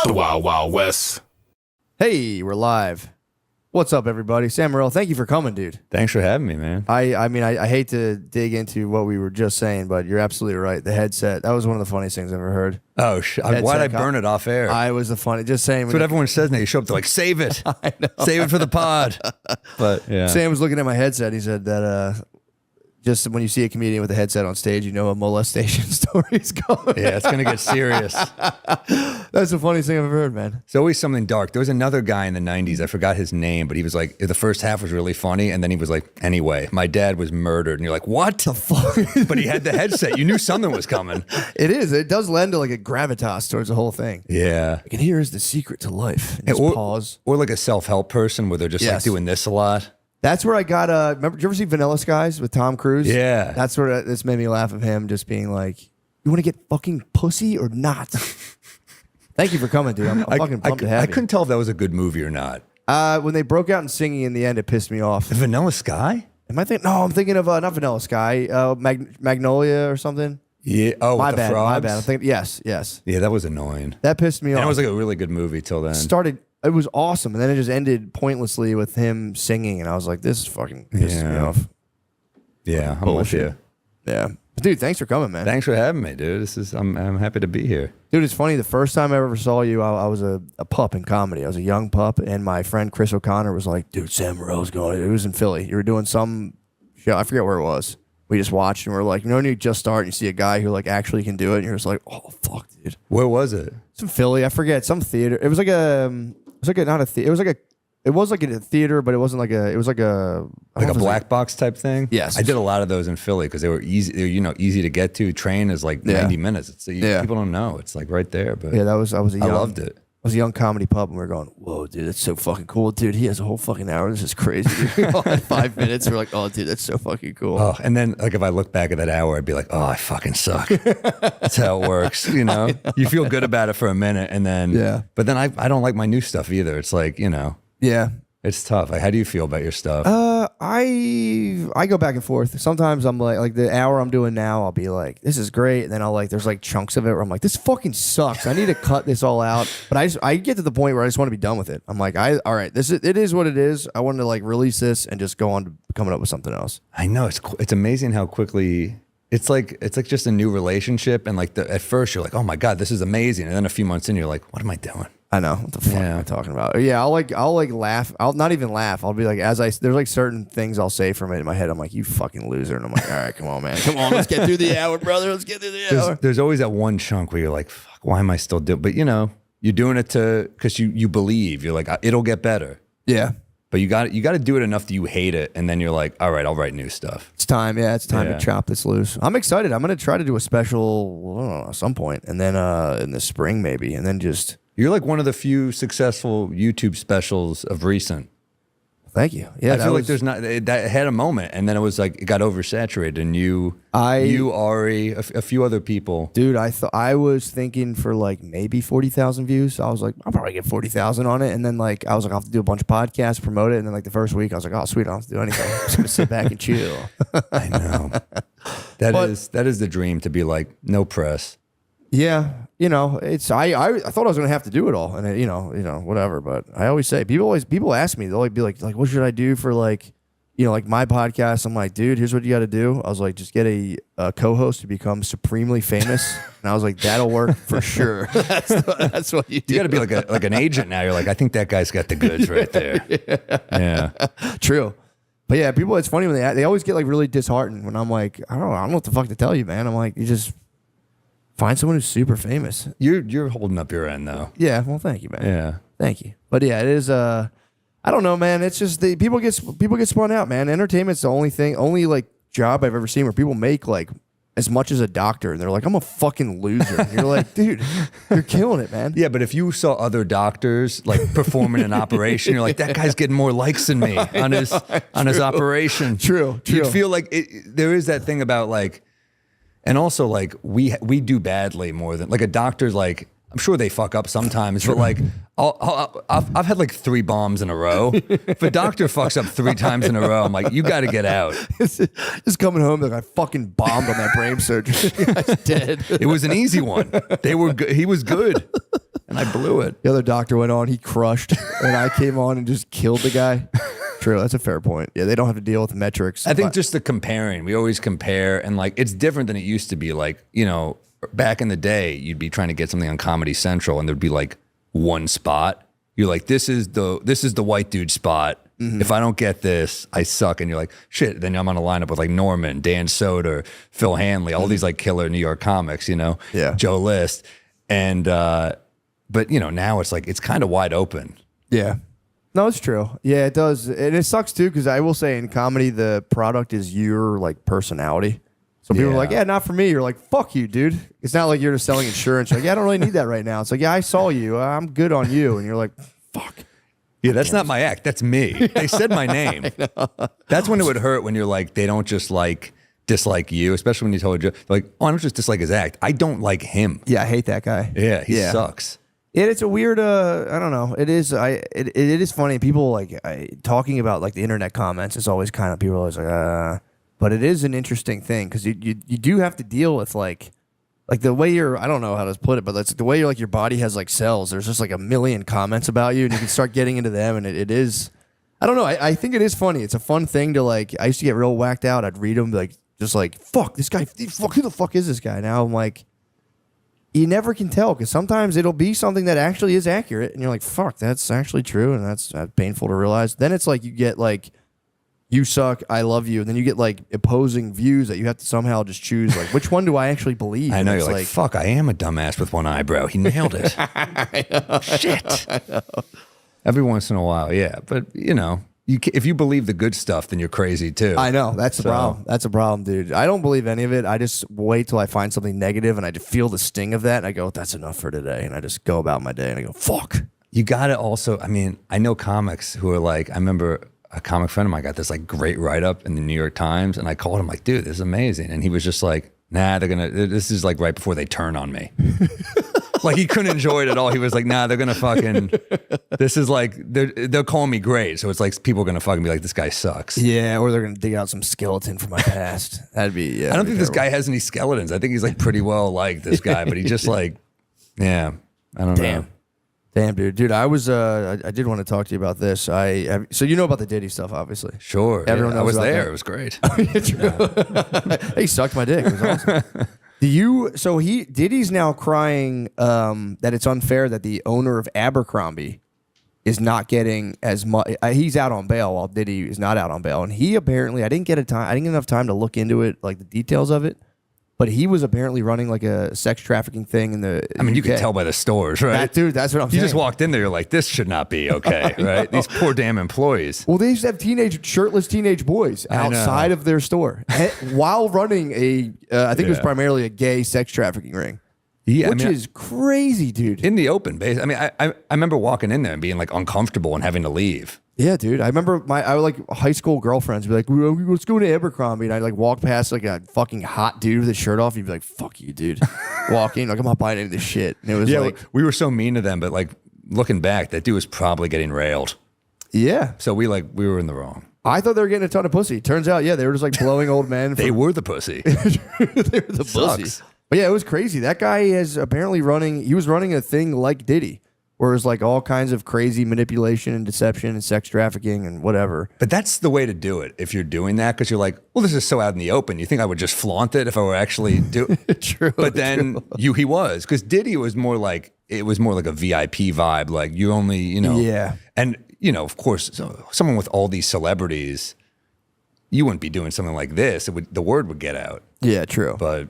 The Wild Wild West. Hey, we're live. What's up, everybody? Sam Morril, thank you for coming, dude. Thanks for having me, man. I mean, I hate to dig into what we were just saying, but you're absolutely right. The headset, that was one of the funniest things I've ever heard. Oh, why'd I burn it off air? I was the funny, just saying. That's what everyone says now. You show up, they're like, save it. I know. Save it for the pod. But yeah. Sam was looking at my headset. He said that just when you see a comedian with a headset on stage, you know a molestation story's going. Yeah, it's going to get serious. That's the funniest thing I've ever heard, man. It's always something dark. There was another guy in the 90s. I forgot his name, but he was like, the first half was really funny. And then he was like, anyway, my dad was murdered. And you're like, what the fuck? But he had the headset. You knew something was coming. It is. It does lend to like a gravitas towards the whole thing. Yeah. And here is the secret to life. And just pause. Or like a self-help person where they're just like doing this a lot. That's where I got, remember, did you ever see Vanilla Skies with Tom Cruise? Yeah. That's where this made me laugh of him just being like, you want to get fucking pussy or not? Thank you for coming, dude. I'm fucking pumped to have you. I couldn't tell if that was a good movie or not. When they broke out in singing in the end, it pissed me off. Vanilla Sky? Am I thinking? No, I'm thinking of, not Vanilla Sky, Magnolia or something. Yeah. Oh, my with bad, the frogs? my bad. I'm thinking, yes. Yeah, that was annoying. That pissed me off. And it was like a really good movie till then. It was awesome, and then it just ended pointlessly with him singing, and I was like, this is fucking pissing me off. Yeah, I'm with you. Yeah. But dude, thanks for coming, man. Thanks for having me, dude. I'm happy to be here. Dude, it's funny. The first time I ever saw you, I was a pup in comedy. I was a young pup, and my friend Chris O'Connor was like, dude, Sam Morril's going. It was in Philly. You were doing some show. I forget where it was. We just watched, and we're like, you know when you just start and you see a guy who like actually can do it, and you're just like, oh, fuck, dude. Where was it? It's in Philly. I forget. Some theater. It was like not a theater. It was like a theater, but it wasn't like a, it was like a black box type thing. Yes. I did a lot of those in Philly because they were easy. They were, easy to get to. Train is like 90 minutes. People don't know. It's like right there. But yeah, I loved it. I was a young comedy pup, and we were going, whoa, dude, that's so fucking cool. Dude, he has a whole fucking hour. This is crazy. We all had 5 minutes. We're like, oh, dude, that's so fucking cool. Oh, and then like if I look back at that hour, I'd be like, oh, I fucking suck. That's how it works. You know, you feel good about it for a minute, and then But then I don't like my new stuff either. It's like, Yeah. It's tough. Like, how do you feel about your stuff? I go back and forth. Sometimes I'm like the hour I'm doing now, I'll be like, this is great. And then there's like chunks of it where I'm like, this fucking sucks. I need to cut this all out. But I get to the point where I just want to be done with it. I'm like, all right, it is what it is. I want to like release this and just go on to coming up with something else. I know it's amazing how quickly it's like just a new relationship. And like at first you're like, oh my God, this is amazing. And then a few months in, you're like, what am I doing? I know. What the fuck am I talking about? Yeah, I'll laugh. I'll not even laugh. I'll be like, there's like certain things I'll say from it in my head. I'm like, you fucking loser. And I'm like, all right, come on, man. Come on, let's get through the hour, brother. Let's get through the hour. There's always that one chunk where you're like, fuck, why am I still doing? But you're doing it because you believe. You're like, it'll get better. Yeah. But you got to do it enough that you hate it, and then you're like, all right, I'll write new stuff. It's time. Yeah, it's time to chop this loose. I'm excited. I'm gonna try to do a special, I don't know, at some point, and then in the spring maybe, and then just. You're like one of the few successful YouTube specials of recent. Thank you. Yeah, I feel like there's not that had a moment, and then it was like it got oversaturated, and you, Ari, a few other people. Dude, I was thinking for like maybe 40,000 views. So I was like, I'll probably get 40,000 on it, and then like I was like, I'll have to do a bunch of podcasts, promote it, and then like the first week I was like, oh sweet, I don't have to do anything. I'm just gonna sit back and chill. I know. That is the dream, to be like no press. Yeah, it's I thought I was gonna have to do it all, and whatever. But I always say people ask me, they'll like be like what should I do for like like my podcast? I'm like, dude, here's what you got to do. I was like, just get a co-host to become supremely famous, and I was like, that'll work for sure. That's what you do. You got to be like an agent now. You're like, I think that guy's got the goods right there. Yeah. True. But yeah, people. It's funny when they always get like really disheartened when I'm like, I don't know what the fuck to tell you, man. I'm like, you just. Find someone who's super famous. You're holding up your end though. Yeah, well, thank you, man. Yeah, thank you. But yeah, it is. I don't know, man. It's just people get spun out, man. Entertainment's the only like job I've ever seen where people make like as much as a doctor, and they're like, I'm a fucking loser. And you're like, dude, you're killing it, man. Yeah, but if you saw other doctors like performing an operation, you're like, that guy's getting more likes than me on his operation. True. You'd feel like there is that thing about like. And also, like, we do badly more than, like, a doctor's like, I'm sure they fuck up sometimes, but like I've had like 3 bombs in a row. If a doctor fucks up 3 times in a row, I'm like, you got to get out. Just coming home like I fucking bombed on that brain surgery. I was dead. It was an easy one. He was good, and I blew it. The other doctor went on, he crushed, and I came on and just killed the guy. True, that's a fair point. Yeah, they don't have to deal with metrics. I think just the comparing. We always compare, and like it's different than it used to be. Like, you know, back in the day, you'd be trying to get something on Comedy Central, and there'd be like one spot. You're like, this is the white dude spot. If I don't get this, I suck. And you're like, shit. Then I'm on a lineup with like Norman, Dan Soder, Phil Hanley, all these like killer New York comics, you know, Joe List. And, but you know, now it's like, it's kind of wide open. Yeah. No, it's true. Yeah, it does. And it sucks too, because I will say in comedy, the product is your like personality. So people are like, yeah, not for me. You're like, fuck you, dude. It's not like you're just selling insurance. You're like, yeah, I don't really need that right now. It's like, yeah, I saw you. I'm good on you. And you're like, fuck. Yeah, that's not my act. That's me. They said my name. That's when it would hurt when you're like, they don't just like dislike you, especially when you told you, like, oh, I don't just dislike his act. I don't like him. Yeah, I hate that guy. Yeah, he sucks. It's a weird, I don't know. It is, it is funny. People like talking about like the internet comments is always kind of, people are always like, but it is an interesting thing because you do have to deal with like the way you're, I don't know how to put it, but that's the way you're like your body has like cells. There's just like a million comments about you and you can start getting into them and it is, I don't know. I think it is funny. It's a fun thing to like, I used to get real whacked out. I'd read them like, just like, fuck this guy. Fuck, who the fuck is this guy? Now I'm like, you never can tell because sometimes it'll be something that actually is accurate and you're like, fuck, that's actually true. And that's painful to realize. Then it's like you get like, you suck, I love you. And then you get like opposing views that you have to somehow just choose. Like, which one do I actually believe? I know, you're like, fuck, I am a dumbass with one eyebrow. He nailed it. Shit. I know. Every once in a while, yeah. But, you know, if you believe the good stuff, then you're crazy too. I know. That's the problem. That's a problem, dude. I don't believe any of it. I just wait till I find something negative and I just feel the sting of that. And I go, that's enough for today. And I just go about my day and I go, fuck. You got to also, I mean, I know comics who are like, I remember a comic friend of mine got this like great write-up in the New York Times. And I called him like, dude, this is amazing. And he was just like, nah, this is like right before they turn on me. Like he couldn't enjoy it at all. He was like, nah, they're going to fucking, this is like, they'll call me great. So it's like people are going to fucking be like, this guy sucks. Yeah, or they're going to dig out some skeleton from my past. That'd be, yeah. I don't think this guy has any skeletons. I think he's like pretty well liked, this guy, but he just like, yeah, I don't know. Damn, dude. I was, I did want to talk to you about this. So you know about the Diddy stuff, obviously. Sure. Everyone knows I was about there. that. It was great. He sucked my dick. It was awesome. So Diddy's now crying that it's unfair that the owner of Abercrombie is not getting as much. He's out on bail while Diddy is not out on bail, and he apparently I didn't get enough time to look into it, like the details of it. But he was apparently running like a sex trafficking thing in the I mean, UK. you can tell by the stores, right? Dude, that's what I'm saying. You just walked in there, you're like, this should not be okay, right? These poor damn employees. Well, they used to have shirtless teenage boys outside of their store while running I think it was primarily a gay sex trafficking ring. Yeah, which is crazy, dude. In the open, base. I mean, I remember walking in there and being like uncomfortable and having to leave. Yeah, dude. I remember I would like high school girlfriends be like, let's go to Abercrombie. And I'd like walk past like a fucking hot dude with his shirt off. You'd be like, fuck you, dude. Walking, like, I'm not buying any of this shit. And it was like, we were so mean to them, but like looking back, that dude was probably getting railed. Yeah. So we were in the wrong. I thought they were getting a ton of pussy. Turns out, yeah, they were just like blowing old men. They were the pussy. They were the pussy. But yeah, it was crazy. That guy is apparently he was running a thing like Diddy. Where it's like all kinds of crazy manipulation and deception and sex trafficking and whatever. But that's the way to do it if you're doing that, because you're like, well, this is so out in the open. You think I would just flaunt it if I were actually doing True. But then he was, because Diddy was more like, it was more like a VIP vibe. Like you only, Yeah. And, of course, someone with all these celebrities, you wouldn't be doing something like this. The word would get out. Yeah, true. But,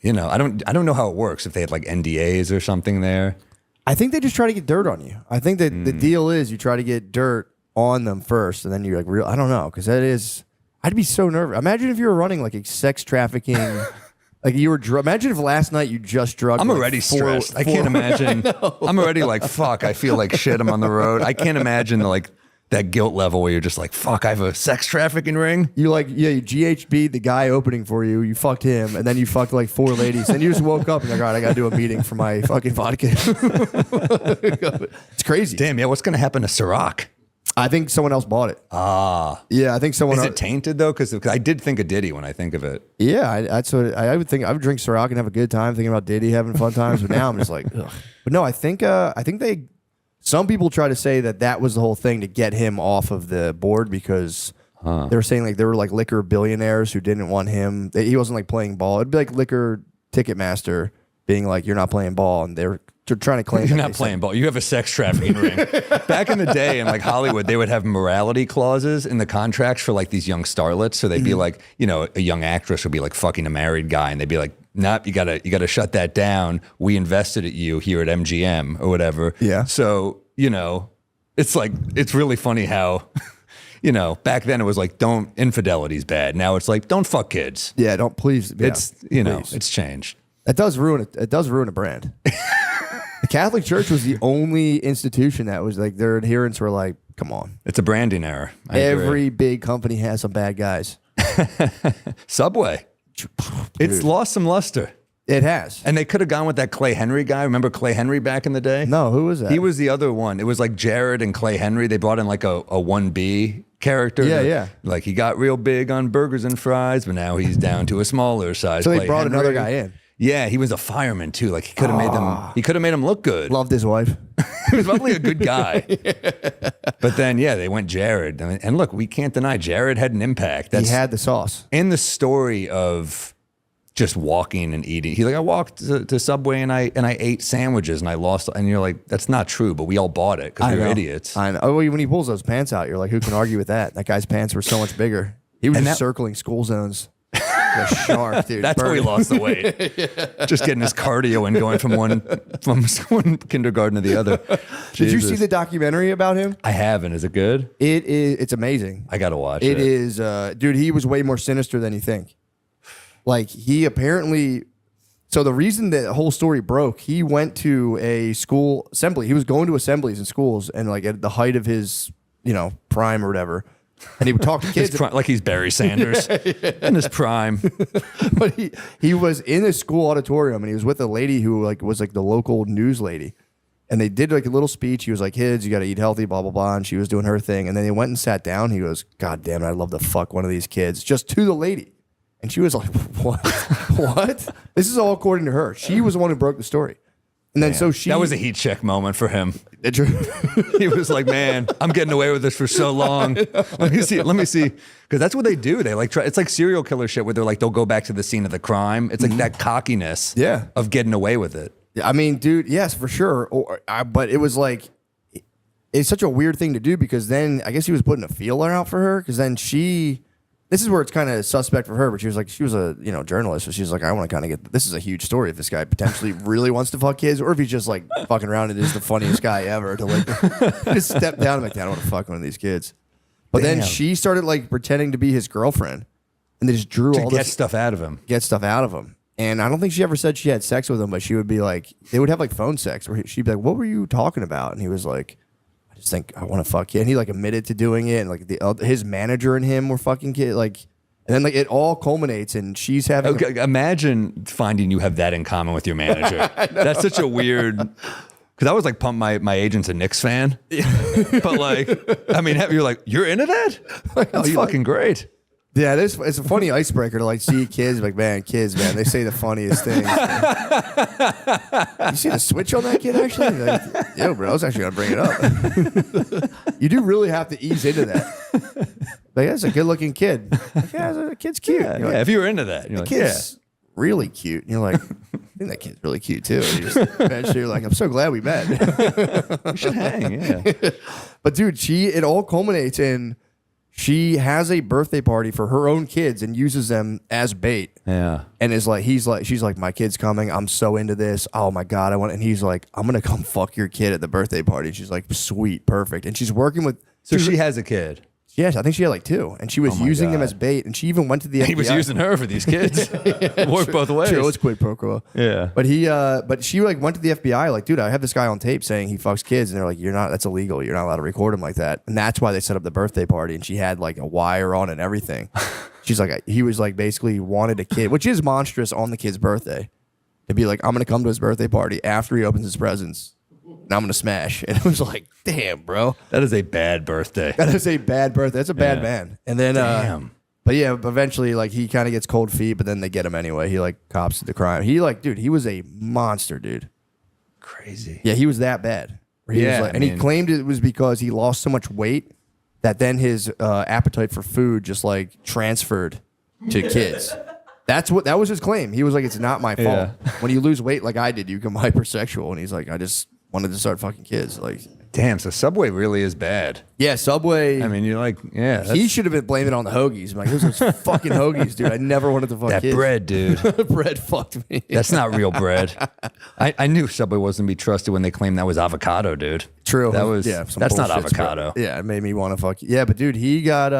I don't know how it works if they had like NDAs or something there. I think they just try to get dirt on you. I think that the deal is you try to get dirt on them first, and then you're like, I don't know, because I'd be so nervous. Imagine if you were running like a sex trafficking, like you were, imagine if last night you just drugged. I'm already stressed. I can't imagine. I'm already like, fuck, I feel like shit. I'm on the road. I can't imagine like that guilt level where you're just like, fuck, I have a sex trafficking ring. You like, yeah, you GHB the guy opening for you. You fucked him, and then you fucked like 4 ladies, and you just woke up and you're like, all right, I gotta do a meeting for my fucking vodka. It's crazy. Damn, yeah. What's gonna happen to Ciroc? I think someone else bought it. Yeah, I think someone. Is else. it tainted though? Because I did think of Diddy when I think of it. Yeah, that's what I would think. I would drink Ciroc and have a good time thinking about Diddy having fun times. But now I'm just like, ugh. But no, I think they. Some people try to say that was the whole thing to get him off of the board because they were saying like there were like liquor billionaires who didn't want him. He wasn't like playing ball. It'd be like liquor Ticketmaster being like, you're not playing ball, and they're trying to claim you're not playing ball. You have a sex trafficking ring. Back in the day in like Hollywood, they would have morality clauses in the contracts for like these young starlets. So they'd be like, you know, a young actress would be like fucking a married guy, and they'd be like, nope, you gotta shut that down. We invested at you here at MGM or whatever. Yeah. So, you know, it's like, it's really funny how, you know, back then it was like, infidelity's bad. Now it's like, don't fuck kids. Yeah, don't please. Yeah, it's, you know, please. it's changed. It does ruin it. It does ruin a brand. The Catholic Church was the only institution that was like, their adherents were like, come on. It's a branding error. I Every agree. big company has some bad guys. Subway. It's lost some luster. It has. And they could have gone with that Clay Henry guy. Remember Clay Henry back in the day? No, who was that? He was the other one. It was like Jared and Clay Henry. They brought in like a 1B character. Yeah. Like he got real big on burgers and fries, but now he's down to a smaller size. So they Clay brought Henry. another guy in. Yeah, he was a fireman too. Like he could have made them. He could have made him look good. Loved his wife. He was probably a good guy. But then, yeah, they went Jared. I mean, and look, we can't deny Jared had an impact. He had the sauce. In the story of just walking and eating. He's like, I walked to Subway and I ate sandwiches and I lost. And you're like, that's not true, but we all bought it because we were idiots. I know. Oh, when he pulls those pants out, you're like, who can argue with that? That guy's pants were so much bigger. He was just circling school zones. Like a shark, dude. That's how he lost the weight. Just getting his cardio and going from one kindergarten to the other. Did you see the documentary about him? I haven't. Is it good? It is. It's amazing. I gotta watch it. It is, dude. He was way more sinister than you think. Like he apparently. So the reason the whole story broke, he went to a school assembly. He was going to assemblies in schools, and like at the height of his, prime or whatever. And he would talk to kids like he's Barry Sanders in his prime. But he was in a school auditorium and he was with a lady who was the local news lady. And they did like a little speech. He was like, kids, you got to eat healthy, blah, blah, blah. And she was doing her thing. And then they went and sat down. He goes, God damn it, I'd love to fuck one of these kids. Just to the lady. And she was like, what? What? This is all according to her. She was the one who broke the story. And then that was a heat check moment for him. He was like, man, I'm getting away with this for so long. Let me see. Because that's what they do. They it's like serial killer shit where they'll go back to the scene of the crime. It's like that cockiness of getting away with it. I mean, dude, yes, for sure. But it was like, it's such a weird thing to do because then I guess he was putting a feeler out for her because then this is where it's kind of suspect for her, but she was a journalist, so she's like, I want to kind of this is a huge story if this guy potentially really wants to fuck kids, or if he's just like fucking around and is the funniest guy ever to like just step down and like, I don't want to fuck one of these kids. But then she started like pretending to be his girlfriend, and they just drew all this get stuff out of him. And I don't think she ever said she had sex with him, but she would be like, they would have like phone sex where she'd be like, what were you talking about? And he was like, I just think I want to fuck you. And he like admitted to doing it. And like his manager and him were fucking kid. Like, and then like it all culminates and she's having. Okay, imagine finding you have that in common with your manager. That's such a weird. Because I was like pumped my agent's a Knicks fan. But like, I mean, you're like, you're into that? That's fucking great. Yeah, it's a funny icebreaker to like see kids like, kids, they say the funniest things. You see the switch on that kid actually? Like, yo, bro, I was actually gonna bring it up. You do really have to ease into that. Like, that's a good looking kid. Like, yeah, the kid's cute. Yeah, like, if you were into that, you're the like, kid's really cute. And you're like, I think that kid's really cute too. And you just eventually you're like, I'm so glad we met. We should hang, yeah. But dude, it all culminates in. She has a birthday party for her own kids and uses them as bait. Yeah. And she's like, my kid's coming. I'm so into this. Oh my God. And he's like, I'm going to come fuck your kid at the birthday party. She's like, sweet. Perfect. And she's working with. So she has a kid. Yes, I think she had like 2, and she was my using them God. as bait, and she even went to the FBI. He was using her for these kids. Worked both ways. True, it's quid pro quo. Yeah. But she like went to the FBI like, dude, I have this guy on tape saying he fucks kids, and they're like, that's illegal. You're not allowed to record him like that. And that's why they set up the birthday party, and she had like a wire on and everything. She's like, he was like basically wanted a kid, which is monstrous on the kid's birthday, to be like, I'm gonna come to his birthday party after he opens his presents, and I'm gonna smash. And it was like, damn, bro, That is a bad birthday. that is a bad birthday. That's a bad man. And then, Damn. but yeah, eventually, like he kind of gets cold feet, but then they get him anyway. He like cops to the crime. He like, dude, he was a monster, dude. Crazy. Yeah, he was that bad. He was Yeah, like, I and he mean- claimed it was because he lost so much weight that then his appetite for food just like transferred to kids. That was his claim. He was like, it's not my fault. Yeah. When you lose weight like I did, you become hypersexual. And he's like, I just wanted to start fucking kids. Like, Damn, so Subway really is bad. yeah, Subway. I mean, you're like, yeah. he that's- should have been blaming it on the hoagies. I'm like, those are fucking hoagies, dude. I never wanted to fuck that kids. bread, dude. Bread fucked me. That's not real bread. I knew Subway wasn't to be trusted when they claimed that was avocado, dude. True. That was some that's not bullshit spread. avocado. Yeah, it made me want to fuck. Yeah, but dude, he got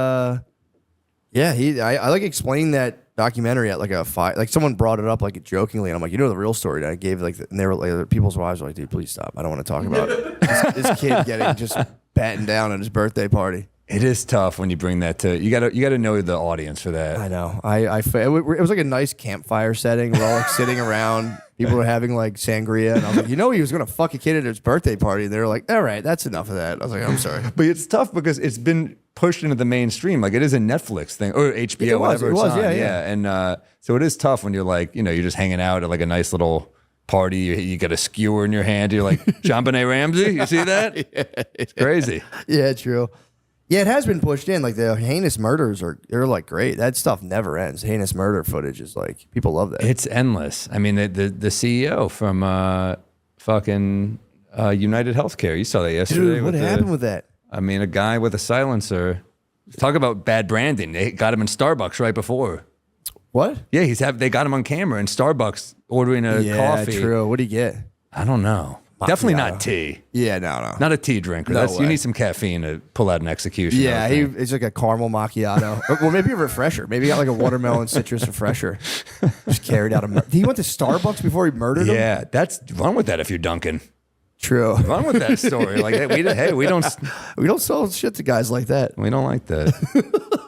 I like explained that documentary at like a fight. Like someone brought it up like jokingly, and I'm like, you know the real story. And I gave like, and they were like, people's wives were like, dude, please stop. I don't want to talk about this kid getting just battened down at his birthday party. It is tough when you bring that to you gotta know the audience for that. I know. It was like a nice campfire setting. We're all like sitting around. People were having like sangria, and I was like, he was gonna fuck a kid at his birthday party. And they were like, all right, that's enough of that. I was like, I'm sorry. But it's tough because it's been pushed into the mainstream. Like it is a Netflix thing or HBO, whatever it's on. Yeah. And so it is tough when you're like, you're just hanging out at like a nice little party. You got a skewer in your hand. You're like, John Benet Ramsey. You see that? It's crazy. Yeah, true. Yeah, it has been pushed in. Like the heinous murders they're like great. That stuff never ends. Heinous murder footage is like people love that. It's endless. I mean, the CEO from fucking United Healthcare. You saw that yesterday. Dude, what happened with that? I mean, a guy with a silencer. Talk about bad branding. They got him in Starbucks right before. What? Yeah, they got him on camera in Starbucks ordering a coffee. True. What do you get? I don't know. Definitely not tea. Yeah, no. Not a tea drinker. No You way. need some caffeine to pull out an execution. Yeah, I think. it's like a caramel macchiato. Or maybe a refresher. Maybe he got like a watermelon citrus refresher. Just carried out he went to Starbucks before he murdered him? Yeah, run with that if you're Duncan. True. Run with that story. Like, hey, we don't We don't sell shit to guys like that. like that.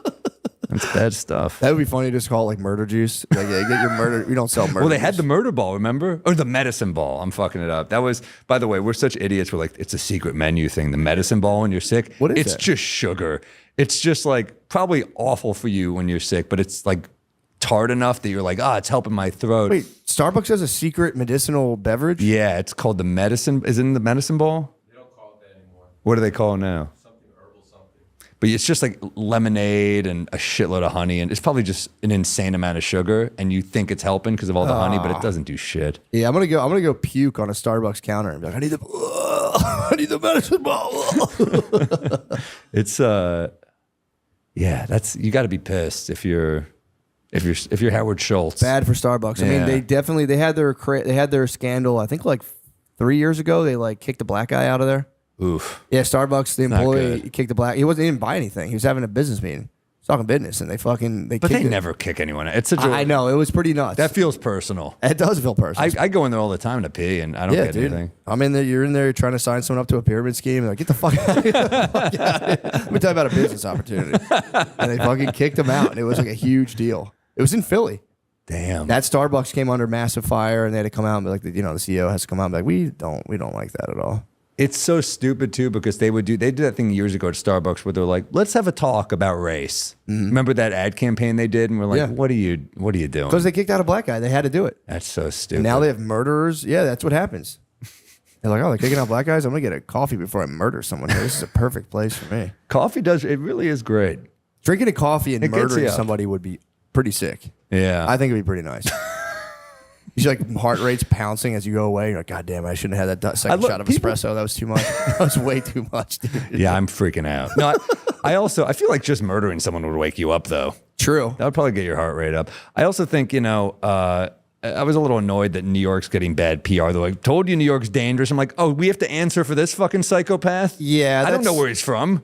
That's bad stuff. That would be funny to just call it like murder juice. Like, yeah, get your murder. We don't sell murder Well, they had juice. the murder ball, remember? Or the medicine ball. I'm fucking it up. That was, by the way, we're such idiots. We're like, it's a secret menu thing. The medicine ball when you're sick. What is It's that? just sugar. It's just like probably awful for you when you're sick, but it's like tart enough that you're like, it's helping my throat. Wait, Starbucks has a secret medicinal beverage? Yeah, it's called the medicine. Is it in the medicine ball? They don't call it that anymore. What do they call it now? Something herbal something. But it's just like lemonade and a shitload of honey, and it's probably just an insane amount of sugar. And you think it's helping because of all the honey, but it doesn't do shit. Yeah, I'm gonna go puke on a Starbucks counter and be like, I need the medicine ball. It's yeah, you got to be pissed if you're Howard Schultz. Bad for Starbucks. I Yeah. mean, they had their scandal. I think like 3 years ago, they like kicked the black guy out of there. Oof. Yeah, Starbucks, the not employee good. kicked the black. He didn't buy anything. He was having a business meeting. He's talking business, and they But kicked they it. never kick anyone. It's such a, I know, it was pretty nuts. that feels personal. It does feel personal. I go in there all the time to pee, and I don't Yeah, get dude. anything. I'm in there. You're in there. You're trying to sign someone up to a pyramid scheme. They're like, get the fuck out of here. Let me tell you about a business opportunity. And they fucking kicked him out, and it was like a huge deal. It was in Philly. Damn. That Starbucks came under massive fire, and they had to come out and be like, the CEO has to come out and be like, we don't like that at all. It's so stupid too because they did that thing years ago at Starbucks where they're like, let's have a talk about race. Remember that ad campaign they did, and we're like, Yeah. what are you doing? Because they kicked out a black guy, they had to do it. That's so stupid. And now they have murderers. Yeah, that's what happens. They're like, they're kicking out black guys. I'm gonna get a coffee before I murder someone here. This is a perfect place for me. Coffee it really is great. Drinking a coffee and It gets murdering you up. somebody would be pretty sick. Yeah. I think it'd be pretty nice. You see like heart rates pouncing as you go away. You're like, God damn, I shouldn't have had that second shot of espresso. That was too much. That was way too much, dude. Yeah, I'm freaking out. No, I feel like just murdering someone would wake you up though. True. That would probably get your heart rate up. I also think, I was a little annoyed that New York's getting bad PR. They're like, told you New York's dangerous. I'm like, oh, we have to answer for this fucking psychopath? Yeah, I don't know that's- where he's from.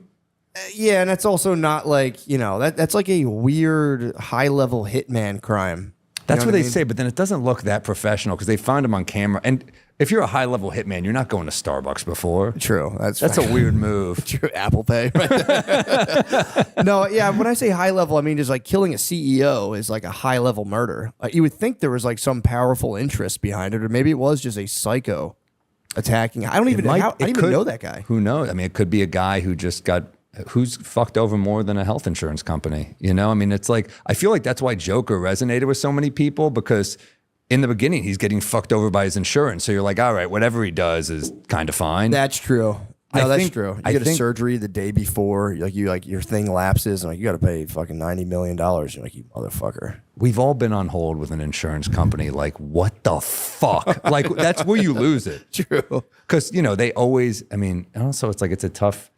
Yeah, and that's also not like, that's like a weird high level hitman crime. That's know what I they mean? say, but then it doesn't look that professional because they found him on camera. And if you're a high level hitman, you're not going to Starbucks before. True. That's a weird move. True. Apple Pay. Right there. No, yeah. When I say high level, I mean just like killing a CEO is like a high level murder. You would think there was like some powerful interest behind it, or maybe it was just a psycho attacking. I don't even know that guy. Who knows? I mean, it could be a guy who's fucked over more than a health insurance company. I mean, it's like, I feel like that's why Joker resonated with so many people, because in the beginning, he's getting fucked over by his insurance. So you're like, all right, whatever he does is kind of fine. That's true. No, that's true. You get a think surgery the day before, your thing lapses, and you got to pay fucking $90 million. You're like, you motherfucker. We've all been on hold with an insurance company. Like, what the fuck? Like, that's where you lose it. True. Because, they always, I mean, and also it's like, it's a tough,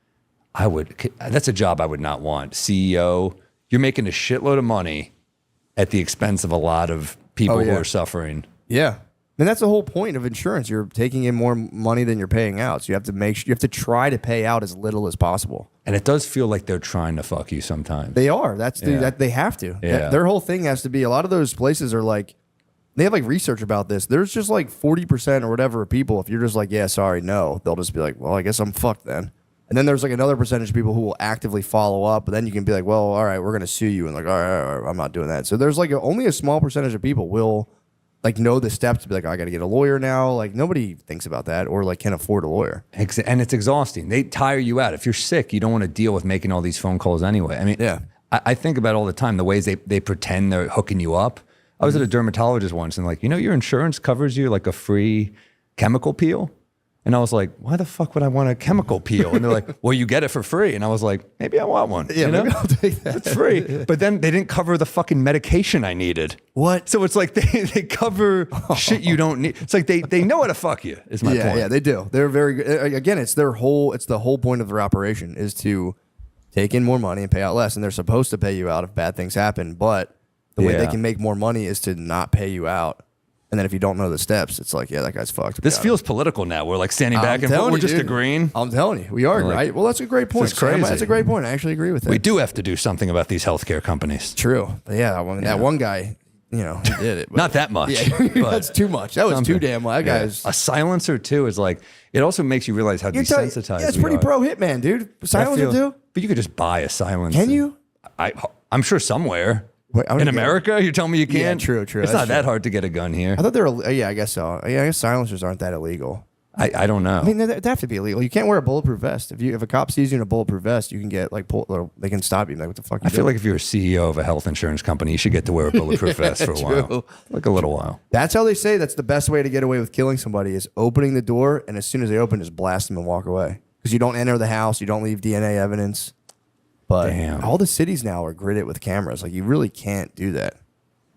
that's a job I would not want. CEO, you're making a shitload of money at the expense of a lot of people who are suffering. Yeah. And that's the whole point of insurance. You're taking in more money than you're paying out. So you have to try to pay out as little as possible. And it does feel like they're trying to fuck you sometimes. They are. That they have to. Yeah. Their whole thing has to be, a lot of those places are like, they have like research about this. There's just like 40% or whatever of people, if you're just like, yeah, sorry, no, they'll just be like, well, I guess I'm fucked then. And then there's like another percentage of people who will actively follow up, but then you can be like, well, all right, we're going to sue you. And like, all right, I'm not doing that. So there's like only a small percentage of people will like know the steps to be like, oh, I got to get a lawyer now. Like nobody thinks about that or like can afford a lawyer. And it's exhausting. They tire you out. If you're sick, you don't want to deal with making all these phone calls anyway. I mean, yeah. I think about all the time, the ways they pretend they're hooking you up. I was at a dermatologist once and like, your insurance covers you like a free chemical peel. And I was like, why the fuck would I want a chemical peel? And they're like, well, you get it for free. And I was like, maybe I want one. Yeah, maybe I'll take that. It's free. But then they didn't cover the fucking medication I needed. What? So it's like they cover shit you don't need. It's like they know how to fuck you, is my point. Yeah, they do. They're very good. Again, it's the whole point of their operation is to take in more money and pay out less. And they're supposed to pay you out if bad things happen. But the way they can make more money is to not pay you out. And then if you don't know the steps, it's like, yeah, that guy's fucked. This feels political now. We're like standing back and we're just agreeing. I'm telling you, we are, like, right? Well, that's a great point. It's crazy. That's a great point. I actually agree with that. We do have to do something about these healthcare companies. True. But yeah, that one guy, he did it. But not that much. Yeah, but that's too much. That was too damn much. That guy's... A silencer, too, is like, it also makes you realize how desensitized yeah, it's pretty pro hitman, dude. Silencer, too? But you could just buy a silencer. Can you? I'm sure somewhere. Wait, in America, you're telling me you can't? Yeah, true. It's not that hard to get a gun here. I thought they were, yeah, I guess so. Yeah, I guess silencers aren't that illegal. I don't know. I mean, they have to be illegal. You can't wear a bulletproof vest. If a cop sees you in a bulletproof vest, you can get like they can stop you. Like, what the fuck? I feel like if you're a CEO of a health insurance company, you should get to wear a bulletproof vest for a while, like a little while. That's how they say that's the best way to get away with killing somebody is opening the door, and as soon as they open, just blast them and walk away. Because you don't enter the house, you don't leave DNA evidence. But all the cities now are gridded with cameras. Like you really can't do that.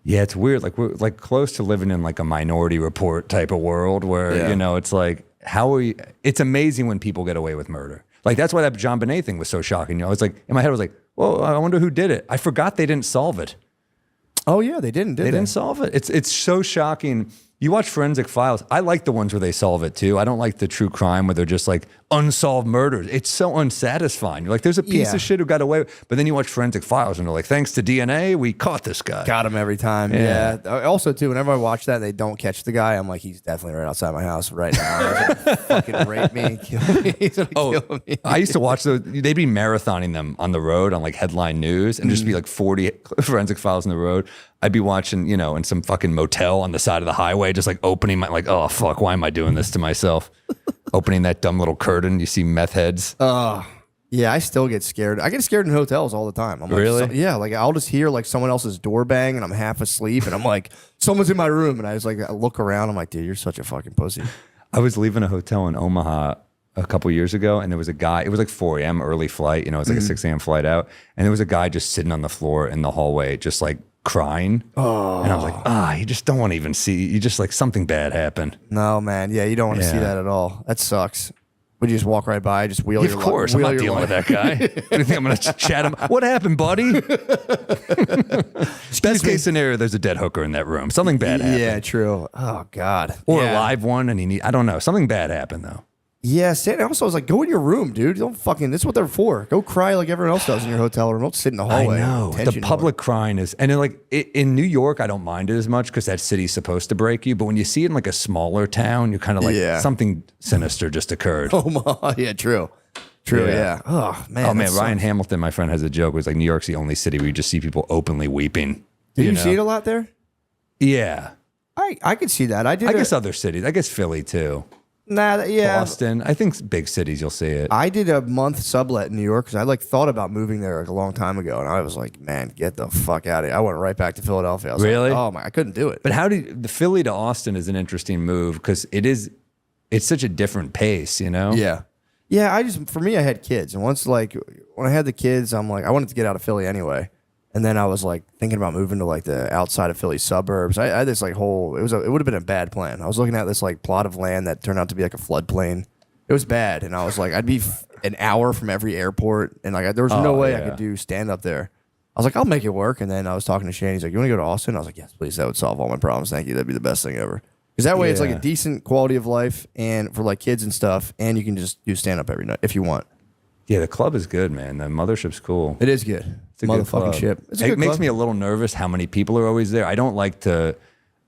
Yeah, it's weird. Like we're like close to living in like a Minority Report type of world where it's like it's amazing when people get away with murder. Like that's why that John Bonet thing was so shocking. It's like in my head I was like, well, I wonder who did it. I forgot they didn't solve it. Oh yeah, they didn't. They didn't solve it. It's so shocking. You watch Forensic Files. I like the ones where they solve it too. I don't like the true crime where they're just like unsolved murders. It's so unsatisfying. You're like, there's a piece of shit who got away. But then you watch Forensic Files and they're like, thanks to DNA, we caught this guy. Got him every time. Yeah. Also too, whenever I watch that and they don't catch the guy, I'm like, he's definitely right outside my house right now. He's gonna fucking rape me and kill me. He's gonna kill me. I used to watch those. They'd be marathoning them on the road on like headline news and just be like 40 Forensic Files on the road. I'd be watching, in some fucking motel on the side of the highway, just like opening my, like, oh, fuck, why am I doing this to myself? Opening that dumb little curtain, you see meth heads. Yeah, I still get scared. I get scared in hotels all the time. I'm really? Like, yeah, like I'll just hear like someone else's door bang and I'm half asleep and I'm like, someone's in my room. And I just like, I look around. I'm like, dude, you're such a fucking pussy. I was leaving a hotel in Omaha a couple years ago and there was a guy, it was like 4 a.m. early flight, it was like a 6 a.m. flight out. And there was a guy just sitting on the floor in the hallway, just like crying. And I was like, you just don't want to even see, you just like something bad happened. No, man. Yeah, you don't want to see that at all. That sucks. Would you just walk right by, just wheel your Of course, I'm not dealing with that guy. Do you think I'm going to chat him? What happened, buddy? Best case scenario, there's a dead hooker in that room. Something bad happened. Yeah, true. Oh, God. Or a live one, and I don't know. Something bad happened, though. Yeah, also I was like, go in your room, dude. Don't fucking. That's what they're for. Go cry like everyone else does in your hotel room. Don't sit in the hallway. I know the public crying is, and then like in New York, I don't mind it as much because that city's supposed to break you. But when you see it in like a smaller town, you're kind of like something sinister just occurred. Oh my, yeah, true, yeah. Oh man, Ryan Hamilton, my friend, has a joke. It was like New York's the only city where you just see people openly weeping. Do you see it a lot there? Yeah, I could see that. I guess other cities. I guess Philly too. Nah, yeah. Boston. I think big cities you'll see it. I did a month sublet in New York because I like thought about moving there like a long time ago, and I was like, man, get the fuck out of here. I went right back to Philadelphia. I was really? Like, oh my, I couldn't do it. But the Philly to Austin is an interesting move because it's such a different pace, you know? Yeah. Yeah, for me, I had kids, and once like when I had the kids, I'm like, I wanted to get out of Philly anyway. And then I was like thinking about moving to like the outside of Philly suburbs. I had this like it would have been a bad plan. I was looking at this like plot of land that turned out to be like a floodplain. It was bad. And I was like, I'd be an hour from every airport. And like, there was no way I could do stand up there. I was like, I'll make it work. And then I was talking to Shane. He's like, you want to go to Austin? I was like, yes, please. That would solve all my problems. Thank you. That'd be the best thing ever. Because that way it's like a decent quality of life and for like kids and stuff. And you can just do stand up every night if you want. Yeah, the club is good, man. The mothership's cool. It is good. It's a motherfucking ship. It makes me a little nervous how many people are always there. I don't like to,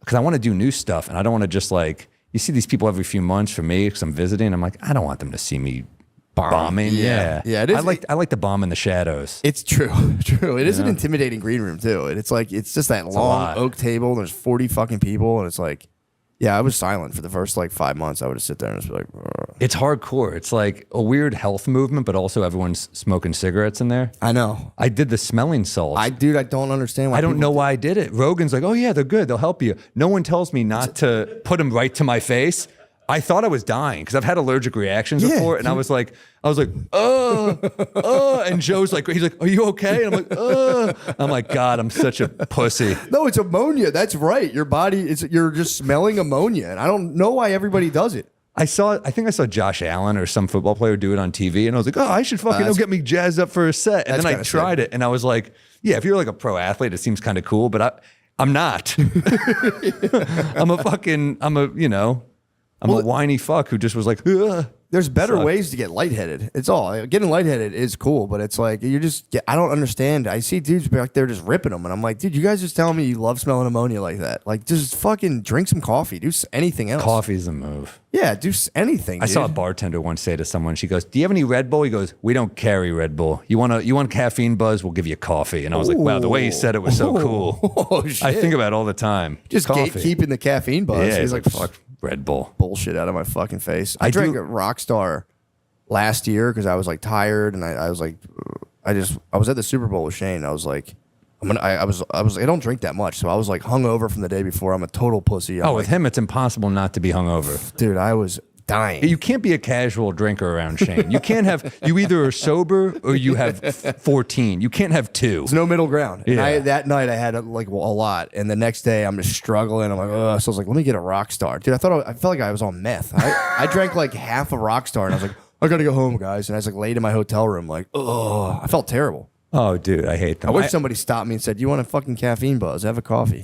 because I want to do new stuff, and I don't want to just like, you see these people every few months for me because I'm visiting. I'm like, I don't want them to see me bombing. Yeah. It is. I like to bomb in the shadows. It's true. It is an intimidating green room too. And it's like, it's just that long oak table. There's 40 fucking people, and it's like, yeah, I was silent for the first like 5 months. I would just sit there and just be like, ugh. It's hardcore. It's like a weird health movement, but also everyone's smoking cigarettes in there. I know. I did the smelling salts. I don't understand why. I don't know why I did it. Rogan's like, oh yeah, they're good. They'll help you. No one tells me not to put them right to my face. I thought I was dying because I've had allergic reactions before, and I was like, and Joe's like, he's like, are you okay? And I'm like, God, I'm such a pussy. No, it's ammonia. That's right. Your body you're just smelling ammonia, and I don't know why everybody does it. I think I saw Josh Allen or some football player do it on TV, and I was like, oh, I should fucking get me jazzed up for a set. And then I tried it, and I was like, yeah, if you're like a pro athlete, it seems kind of cool, but I'm not. I'm a whiny fuck who just was like, ugh. There's better ways to get lightheaded. It's all. Getting lightheaded is cool, but it's like, I don't understand. I see dudes back there just ripping them, and I'm like, dude, you guys just telling me you love smelling ammonia like that. Like, just fucking drink some coffee. Do anything else. Coffee's a move. Yeah, do anything, I saw a bartender once say to someone, she goes, do you have any Red Bull? He goes, we don't carry Red Bull. You want caffeine buzz? We'll give you coffee. And I was like, wow, the way he said it was so cool. Oh, shit. I think about it all the time. Just keeping the caffeine buzz. Yeah, he's like, fuck Red Bull. Bullshit out of my fucking face. I drank a Rockstar last year because I was like tired, and I was like, I was at the Super Bowl with Shane. I was like, I don't drink that much, so I was like hungover from the day before. I'm a total pussy. With him, it's impossible not to be hungover. Dude, I was dying. You can't be a casual drinker around Shane. You either are sober or you have 14. You can't have two. There's no middle ground. Yeah. And that night I had like a lot, and the next day I'm just struggling. I'm like, ugh. So I was like, let me get a Rockstar. Dude, I felt like I was on meth. I drank like half a Rockstar, and I was like, I gotta go home, guys. And I was like laid in my hotel room, like, ugh. I felt terrible. Oh, dude, I hate them. I wish somebody stopped me and said, you want a fucking caffeine buzz? Have a coffee.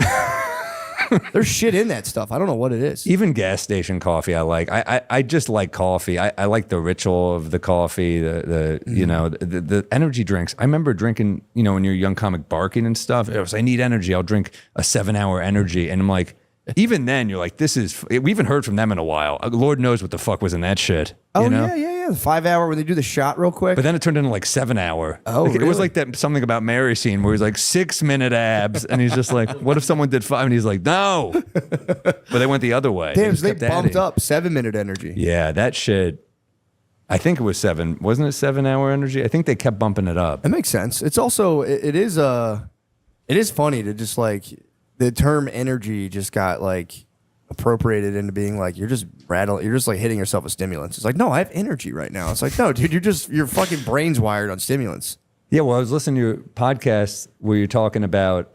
There's shit in that stuff. I don't know what it is. Even gas station coffee, I like. I just like coffee. I like the ritual of the coffee, the energy drinks. I remember drinking, when you're a young comic, barking and stuff. It was, I need energy. I'll drink a 7-hour energy. And I'm like, even then, you're like, we haven't heard from them in a while. Lord knows what the fuck was in that shit. Yeah. The 5-hour when they do the shot real quick. But then it turned into like 7-hour. Oh, like, really? It was like that something about Mary scene where he's like 6-minute abs, and he's just like, what if someone did 5? And he's like, no. But they went the other way. Damn, they bumped up 7-minute energy. Yeah, that shit. I think it was 7. Wasn't it 7-hour energy? I think they kept bumping it up. It makes sense. It's also it is funny to just like the term energy just got like appropriated into being like you're just like hitting yourself with stimulants. It's like, no, I have energy right now. It's like, no, dude, your fucking brain's wired on stimulants. Yeah, well, I was listening to your podcast where you're talking about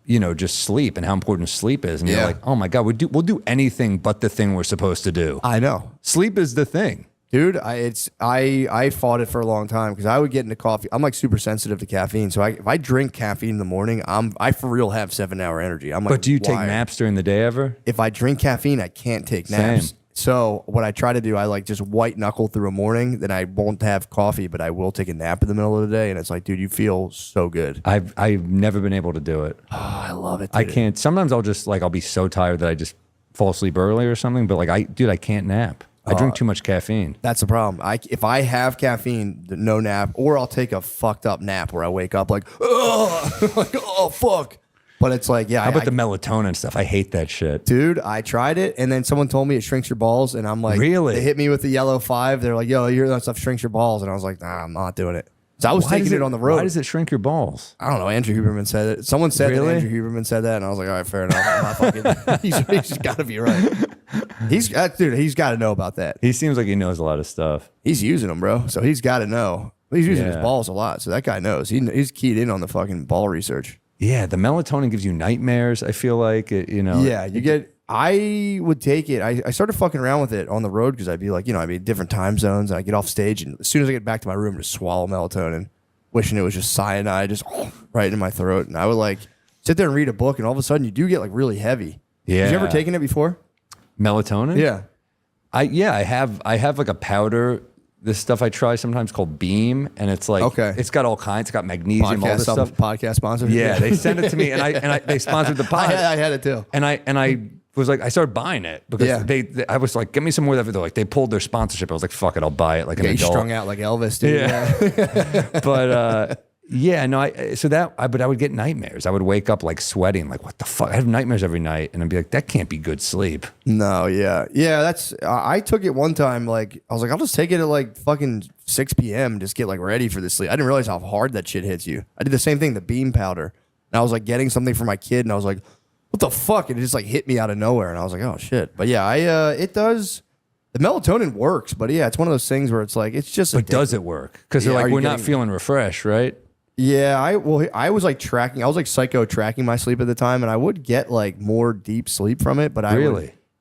just sleep and how important sleep is, and you're like, oh my God, we'll do anything but the thing we're supposed to do. I know. Sleep is the thing. Dude, I fought it for a long time because I would get into coffee. I'm like super sensitive to caffeine, so if I drink caffeine in the morning, I for real have 7-hour energy. I'm like, but do you take naps during the day ever? If I drink caffeine, I can't take naps. Same. So what I try to do, I like just white knuckle through a morning. Then I won't have coffee, but I will take a nap in the middle of the day. And it's like, dude, you feel so good. I've never been able to do it. Oh, I love it. Dude. I can't. Sometimes I'll be so tired that I just fall asleep early or something. But like I can't nap. I drink too much caffeine. That's the problem. If I have caffeine, no nap, or I'll take a fucked up nap where I wake up like, oh, like, oh fuck. But it's like, yeah. How about the melatonin stuff? I hate that shit. Dude, I tried it, and then someone told me it shrinks your balls, and I'm like, really? They hit me with the yellow 5. They're like, yo, you hear that stuff shrinks your balls, and I was like, nah, I'm not doing it. So I was taking it on the road. Why does it shrink your balls? I don't know. Andrew Huberman said it. Someone said that Andrew Huberman said that, and I was like, all right, fair enough. I'm not fucking, he's got to be right. He's got to know about that. He seems like he knows a lot of stuff. He's using them, bro. So he's got to know. He's using his balls a lot, so that guy knows. He's keyed in on the fucking ball research. Yeah, the melatonin gives you nightmares. I feel like Yeah, you get. I would take it. I started fucking around with it on the road because I'd be like, I'd be in different time zones, and I get off stage, and as soon as I get back to my room, just swallow melatonin, wishing it was just cyanide, just right in my throat, and I would like sit there and read a book, and all of a sudden you do get like really heavy. Yeah. Have you ever taken it before? Melatonin? Yeah. I have like a powder. This stuff I try sometimes called Beam, and it's like it's got all kinds. It's got magnesium, all this stuff. Podcast sponsor. Yeah, they sent it to me, and they sponsored the pod. I had it too. And I was like, I started buying it because I was like, get me some more of that. They're like, they pulled their sponsorship. I was like, fuck it, I'll buy it. Like an adult. Strung out like Elvis, dude. Yeah. But but I would get nightmares. I would wake up like sweating, like what the fuck? I have nightmares every night, and I'd be like, that can't be good sleep. No, yeah. That's I took it one time, like I was like, I'll just take it at like fucking 6 p.m. just get like ready for the sleep. I didn't realize how hard that shit hits you. I did the same thing, the beam powder. And I was like getting something for my kid, and I was like, what the fuck? And it just like hit me out of nowhere, and I was like, oh shit. But yeah, it does. The melatonin works, but yeah, it's one of those things where it's like it's just. But does it work? Because they're like, we're not feeling refreshed, right? Yeah, I was like tracking. I was like psycho tracking my sleep at the time, and I would get like more deep sleep from it. But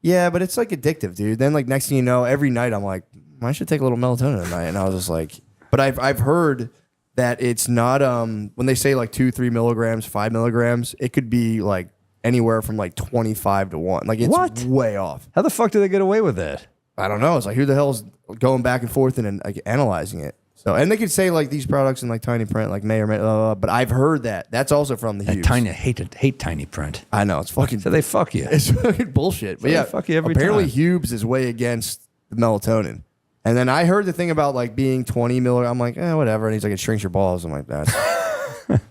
yeah, but it's like addictive, dude. Then like next thing you know, every night I'm like, I should take a little melatonin tonight, and I was just like, but I've heard that it's not when they say like 2-3 milligrams, 5 milligrams, it could be like anywhere from like 25 to 1. Like it's way off. How the fuck do they get away with that? I don't know. It's like who the hell's going back and forth and like analyzing it. So, and they could say like these products in like tiny print, like may or may, but I've heard that. That's also from the Hughes. Hate tiny print. I know it's fucking. So they fuck you. It's fucking bullshit. But yeah, fuck you every apparently time. Hughes is way against the melatonin. And then I heard the thing about like being 20 milligrams. I'm like, whatever. And he's like, it shrinks your balls. I'm like, that's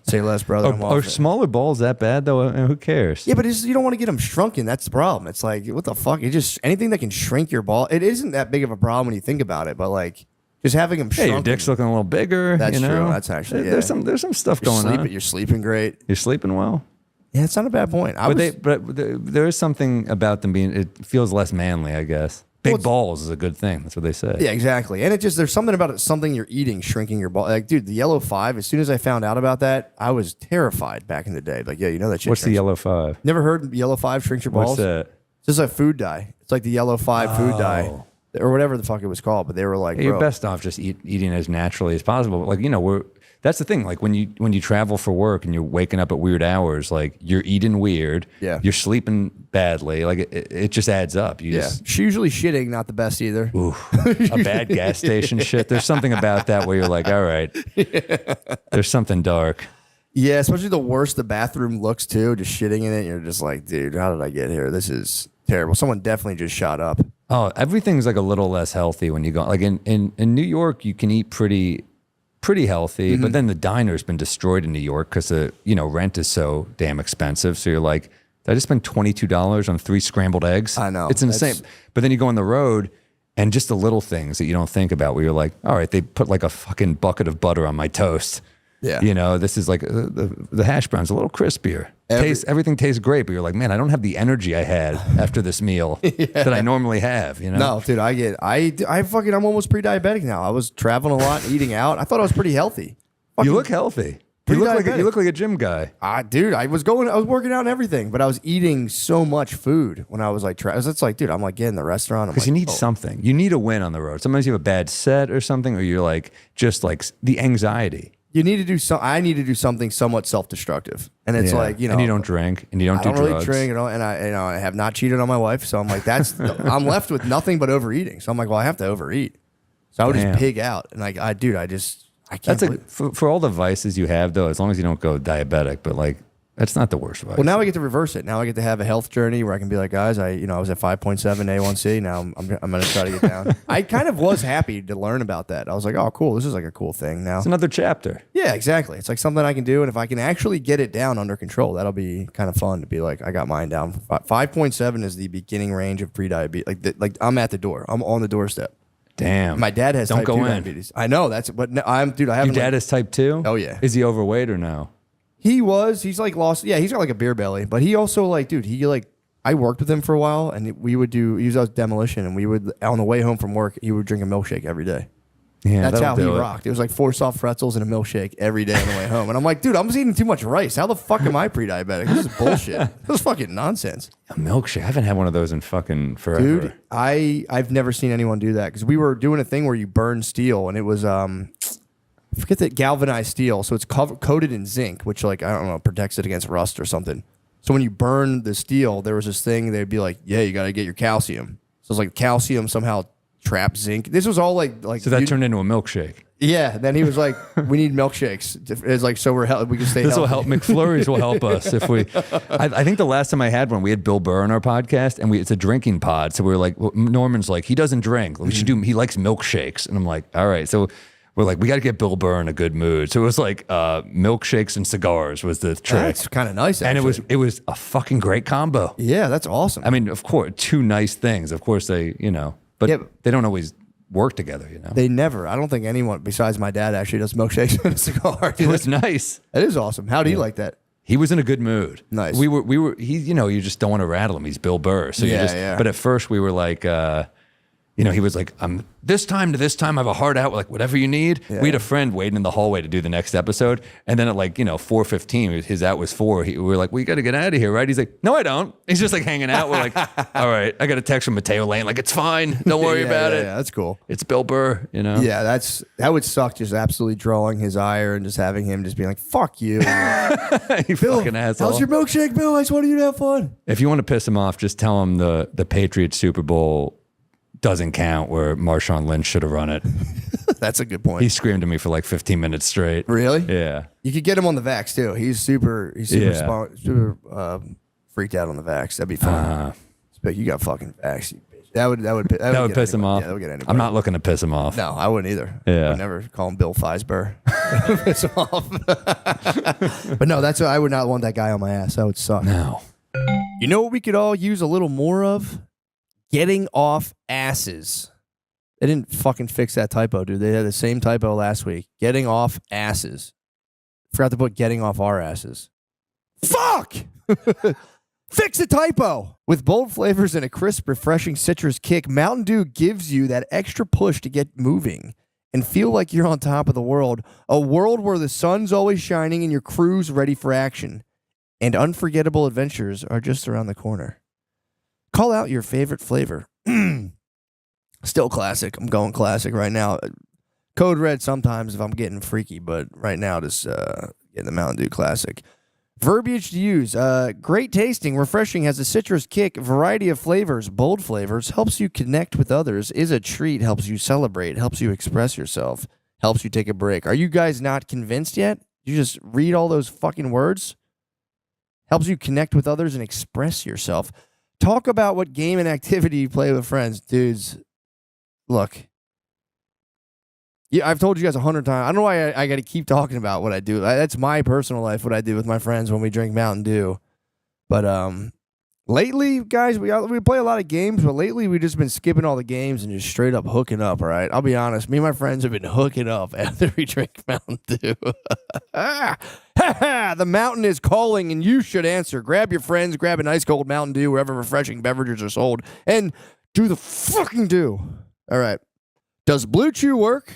say less, brother. Are smaller balls that bad though? Who cares? Yeah, but you don't want to get them shrunken. That's the problem. It's like, what the fuck? It just anything that can shrink your ball. It isn't that big of a problem when you think about it, but like. Just having them shrunken. Your dick's looking a little bigger. That's true. That's actually there's some stuff going on. You're sleeping great. You're sleeping well. Yeah, it's not a bad point. But there is something about them being. It feels less manly, I guess. Big balls is a good thing. That's what they say. Yeah, exactly. And there's something about it. Something you're eating shrinking your ball. Like, dude, the yellow 5. As soon as I found out about that, I was terrified back in the day. Like, yeah, you know that shit. What's the yellow 5? Never heard yellow 5 shrinks your balls? What's that? It's just a food dye. It's like the yellow 5 food dye. Or whatever the fuck it was called, but they were like, you're best off just eating as naturally as possible. Like, that's the thing. Like when you travel for work and you're waking up at weird hours, like you're eating weird. Yeah. You're sleeping badly. Like it just adds up. She's usually shitting, not the best either. Ooh, a bad gas station shit. There's something about that where you're like, all right, there's something dark. Yeah, especially the worse the bathroom looks too, just shitting in it. You're just like, dude, how did I get here? This is terrible. Someone definitely just shot up. Oh, everything's like a little less healthy when you go. Like in New York, you can eat pretty healthy, but then the diner's been destroyed in New York because the rent is so damn expensive. So you're like, did I just spend $22 on 3 scrambled eggs? I know. It's insane. But then you go on the road and just the little things that you don't think about where you're like, all right, they put like a fucking bucket of butter on my toast. Yeah. This is like the hash brown's a little crispier. Everything tastes great, but you're like, man, I don't have the energy I had after this meal that I normally have. No, dude, I'm almost pre-diabetic now. I was traveling a lot, eating out. I thought I was pretty healthy. You look healthy. You look like a gym guy. Dude, I was working out and everything, but I was eating so much food when I was like, it's like, dude, I'm like getting the restaurant. Because you need something. You need a win on the road. Sometimes you have a bad set or something, or you're like, just like the anxiety. you need to do I need to do something somewhat self-destructive, and it's Yeah. like, you know, and you don't drink, and you don't I do don't drugs. really drink, and I have not cheated on my wife, so I'm like, I'm left with nothing but overeating. So I'm like, well, I have to overeat, so I would Damn. just pig out, and like, I can't. That's believe- for all the vices you have, though. As long as you don't go diabetic, but like that's not the worst vice. Well, now I get to reverse it. Now I get to have a health journey where I can be like, guys, I was at 5.7 A1C. Now I'm going to try to get down. I kind of was happy to learn about that. I was like, oh, cool. This is like a cool thing now. It's another chapter. Yeah, exactly. It's like something I can do. And if I can actually get it down under control, that'll be kind of fun to be like, I got mine down. 5.7 is the beginning range of pre-diabetes. Like I'm at the door. I'm on the doorstep. Damn. My dad has Don't type go 2 in. diabetes. I know. I haven't. Your dad is type 2? Oh, yeah. Is he overweight or no? He's like lost. Yeah, he's got like a beer belly, but he also like, dude, I worked with him for a while, and he was out demolition, and we would, on the way home from work, he would drink a milkshake every day. Yeah, That's how he do it. rocked. It was like 4 soft pretzels and a milkshake every day on the way home. And I'm like, dude, I'm just eating too much rice. How the fuck am I pre-diabetic? This is bullshit. This is fucking nonsense. A milkshake. I haven't had one of those in fucking forever. Dude, I've never seen anyone do that, because we were doing a thing where you burn steel, and it was I forget that galvanized steel, so it's coated in zinc, which, like, I don't know, protects it against rust or something. So when you burn the steel, there was this thing, they'd be like, yeah, you got to get your calcium. So it's like calcium somehow traps zinc. This was all like So that turned into a milkshake. yeah. Then he was like, we need milkshakes. It's like, so we can stay This will healthy. help. McFlurries will help us if we. I think the last time I had one, we had Bill Burr on our podcast, and it's a drinking pod. So we were like, Norman's like, he doesn't drink. We should do. He likes milkshakes, and I'm like, all right. So we're like, we got to get Bill Burr in a good mood. So it was like milkshakes and cigars was the trick. That's kind of nice, and actually. it was a fucking great combo. Yeah, that's awesome. I mean, of course, two nice things. Of course, they but Yeah, they don't always work together. They never. I don't think anyone besides my dad actually does milkshakes and a cigar. It was nice. That is awesome. How do you like that? He was in a good mood. Nice. We were. He, you just don't want to rattle him. He's Bill Burr. So Yeah. But at first we were like, he was like, this time to this time, I have a heart out, like whatever you need. Yeah. We had a friend waiting in the hallway to do the next episode. And then at 4:15, his out was 4. We were like, well, you got to get out of here, right? He's like, no, I don't. He's just like hanging out. We're like, all right. I got a text from Mateo Lane. Like, it's fine. Don't worry about it. Yeah, that's cool. It's Bill Burr, Yeah, that would suck, just absolutely drawing his ire and just having him just being like, fuck you. You Bill, fucking asshole. how's your milkshake, Bill? I just wanted you to have fun. If you want to piss him off, just tell him the Patriots Super Bowl doesn't count, where Marshawn Lynch should have run it. That's a good point. He screamed at me for like 15 minutes straight. Really? Yeah. You could get him on the vax too. He's super Yeah. super freaked out on the vax. That'd be fun. But you got fucking vax. You bitch. That would That would get piss him anybody. off. Yeah, that would get anybody. I'm not looking to piss him off. No, I wouldn't either. Yeah. I would never call him Bill Feisber. Piss him off. But no, I would not want that guy on my ass. That would suck. No. You know what we could all use a little more of? Getting off asses. They didn't fucking fix that typo, dude. They had the same typo last week. Getting off asses. Forgot to put getting off our asses. Fuck! Fix a typo! With bold flavors and a crisp, refreshing citrus kick, Mountain Dew gives you that extra push to get moving and feel like you're on top of the world. A world where the sun's always shining and your crew's ready for action. And unforgettable adventures are just around the corner. Call out your favorite flavor. Still classic. I'm going classic right now. Code Red sometimes if I'm getting freaky, but right now just getting the Mountain Dew Classic. Verbiage to use. Great tasting, refreshing, has a citrus kick, variety of flavors, bold flavors, helps you connect with others, is a treat, helps you celebrate, helps you express yourself, helps you take a break. Are you guys not convinced yet? You just read all those fucking words? Helps you connect with others and express yourself. Talk about what game and activity you play with friends. Dudes, look. Yeah, I've told you guys 100 times. I don't know why I got to keep talking about what I do. That's my personal life, what I do with my friends when we drink Mountain Dew. But lately, guys, we play a lot of games, but lately we've just been skipping all the games and just straight up hooking up, all right? I'll be honest. Me and my friends have been hooking up after we drink Mountain Dew. The mountain is calling, and you should answer. Grab your friends, grab an ice cold Mountain Dew wherever refreshing beverages are sold, and do the fucking do. All right. Does Blue Chew work?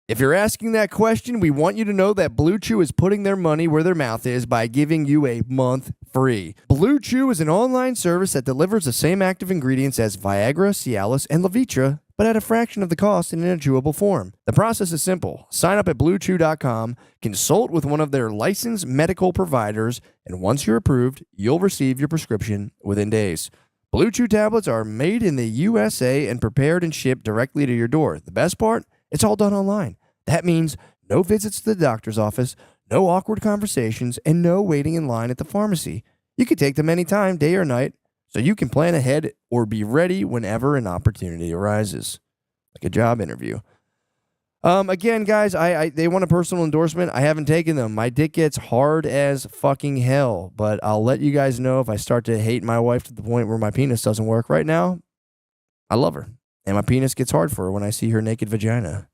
If you're asking that question, we want you to know that Blue Chew is putting their money where their mouth is by giving you a month free. Blue Chew is an online service that delivers the same active ingredients as Viagra, Cialis, and Levitra, but at a fraction of the cost and in a chewable form. The process is simple. Sign up at BlueChew.com, consult with one of their licensed medical providers, and once you're approved, you'll receive your prescription within days. Blue Chew tablets are made in the USA and prepared and shipped directly to your door. The best part? It's all done online. That means no visits to the doctor's office, no awkward conversations, and no waiting in line at the pharmacy. You can take them anytime, day or night, so you can plan ahead or be ready whenever an opportunity arises, like a job interview. Again, guys, they want a personal endorsement. I haven't taken them. My dick gets hard as fucking hell, but I'll let you guys know if I start to hate my wife to the point where my penis doesn't work. Right now, I love her, and my penis gets hard for her when I see her naked vagina.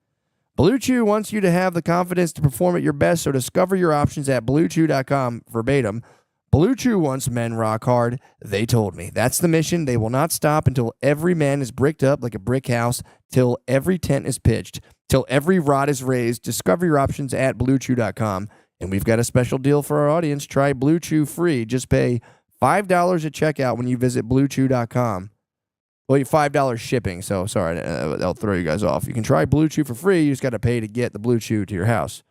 Blue Chew wants you to have the confidence to perform at your best, so discover your options at BlueChew.com verbatim. Blue Chew wants men rock hard. They told me. That's the mission. They will not stop until every man is bricked up like a brick house, till every tent is pitched, till every rod is raised. Discover your options at BlueChew.com. And we've got a special deal for our audience. Try Blue Chew free. Just pay $5 at checkout when you visit BlueChew.com. Well, $5 shipping. So, sorry, I'll throw you guys off. You can try Blue Chew for free. You just got to pay to get the Blue Chew to your house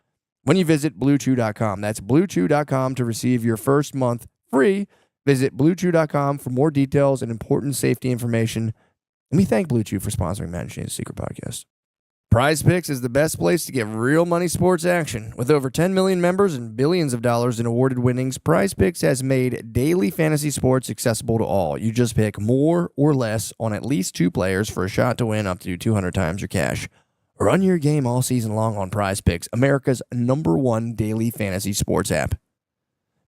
when you visit BlueChew.com. That's BlueChew.com to receive your first month free. Visit BlueChew.com for more details and important safety information. And we thank Blue Chew for sponsoring Matt and Shane's Secret Podcast. Prize Picks is the best place to get real money sports action. With over 10 million members and billions of dollars in awarded winnings, Prize Picks has made daily fantasy sports accessible to all. You just pick more or less on at least 2 players for a shot to win up to 200 times your cash. Run your game all season long on Prize Picks, America's #1 daily fantasy sports app.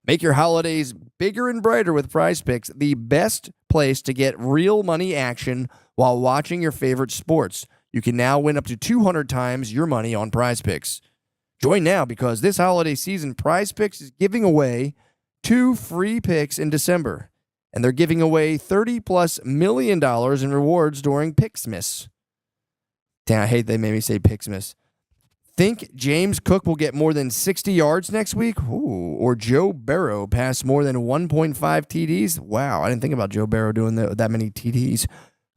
Make your holidays bigger and brighter with Prize Picks, the best place to get real money action while watching your favorite sports. You can now win up to 200 times your money on Prize Picks. Join now because this holiday season, Prize Picks is giving away 2 free picks in December. And they're giving away $30+ million in rewards during Picksmas. Damn, I hate they made me say Picksmas. Think James Cook will get more than 60 yards next week? Ooh, or Joe Burrow pass more than 1.5 TDs? Wow, I didn't think about Joe Burrow doing that many TDs.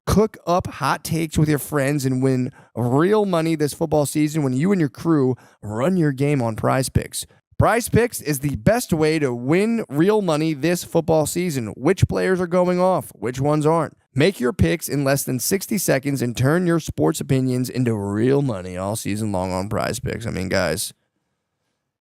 Cook up hot takes with your friends and win real money this football season when you and your crew run your game on Prize Picks. Prize Picks is the best way to win real money this football season. Which players are going off? Which ones aren't? Make your picks in less than 60 seconds and turn your sports opinions into real money all season long on Prize Picks. I mean, guys,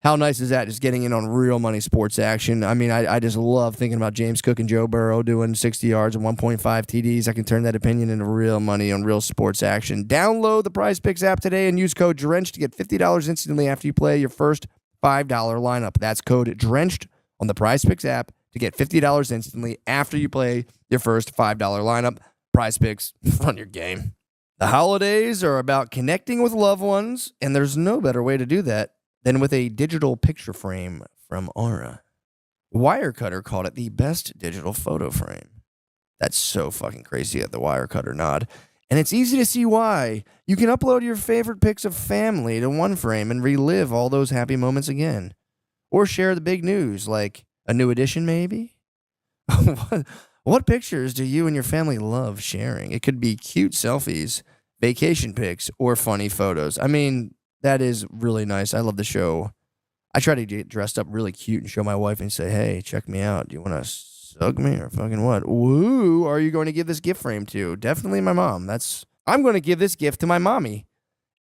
how nice is that, just getting in on real money sports action? I mean, I just love thinking about James Cook and Joe Burrow doing 60 yards and 1.5 TDs. I can turn that opinion into real money on real sports action. Download the Prize Picks app today and use code DRENCHED to get $50 instantly after you play your first $5 lineup. That's code DRENCHED on the Prize Picks app to get $50 instantly after you play your first $5 lineup. Prize Picks, run your game. The holidays are about connecting with loved ones, and there's no better way to do that than with a digital picture frame from Aura. Wirecutter called it the best digital photo frame. That's so fucking crazy at the Wirecutter nod. And it's easy to see why. You can upload your favorite pics of family to one frame and relive all those happy moments again. Or share the big news, like a new edition maybe? What pictures do you and your family love sharing? It could be cute selfies, vacation pics, or funny photos. I mean, that is really nice. I love the show. I try to get dressed up really cute and show my wife and say, hey, check me out. Do you want to suck me or fucking what? Who are you going to give this gift frame to? Definitely my mom. I'm going to give this gift to my mommy.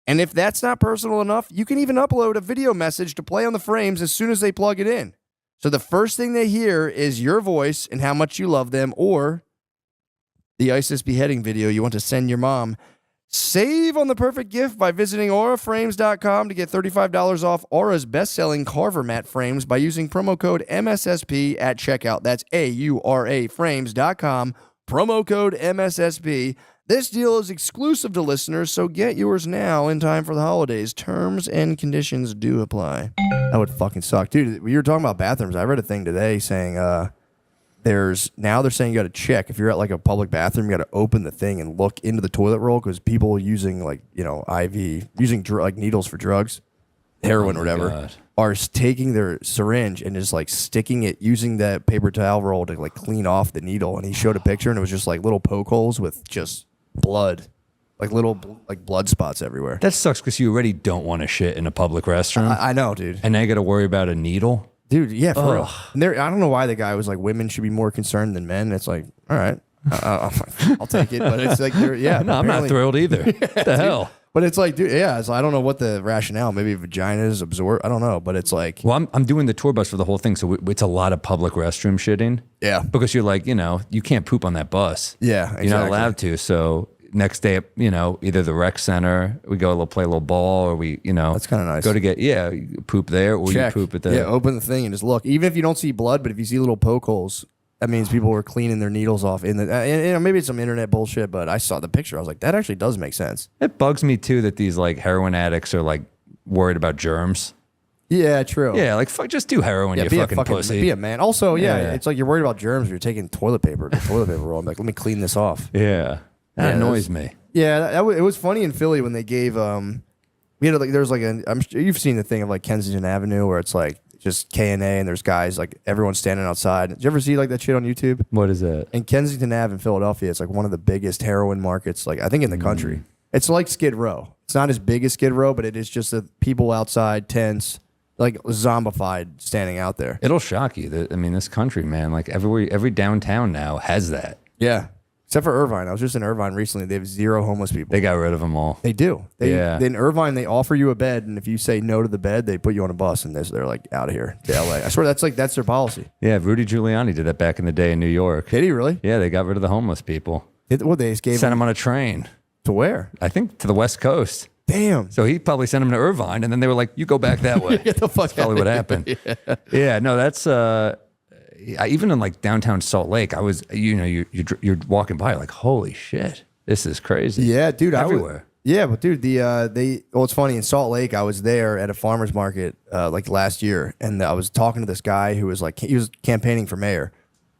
And if that's not personal enough, you can even upload a video message to play on the frames as soon as they plug it in. So the first thing they hear is your voice and how much you love them, or the ISIS beheading video you want to send your mom. Save on the perfect gift by visiting auraframes.com to get $35 off Aura's best-selling Carver mat frames by using promo code MSSP at checkout. That's auraframes.com, promo code MSSP. This deal is exclusive to listeners, so get yours now in time for the holidays. Terms and conditions do apply. That would fucking suck. Dude, you were talking about bathrooms. I read a thing today saying they're saying you got to check. If you're at like a public bathroom, you got to open the thing and look into the toilet roll because people using using like needles for drugs, heroin or whatever, God, are taking their syringe and just like sticking it, using that paper towel roll to like clean off the needle. And he showed a picture and it was just like little poke holes with just blood like little like blood spots everywhere. That sucks because you already don't want to shit in a public restroom. I know, dude. And now you got to worry about a needle. Dude, yeah, for real. And I don't know why the guy was like, women should be more concerned than men. It's like, all right, I'll take it. But it's like, yeah. No, I'm not thrilled either. What the hell? But it's like, dude, yeah. So I don't know what the rationale. Maybe vaginas absorb. I don't know. But it's like, Well, I'm doing the tour bus for the whole thing, so it's a lot of public restroom shitting. yeah, Because you're like, you can't poop on that bus. yeah, exactly. You're not allowed to. So next day, either the rec center, we go play a little ball, or we, That's kinda nice. Go to you poop there, or Check. you poop at the. Yeah, open the thing and just look. Even if you don't see blood, but if you see little poke holes, that means people were cleaning their needles off in the. And maybe it's some internet bullshit, but I saw the picture. I was like, that actually does make sense. It bugs me too that these like heroin addicts are like worried about germs. Yeah, true. Yeah, like fuck, just do heroin, you be fucking pussy. Be a man. Also, yeah, Yeah. it's like you're worried about germs. You're taking toilet paper roll. I'm like, let me clean this off. Yeah, that Yeah, annoys me. Yeah, it was funny in Philly when they gave we had like there's like I'm sure you've seen the thing of like Kensington Avenue where it's like just K&A and there's guys like everyone's standing outside. Did you ever see like that shit on YouTube? What is that? In Kensington Ave in Philadelphia, it's like one of the biggest heroin markets, like I think in the country. It's like Skid Row. It's not as big as Skid Row, but it is just the people outside, tents, like zombified, standing out there. It'll shock you. This country, man, like every downtown now has that. Yeah, except for Irvine. I was just in Irvine recently. They have 0 homeless people. They got rid of them all. They do. Yeah. In Irvine, they offer you a bed, and if you say no to the bed, they put you on a bus, and they're like out of here to LA. I swear that's their policy. Yeah, Rudy Giuliani did that back in the day in New York. Did he really? Yeah, they got rid of the homeless people. They just gave Sent him them on a train. to where? I think to the West Coast. Damn. So he probably sent them to Irvine, and then they were like, "You go back that way." Get the fuck That's probably out what of here. happened. Yeah, no, that's even in like downtown Salt Lake. I was, you're walking by, like, holy shit, this is crazy. Yeah, dude. Everywhere. Yeah, but dude, it's funny in Salt Lake. I was there at a farmer's market like last year, and I was talking to this guy who was like, he was campaigning for mayor.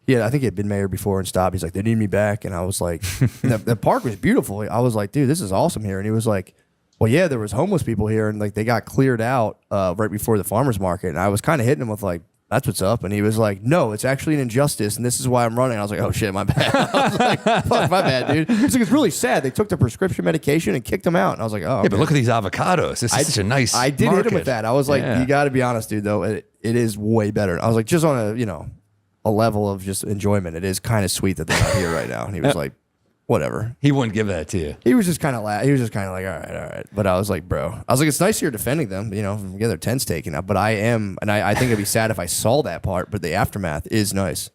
Yeah, I think he had been mayor before and stopped. He's like, they need me back, and I was like, the park was beautiful. I was like, dude, this is awesome here, and he was like, well, yeah, there was homeless people here, and like they got cleared out right before the farmer's market, and I was kind of hitting him with like, that's what's up. And he was like, no, it's actually an injustice, and this is why I'm running. I was like, oh, shit, my bad. I was like, fuck, my bad, dude. He's like, it's really sad. They took the prescription medication and kicked him out. And I was like, oh. Yeah, but look at these avocados. This is such a nice I did hit him with that. I was like, Yeah. you got to be honest, dude, though. It is way better. I was like, just on a level of just enjoyment, it is kind of sweet that they're not here right now. And he was like, whatever. He wouldn't give that to you. He was just kind of he was just kind of like, all right. But I was like, bro, I was like, it's nice you're defending them, get their tents taken out. But I am, and I think it'd be sad if I saw that part. But the aftermath is nice.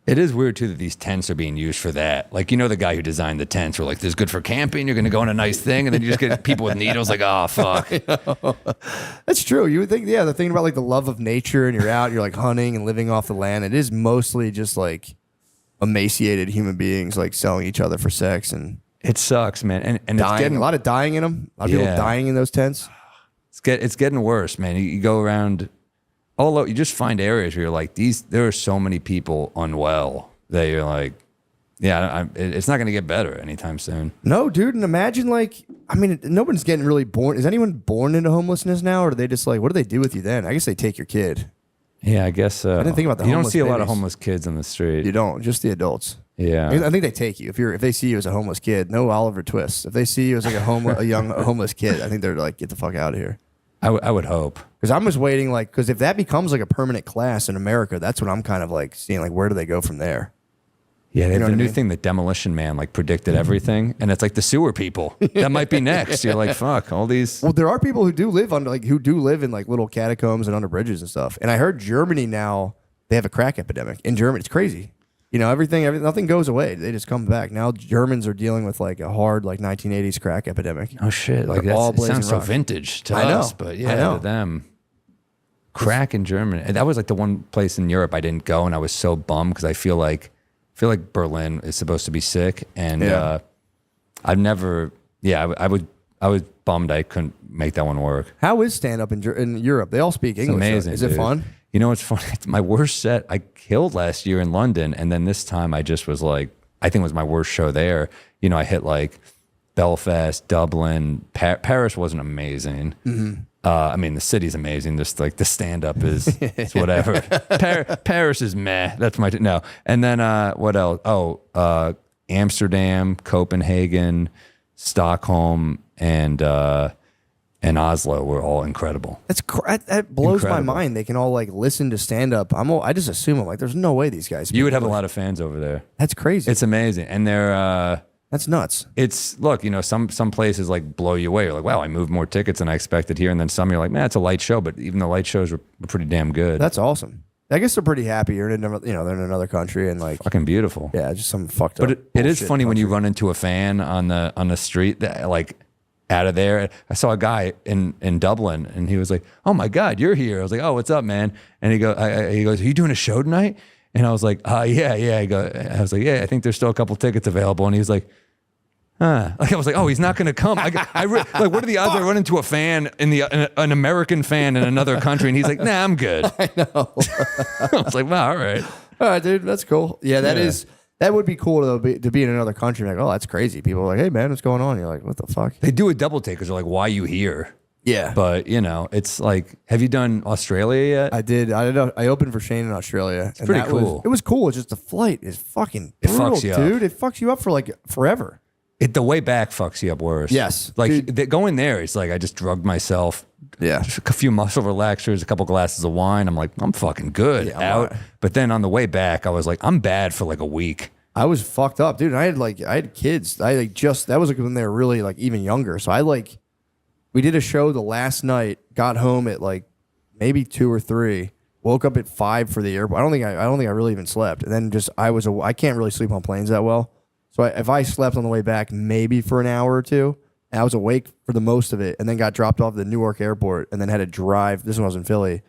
It is weird too that these tents are being used for that. Like, the guy who designed the tents were like, "This is good for camping. You're going to go on a nice thing," and then you just get people with needles. Like, oh fuck. That's true. You would think, yeah, the thing about like the love of nature, and you're out, you're like hunting and living off the land. It is mostly just like emaciated human beings like selling each other for sex and It sucks, man. And it's dying. getting A lot of dying in them. A lot of people Yeah. dying in those tents. it's getting worse, man. You go around all over, you just find areas where you're like, there are so many people unwell that you're like, yeah, it's not going to get better anytime soon. No, dude. And imagine nobody's getting really born. Is anyone born into homelessness now, or do they just like, what do they do with you then? I guess they take your kid. Yeah, I guess so. I didn't think about the You don't homeless see a lot of babies. homeless kids on the street. You don't, just the adults. Yeah. I think they take you if they see you as a homeless kid. No Oliver Twist. If they see you as like a young homeless kid, I think they're like, get the fuck out of here. I would hope. Because I'm just waiting, because if that becomes like a permanent class in America, that's what I'm kind of like seeing, like, where do they go from there? Yeah, they have know the what I new mean? thing that Demolition Man like predicted everything, and it's like the sewer people. That might be next. You're like, fuck, all these. Well, there are people who do live in like little catacombs and under bridges and stuff. And I heard Germany now, they have a crack epidemic in Germany. It's crazy. Everything, nothing goes away. They just come back. Now Germans are dealing with like a hard, like 1980s crack epidemic. Oh shit! Like They're all it sounds blazing so rock. vintage to I know. us, but I yeah, know. to them. Crack in Germany. And that was like the one place in Europe I didn't go, and I was so bummed because I feel like Berlin is supposed to be sick, and Yeah. I've never. Yeah, I was bummed I couldn't make that one work. How is stand up in Europe? They all speak English. Amazing. Is it dude. fun? You know what's funny? My worst set I killed last year in London, and then this time I just was like, I think it was my worst show there. I hit like Belfast, Dublin, Paris wasn't amazing. Mm-hmm. The city's amazing. Just like the stand up is it's whatever. Paris is meh. That's my no. And then what else? Amsterdam, Copenhagen, Stockholm, and Oslo were all incredible. That blows Incredible. my mind. They can all like listen to stand up. I just assume I'm like, there's no way these guys. You would have a lot of fans over there. That's crazy. It's amazing, and they're. That's nuts. It's look, some places like blow you away. You're like, wow, I moved more tickets than I expected here, and then some you're like, man, it's a light show, but even the light shows were pretty damn good. That's awesome. I guess they're pretty happy. You're in another, they're in another country and like fucking beautiful. yeah, just some fucked up. But it is bullshit funny when you country. run into a fan on the street that like out of there. I saw a guy in Dublin, and he was like, "Oh my God, you're here!" I was like, "Oh, what's up, man?" And he goes, "Are you doing a show tonight?" And I was like, yeah." I was like, "Yeah, I think there's still a couple tickets available." And he was like, Like I was like, "Oh, he's not going to come." Like, like, what are the odds I run into a fan an American fan in another country, and he's like, "Nah, I'm good." I know. I was like, "Wow, all right." All right, dude, that's cool. Yeah, that would be cool to be in another country. Like, oh, that's crazy. People are like, "Hey, man, what's going on?" You're like, "What the fuck?" They do a double take because they're like, "Why you here?" Yeah, But it's like, have you done Australia yet? I did. I don't know. I opened for Shane in Australia. It's pretty cool. It was cool. It's just the flight is fucking brutal, fucks you up. dude. It fucks you up for like forever. The way back fucks you up worse. Yes, Like going there, it's like I just drugged myself. Yeah. Just a few muscle relaxers, a couple glasses of wine. I'm like, I'm fucking good Yeah, I'm out. alright. But then on the way back, I was like, I'm bad for like a week. I was fucked up, dude. I had kids. That was like when they were really like even younger. So we did a show the last night, got home at like maybe 2 or 3, woke up at 5 for the airport. I don't think I really even slept. And then I can't really sleep on planes that well. So if I slept on the way back, maybe for an hour or two, and I was awake for the most of it, and then got dropped off at the Newark airport, and then had to drive. This one was in Philly.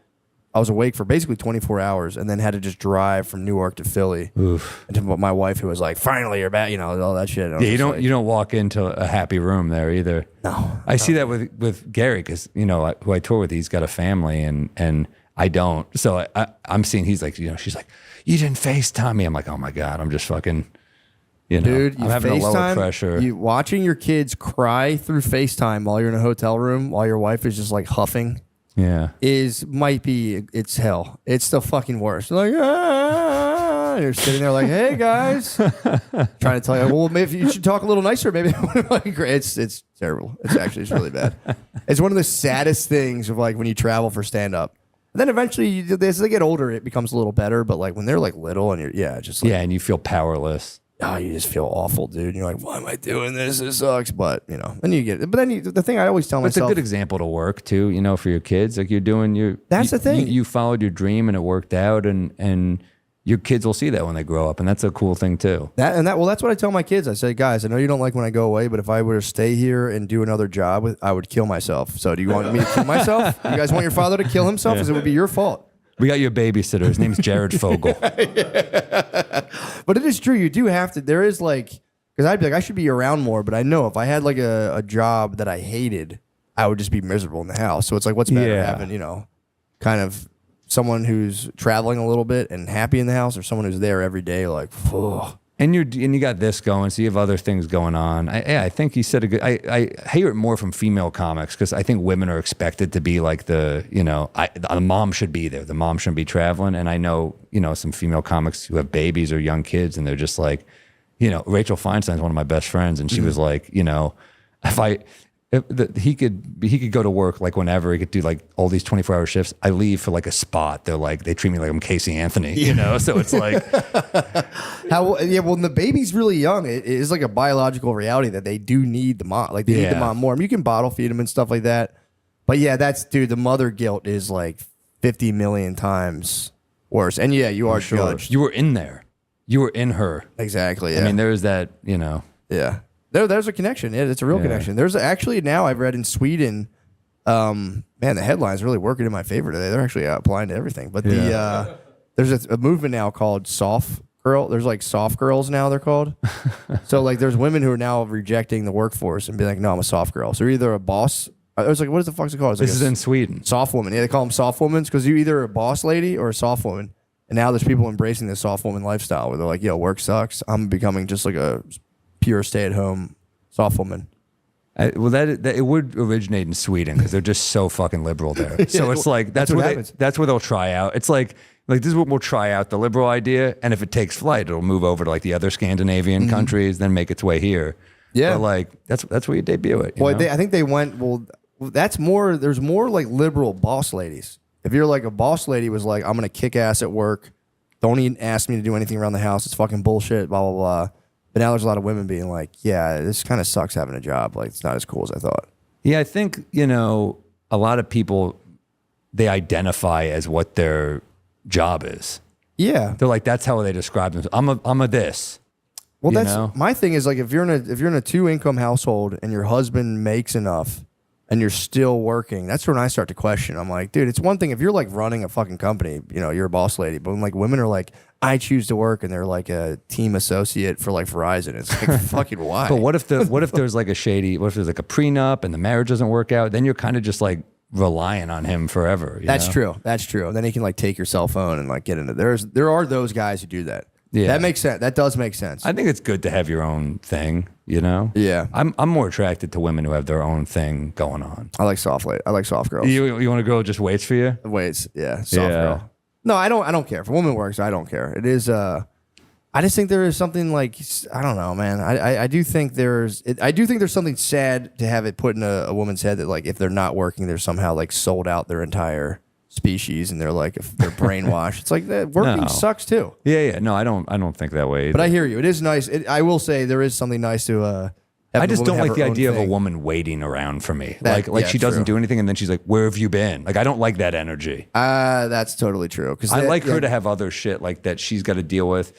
I was awake for basically 24 hours, and then had to just drive from Newark to Philly. Oof. And to my wife, who was like, "Finally, you're back," all that shit. And I was Yeah, just like, you don't walk into a happy room there either. No, I see that with Gary because who I tour with, he's got a family and I don't. So I'm seeing he's like, she's like, "You didn't FaceTime me." I'm like, "Oh my God, I'm just fucking." Dude, I'm having a lower FaceTime, pressure. You watching your kids cry through FaceTime while you're in a hotel room while your wife is just like huffing Yeah. it's hell. It's the fucking worst. Like, you're sitting there like, "Hey guys," trying to tell you, well, maybe you should talk a little nicer. Maybe it's terrible. It's really bad. It's one of the saddest things of like when you travel for stand up. And then eventually, as they get older, it becomes a little better. But like when they're like little and just like, And you feel powerless. you just feel awful, dude. And you're like, "Why am I doing this? This sucks." But then you get it. But then the thing I always tell It's a myself, good example to work too, for your kids. Like you're doing That's the thing. You followed your dream and it worked out, and your kids will see that when they grow up, and that's a cool thing too. that's what I tell my kids. I say, "Guys, I know you don't like when I go away, but if I were to stay here and do another job, I would kill myself. So do you want me to kill myself? You guys want your father to kill himself? Because it would be your fault." We got your babysitter. His name's Jared Fogle. But it is true. You do have to. There is like, because I'd be like, I should be around more. But I know if I had like a job that I hated, I would just be miserable in the house. So it's like, what's better, Yeah. having kind of someone who's traveling a little bit and happy in the house, or someone who's there every day, like, ugh. And you got this going, so you have other things going on. I think he said a good. I hear it more from female comics because I think women are expected to be like the mom should be there. The mom shouldn't be traveling. And I know some female comics who have babies or young kids, and they're just like, Rachel Feinstein's one of my best friends, and she was like, if he could go to work like whenever, he could do like all these 24-hour shifts. I leave for like a spot. They're like, they treat me like I'm Casey Anthony, So it's like, When the baby's really young, it is like a biological reality that they do need the mom. Like they need the mom more. I mean, you can bottle feed them and stuff like that. But yeah, the mother guilt is like 50 million times worse. And yeah, you are judged. you were in there. You were in her. Exactly. Yeah. I mean, there's that, Yeah. There's a connection. Yeah, it's a real connection. There's actually now I've read in Sweden, man, the headlines really working in my favor today. They're actually applying to everything. But there's a movement now called soft girl. There's like soft girls now they're called. So like there's women who are now rejecting the workforce and be like, "No, I'm a soft girl." So you're either a boss. I was like, what is the fuck's it called? It's like this is in Sweden. Soft woman. Yeah, they call them soft women because you're either a boss lady or a soft woman. And now there's people embracing the soft woman lifestyle where they're like, "Yo, work sucks. I'm becoming just like a pure stay-at-home soft woman." That it would originate in Sweden because they're just so fucking liberal there. So it's like that's where they'll try out. It's like this is what we'll try out, the liberal idea, and if it takes flight, it'll move over to like the other Scandinavian countries, then make its way here. Yeah. But like that's where you debut it. You Well, know? I think they went. Well, that's more. There's more like liberal boss ladies. If you're like a boss lady was like, I'm gonna kick ass at work. Don't even ask me to do anything around the house. It's fucking bullshit. Blah blah blah. But now there's a lot of women being like, yeah, this kind of sucks having a job. Like it's not as cool as I thought. Yeah, I think, a lot of people, they identify as what their job is. Yeah. They're like, that's how they describe themselves. I'm a this. Well, you that's know? my thing is like if you're in a 2-income household and your husband makes enough and you're still working, that's when I start to question. I'm like, dude, it's one thing if you're like running a fucking company, you're a boss lady, but when like women are like, I choose to work and they're like a team associate for like Verizon, it's like fucking why? But what if there's like a prenup and the marriage doesn't work out? Then you're kind of just like relying on him forever. That's know? true. That's true. And then he can like take your cell phone and like get into there are those guys who do that. Yeah. That makes sense. That does make sense. I think it's good to have your own thing, Yeah. I'm more attracted to women who have their own thing going on. I like soft girls. You want a girl who just waits for you? Waits, yeah, soft Yeah. girl. No, I don't care. If a woman works, I don't care. It is I just think there is something like I don't know, man. I do think there's something sad to have it put in a woman's head that like if they're not working, they're somehow like sold out their entire species and they're like if they're brainwashed. It's like that working No. sucks too. Yeah. No, I don't think that way either. But I hear you. It is nice. I will say there is something nice to have I the just woman don't have like the her own idea of a thing. woman waiting around for me. That- Like yeah, she doesn't true. do anything and then she's like, "Where have you been?" Like I don't like that energy. That's totally true. Because I like her to have other shit like that she's got to deal with.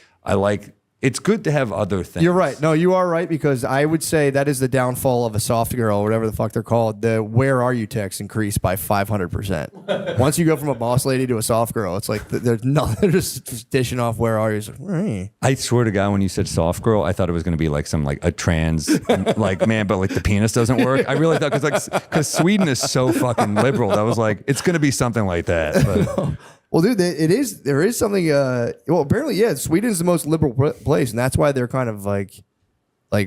It's good to have other things. You're right. No, you are right because I would say that is the downfall of a soft girl or whatever the fuck they're called. The "where are you" text increased by 500%. Once you go from a boss lady to a soft girl, it's like there's nothing. They're just dishing off "where are you." It's like, where are you? I swear to God, when you said soft girl, I thought it was going to be like some like a trans like man, but like the penis doesn't work. I really thought because Sweden is so fucking liberal. I was like, it's going to be something like that. But Well, dude, there is something. Well, apparently, yeah, Sweden is the most liberal place, and that's why they're kind of like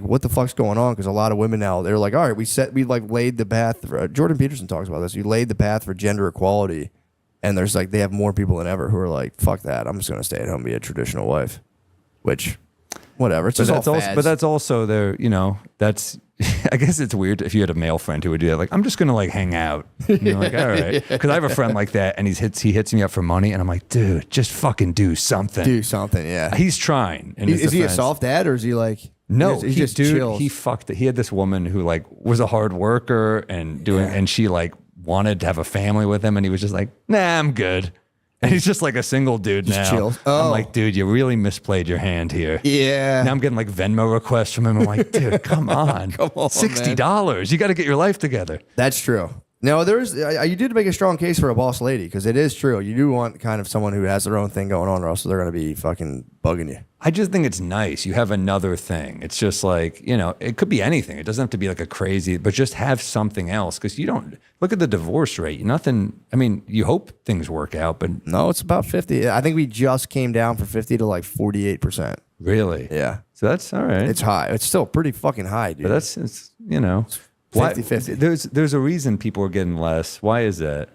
what the fuck's going on? Because a lot of women now they're like, all right, we like laid the path. Jordan Peterson talks about this. You laid the path for gender equality, and there's like they have more people than ever who are like, fuck that, I'm just gonna stay at home and be a traditional wife, which, whatever. It's just all fads. but that's also their, that's. I guess it's weird if you had a male friend who would do that. Like, I'm just gonna like hang out. And you're like, all right, because I have a friend like that, and he hits me up for money, and I'm like, dude, just fucking do something. Do something, yeah. He's trying. In his Is he a defense. soft dad or is he like? No, he's just chill. He fucked it. He had this woman who like was a hard worker and she like wanted to have a family with him, and he was just like, nah, I'm good. And he's just like a single dude now. chill. Oh. I'm like, dude, you really misplayed your hand here. Yeah. Now I'm getting like Venmo requests from him. I'm like, dude, come on. Come on, $60. You got to get your life together. That's true. No, you did make a strong case for a boss lady because it is true. You do want kind of someone who has their own thing going on, or else they're going to be fucking bugging you. I just think it's nice. You have another thing. It's just like, it could be anything. It doesn't have to be like a crazy, but just have something else. Because you don't look at the divorce rate. Nothing. I mean, you hope things work out, but No, it's about 50. I think we just came down from 50 to like 48%. really, Yeah. So that's all right. It's high. It's still pretty fucking high, dude. But it's 50-50. There's a reason people are getting less. Why is that?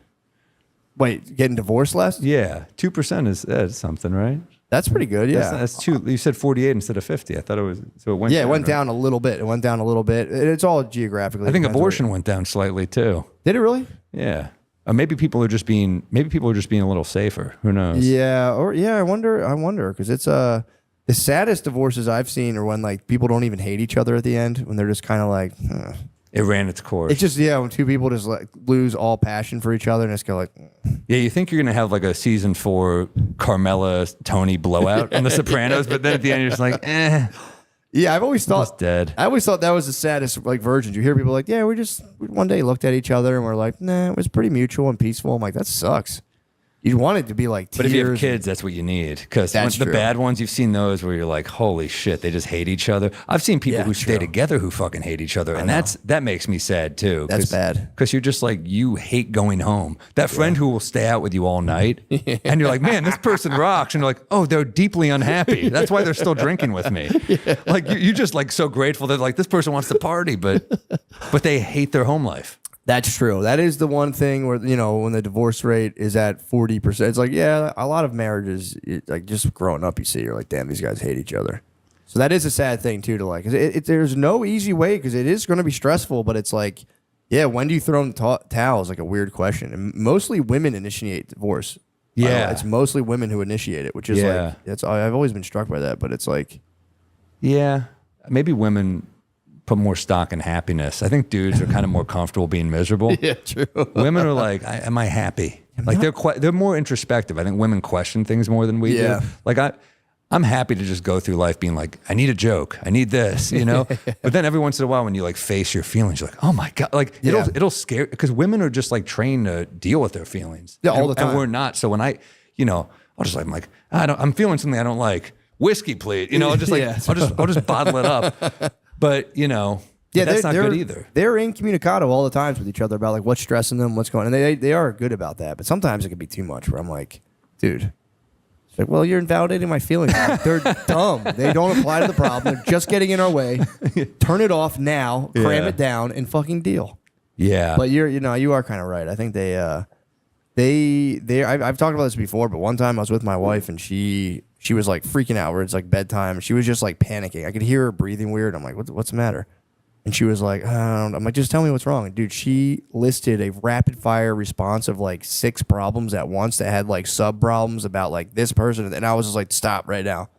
Wait, getting divorced less? Yeah, 2% is something, right? That's pretty good, yeah. That's two. You said 48 instead of 50. I thought it was. So it went. Yeah, it went right? down a little bit. It went down a little bit. It's all geographically. I think depends where abortion went down slightly too. Did it really? Yeah. Maybe people are just being a little safer. Who knows? Yeah, I wonder because it's the saddest divorces I've seen are when like people don't even hate each other at the end, when they're just kind of like It ran its course. it's just when two people just like lose all passion for each other and it's kind of like Yeah, you think you're gonna have like a season 4 Carmela Tony blowout on The Sopranos, but then at the end you're just like, yeah, I've always almost thought dead. I always thought that was the saddest like versions. You hear people like, yeah, we one day looked at each other and we're like, nah, it was pretty mutual and peaceful. I'm like, that sucks. You want it to be like tears. But if you have kids, that's what you need. Because That's the true. bad ones, you've seen those where you're like, holy shit, they just hate each other. I've seen people Yeah, who stay true. together who fucking hate each other. And that makes me sad too. That's bad. Because you're just like, you hate going home. That friend who will stay out with you all night. And you're like, man, this person rocks. And you're like, oh, they're deeply unhappy. That's why they're still drinking with me. Like you're just like so grateful that like this person wants to party, but they hate their home life. That's true. That is the one thing where, when the divorce rate is at 40%, it's like, yeah, a lot of marriages, like just growing up, you see, you're like, damn, these guys hate each other. So that is a sad thing too. To like, 'cause there's no easy way because it is going to be stressful. But it's like, yeah, when do you throw in the towel is like a weird question. And mostly women initiate divorce. Yeah. It's mostly women who initiate it, which is like, I've always been struck by that. But it's like, yeah, maybe women put more stock in happiness. I think dudes are kind of more comfortable being miserable. yeah, true. Women are like, am I happy? Like they're more introspective. I think women question things more than we do. Like I'm happy to just go through life being like, I need a joke. I need this, you know? But then every once in a while when you like face your feelings, you're like, oh my God. Like it'll scare, because women are just like trained to deal with their feelings. Yeah, all the time. And we're not. So when I'm like, I'm feeling something I don't like. Whiskey, please. You know, I'll just like, I'll just bottle it up. But you know, that's not good either. They're incommunicado all the times with each other about like what's stressing them, what's going on. And they are good about that. But sometimes it can be too much where I'm like, dude, it's like, well, you're invalidating my feelings. They're dumb. They don't apply to the problem. They're just getting in our way. Turn it off now, cram it down, and fucking deal. Yeah. But you are kind of right. I think I've talked about this before, but one time I was with my wife and she was like freaking out where it's like bedtime. She was just like panicking. I could hear her breathing weird. I'm like, what's the matter? And she was like, I'm like, just tell me what's wrong. And dude, she listed a rapid fire response of like 6 problems at once that had like sub problems about like this person. And I was just like, stop right now.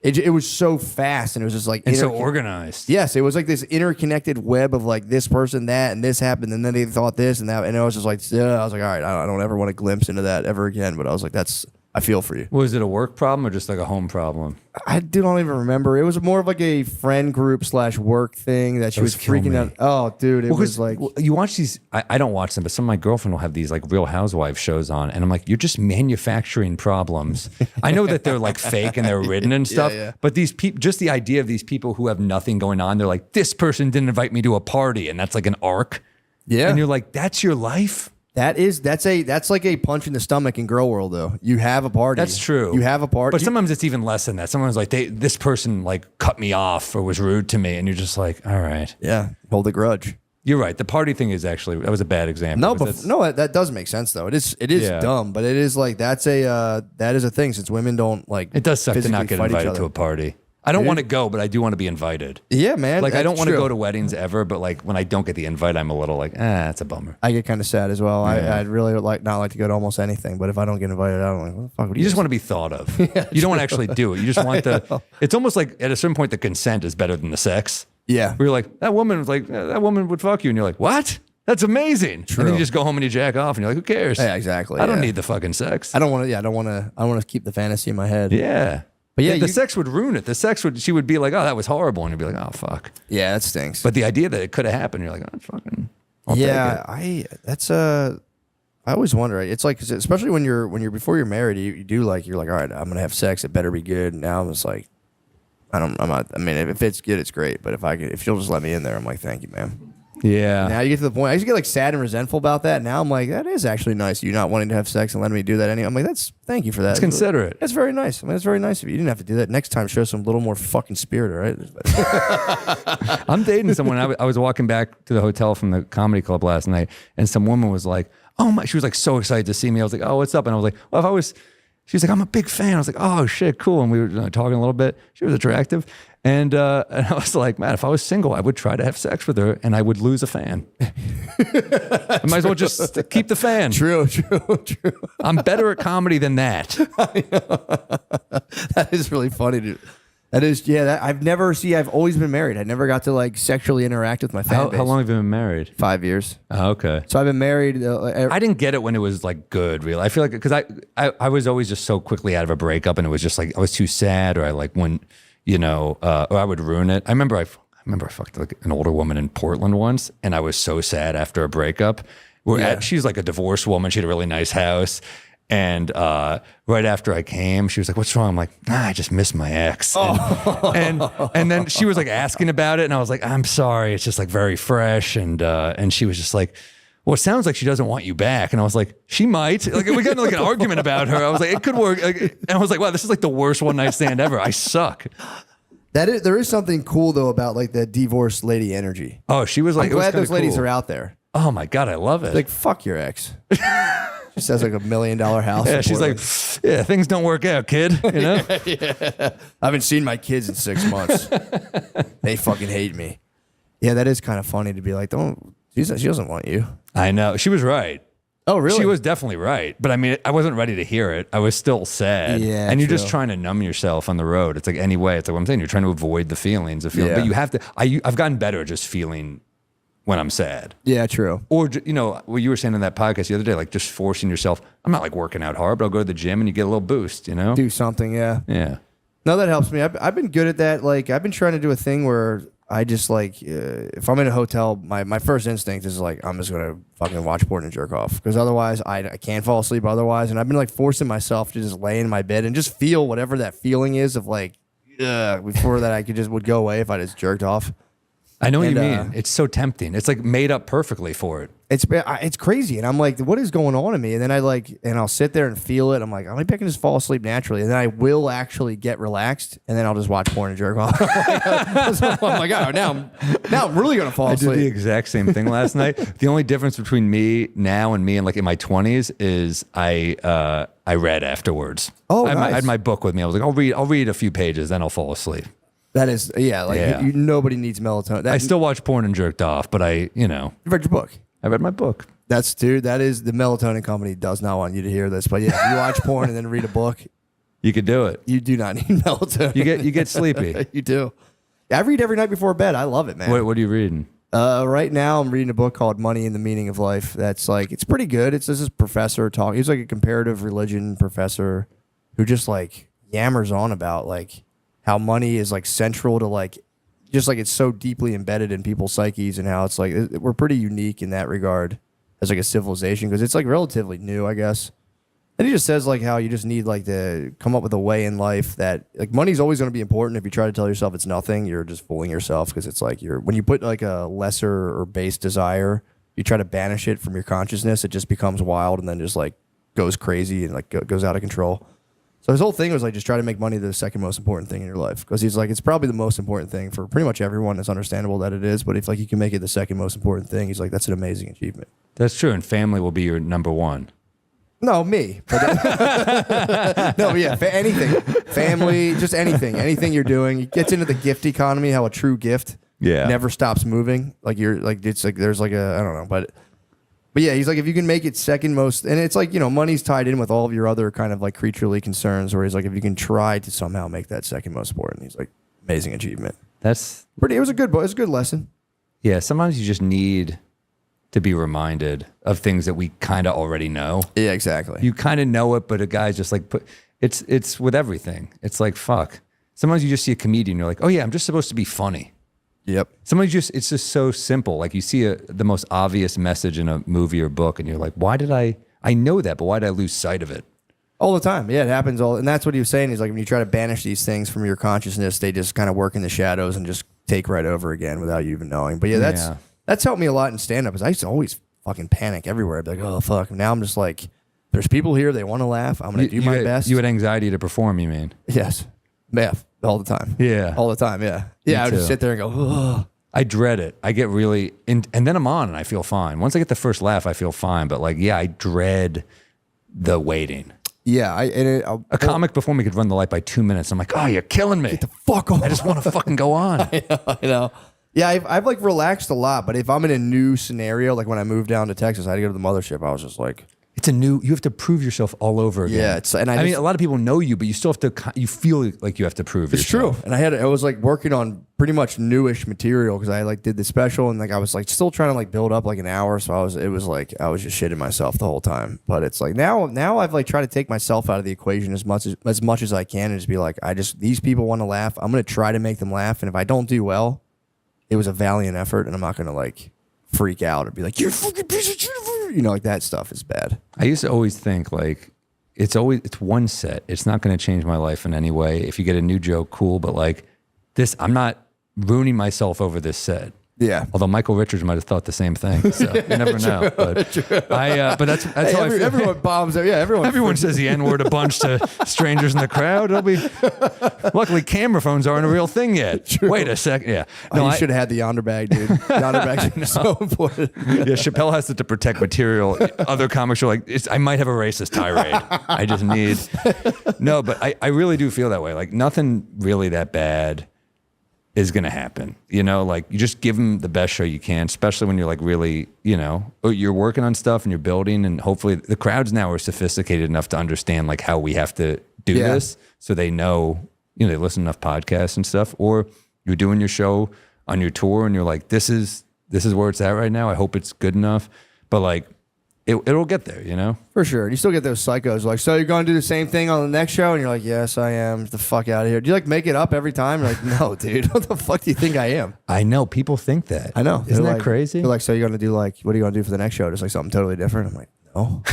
It was so fast and it was just like so organized. Yes, it was like this interconnected web of like this person, that, and this happened, and then they thought this and that, and I was just like, I was like, all right, I don't ever want to glimpse into that ever again. But I was like, I feel for you. Was it a work problem or just like a home problem? I don't even remember. It was more of like a friend group / work thing that she was freaking out. Oh, dude, it was like you watch these. I don't watch them, but some of my girlfriend will have these like Real Housewives shows on, and I'm like, you're just manufacturing problems. I know that they're like fake and they're written and stuff, but these people, just the idea of these people who have nothing going on, they're like, this person didn't invite me to a party, and that's like an arc. Yeah, and you're like, that's your life. That's like a punch in the stomach in girl world though. You have a party. That's true. You have a party. But sometimes it's even less than that. Sometimes like this person like cut me off or was rude to me, and you're just like, all right. Yeah. Hold a grudge. You're right. The party thing is actually, that was a bad example. No, that does make sense though. It is dumb, but it is like that is a thing since women don't like. It does suck to not get invited to a party. I don't want to go, but I do want to be invited. Yeah, man. Like I don't want to go to weddings ever, but like when I don't get the invite, I'm a little like, that's a bummer. I get kind of sad as well. Yeah. I'd really not like to go to almost anything, but if I don't get invited, I'm like, what the fuck? You just want to be thought of. You don't want to actually do it. You just want it's almost like at a certain point, the consent is better than the sex. Yeah. Where you're like, that woman would fuck you. And you're like, what? That's amazing. True. And then you just go home and you jack off and you're like, who cares? Yeah, exactly. I don't need the fucking sex. I want to keep the fantasy in my head. Yeah. But yeah, the sex would ruin it. She would be like, oh, that was horrible. And you'd be like, oh, fuck. Yeah, that stinks. But the idea that it could have happened, you're like, oh, fucking, I'll take it. I always wonder. It's like, especially when you're before you're married, you do like, you're like, all right, I'm going to have sex. It better be good. And now I'm just like, if it's good, it's great. But if she'll just let me in there, I'm like, thank you, ma'am. Yeah. Now you get to the point. I used to get like sad and resentful about that. Now I'm like, that is actually nice. You not wanting to have sex and letting me do that anyway. I'm like, thank you for that. It's considerate. That's very nice. It's very nice of you. You didn't have to do that. Next time, show some little more fucking spirit, all right? I'm dating someone. I was walking back to the hotel from the comedy club last night, and some woman was like, oh my, she was like so excited to see me. I was like, oh, what's up? And I was like, well, she was like, I'm a big fan. I was like, oh shit, cool. And we were talking a little bit. She was attractive. And I was like, man, if I was single, I would try to have sex with her and I would lose a fan. I might as well just keep the fan. True. I'm better at comedy than that. That is really funny, dude. That is, yeah. I've always been married. I never got to like sexually interact with my fan base. How long have you been married? 5 years. Oh, okay. So I've been married. I didn't get it when it was like good, really. I feel like, because I was always just so quickly out of a breakup, and it was just like, I was too sad, or I like when, or I would ruin it. I remember I fucked like an older woman in Portland once, and I was so sad after a breakup. She's like a divorced woman. She had a really nice house. And right after I came, she was like, what's wrong? I'm like, I just miss my ex. And then she was like asking about it. And I was like, I'm sorry. It's just like very fresh. And she was just like, well, it sounds like she doesn't want you back. And I was like, she might. Like, we got into like an argument about her. I was like, it could work. And I was like, wow, this is like the worst one night stand ever. I suck. There is something cool though about like the divorced lady energy. Oh, she was like, I'm glad those ladies are out there. Oh my God, I love it. Like, fuck your ex. She says like $1 million house. Yeah, in she's like, Portland. yeah, things don't work out, kid. You know? I haven't seen my kids in 6 months. They fucking hate me. Yeah, that is kind of funny to be like, she doesn't want you. I know. She was right. Oh, really? She was definitely right. But I mean, I wasn't ready to hear it. I was still sad. Yeah, and you're just true. trying to numb yourself on the road. It's like any way. It's like what I'm saying. You're trying to avoid the feelings of feeling. Yeah. But you have to. I've gotten better at just feeling when I'm sad. Yeah, true. Or, you know, what you were saying in that podcast the other day, like just forcing yourself. I'm not like working out hard, but I'll go to the gym and you get a little boost, you know? Do something, yeah. Yeah. No, that helps me. I've been good at that. Like, I've been trying to do a thing where I just like, if I'm in a hotel, my first instinct is like, I'm just going to fucking watch porn and jerk off. Because otherwise, I can't fall asleep otherwise. And I've been like forcing myself to just lay in my bed and just feel whatever that feeling is of like, before that I would go away if I just jerked off. I know what you And, mean. It's so tempting. It's like made up perfectly for it. It's crazy. And I'm like, what is going on in me? And then I'll sit there and feel it. I'm like, maybe I can just fall asleep naturally. And then I will actually get relaxed. And then I'll just watch porn and jerk off. I'm like, oh, now I'm really going to fall I asleep. did the exact same thing last night. The only difference between me now and me and like in my 20s is I read afterwards. Oh, I nice. had my book with me. I was like, I'll read a few pages, then I'll fall asleep. That is, yeah, like Yeah. nobody needs melatonin. I still watch porn and jerked off, but I You read your book. read my book. That is the melatonin company does not want you to hear this. But yeah, if you watch porn and then read a book, You could do it. you do not need melatonin. You get sleepy. You do. I read every night before bed. I love it, man. What are you reading? Right now, I'm reading a book called Money and the Meaning of Life. That's like, it's pretty good. It's this professor talk. He's like a comparative religion professor who just like yammers on about like how money is like central to like, just like it's so deeply embedded in people's psyches and how it's like, we're pretty unique in that regard as like a civilization because it's like relatively new, I guess. And he just says like how you just need like to come up with a way in life that like money's always going to be important. If you try to tell yourself it's nothing, you're just fooling yourself because it's like when you put like a lesser or base desire, you try to banish it from your consciousness, it just becomes wild and then just like goes crazy and like goes out of control. So his whole thing was like just try to make money the second most important thing in your life because he's like it's probably the most important thing for pretty much everyone. It's understandable that it is, but if like you can make it the second most important thing, he's like that's an amazing achievement. That's true, and family will be your number one. No, me. But no, but yeah, anything, family, just anything you're doing. It gets into the gift economy. How a true gift never stops moving. Like you're like it's like there's like I don't know, but yeah, he's like if you can make it second most, and it's like money's tied in with all of your other kind of like creaturely concerns. Where he's like if you can try to somehow make that second most important, he's like amazing achievement. That's It was a good book. It was a good lesson. yeah. Sometimes you just need to be reminded of things that we kind of already know. Yeah, exactly. You kind of know it, but a guy's just like it's with everything. It's like fuck. Sometimes you just see a comedian, you're like, oh yeah, I'm just supposed to be funny. Yep. Sometimes it's just so simple. Like you see the most obvious message in a movie or book, and you're like, why did I know that, but why did I lose sight of it? All the time. Yeah, it happens all. And that's what he was saying. He's like, when you try to banish these things from your consciousness, they just kind of work in the shadows and just take right over again without you even knowing. But yeah, that's helped me a lot in stand-up because I used to always fucking panic everywhere. I'd be like, oh, fuck. Now I'm just like, there's people here. They want to laugh. I'm going to do my best. You had anxiety to perform, you mean? Yes. Yeah. All the time. Yeah. All the time. Yeah. Yeah. I would just sit there and go, oh. I dread it. I get really, and then I'm on and I feel fine. Once I get the first laugh, I feel fine. But like, yeah, I dread the waiting. Yeah. A comic before me could run the light by 2 minutes. I'm like, oh, you're killing me. Get the fuck off. I just want to fucking go on. I know. Yeah, I've like relaxed a lot, but if I'm in a new scenario, like when I moved down to Texas, I had to go to the mothership. I was just like, You have to prove yourself all over again. Yeah, I mean, a lot of people know you, but you still have to, you feel like you have to prove it's yourself. true. And I was like working on pretty much newish material because I like did the special and like I was like still trying to like build up like an hour. So I was just shitting myself the whole time. But it's like now I've like tried to take myself out of the equation as much as I can and just be like, these people want to laugh. I'm going to try to make them laugh. And if I don't do well, it was a valiant effort, and I'm not going to like freak out or be like, you're a fucking piece of shit. Like that stuff is bad. I used to always think like, it's one set. It's not going to change my life in any way. If you get a new joke, cool. But like this, I'm not ruining myself over this set. Yeah. Although Michael Richards might have thought the same thing, so you never know. But but that's Hey, how I feel. everyone bombs. Yeah, Everyone says the N-word a bunch to strangers in the crowd. It'll be. Luckily, camera phones aren't a real thing yet. True. Wait a second. Yeah. You should have had the yonder bag, dude. Yonder bag is so important. Yeah, Chappelle has to protect material. Other comics are like, I might have a racist tirade. I just need. No, but I really do feel that way. Like nothing really that bad is going to happen. You know, like you just give them the best show you can, especially when you're like really, you know, you're working on stuff and you're building, and hopefully the crowds now are sophisticated enough to understand like how we have to do this, so they know, you know, they listen to enough podcasts and stuff. Or you're doing your show on your tour and you're like, this is where it's at right now. I hope it's good enough, but like it'll get there, you know? For sure. And you still get those psychos like, so you're going to do the same thing on the next show? And you're like, yes, I am. Get the fuck out of here. Do you like make it up every time? You're like, no, dude. What the fuck do you think I am? I know. People think that. I know. Isn't They're that like, crazy? They're like, so you're going to do like, what are you going to do for the next show? Just like something totally different? I'm like, no.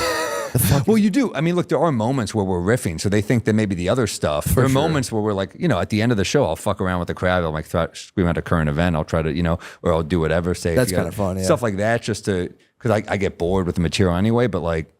Well, you do. I mean, look, there are moments where we're riffing, so they think that maybe the other stuff. There are moments where we're like, you know, at the end of the show, I'll fuck around with the crowd. I'll like scream out a current event. I'll try to, you know, or I'll do whatever. Say that's kind of fun. Yeah. Stuff like that, just to, because I get bored with the material anyway. But like,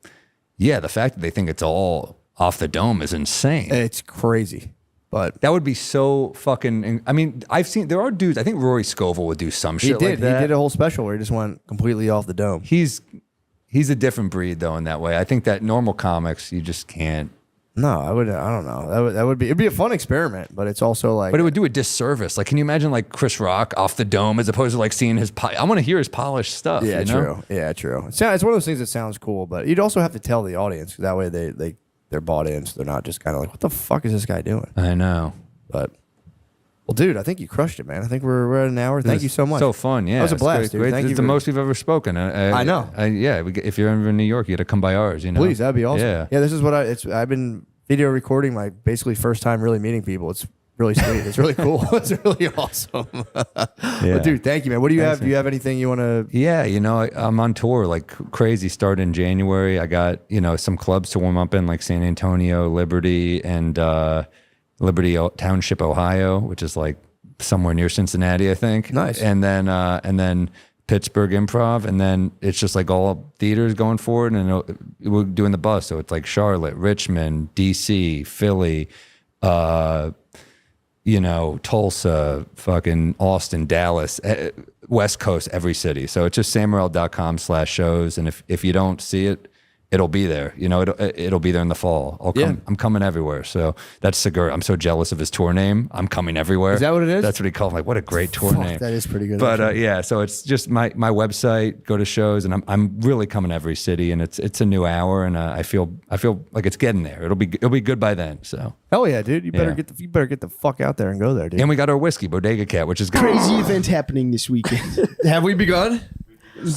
yeah, the fact that they think it's all off the dome is insane. It's crazy. But that would be so fucking. I mean, I've seen there are dudes. I think Rory Scovel would do some shit like that. He did a whole special where he just went completely off the dome. He's a different breed though in that way. I think that normal comics you just can't. No, I don't know. It'd be a fun experiment, but it's also like. But it would do a disservice. Like, can you imagine like Chris Rock off the dome as opposed to like seeing his? I want to hear his polished stuff. Yeah, you know? true. Yeah, true. It's one of those things that sounds cool, but you'd also have to tell the audience. That way they're bought in, so they're not just kind of like, what the fuck is this guy doing? I know. But well, dude, I think you crushed it, man. I think we're at an hour. Thank you so much. So fun, yeah. That was a blast, dude. Great. Thank It's you the most we've ever spoken. I know. Yeah, if you're ever in New York, you got to come by ours. You know, please, that'd be awesome. Yeah, This is what I've been video recording my basically first time really meeting people. It's really sweet. It's really cool. It's really awesome. But dude, thank you, man. What do you have? Do you have anything you want to? Yeah, you know, I'm on tour like crazy. Start in January. I got, you know, some clubs to warm up in, like San Antonio, Liberty, and Liberty Township, Ohio, which is like somewhere near Cincinnati, I think. Nice. And then Pittsburgh Improv, and then it's just like all theaters going forward, and we're doing the bus, so it's like Charlotte, Richmond, DC, Philly, you know, Tulsa, fucking Austin, Dallas, West Coast, every city. So it's just sammorril.com/shows, and if you don't see it, it'll be there. You know, it'll be there in the fall. I'm coming everywhere. So that's Segura. I'm so jealous of his tour name. I'm coming everywhere. Is that what it is? That's what he called it. Like, what a great tour name. That is pretty good. But yeah, so it's just my website. Go to shows, and I'm really coming every city, and it's a new hour, and I feel like it's getting there. It'll be good by then. So hell yeah, dude. You better Yeah. get the fuck out there and go there, dude. and we got our whiskey, Bodega Cat, which is good. Crazy event happening this weekend. Have we begun?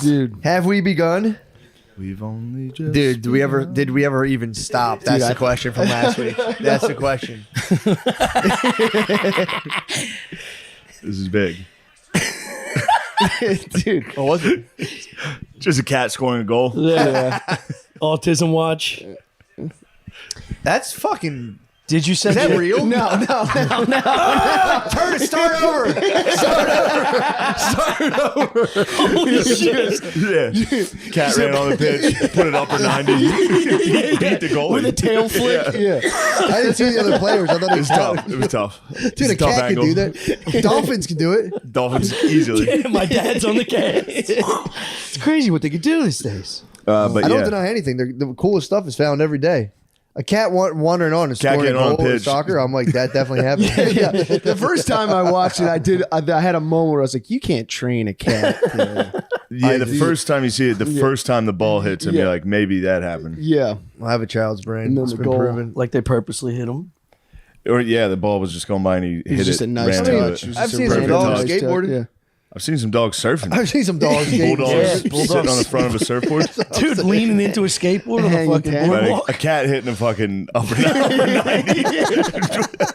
Dude. Have we begun? We've only just. Dude, did we ever even stop? That's the question from last week. That's the question. This is big. Dude. What was it? Just a cat scoring a goal. Yeah. Autism Watch. That's fucking. Did you send Is that it? real? No. Turn it. Start over. Holy shit. Yeah. Cat ran on the pitch, put it up for 90. Beat the goal. With a tail flick. Yeah. I didn't see the other players. I thought It was tough. It was tough. Dude, It's a tough cat angle. can do that. Dolphins can do it. Dolphins easily. My dad's on the cast. It's crazy what they can do these days. But I don't yeah. deny anything. The coolest stuff is found every day. A cat wandering on and Cat scoring a getting on a goal in pitch. soccer. I'm like, that definitely happened. Yeah. The first time I watched it, I had a moment where I was like, you can't train a cat. Yeah, the first time you see it, first time the ball hits him, Yeah. you're like, maybe that happened. Yeah. I have a child's brain. And then It's the been goal, proven. like they purposely hit him. Or yeah, the ball was just going by and he hit just it. a nice ran touch. into It it. was I've just a seen some perfect dogs touch. skateboarding. Yeah. I've seen some dogs surfing. I've seen some dogs. Bulldogs Yeah. sitting on the front of a surfboard. Dude leaning into a skateboard on a Hanging fucking cat. Like, boardwalk. a cat hitting a fucking upper 90.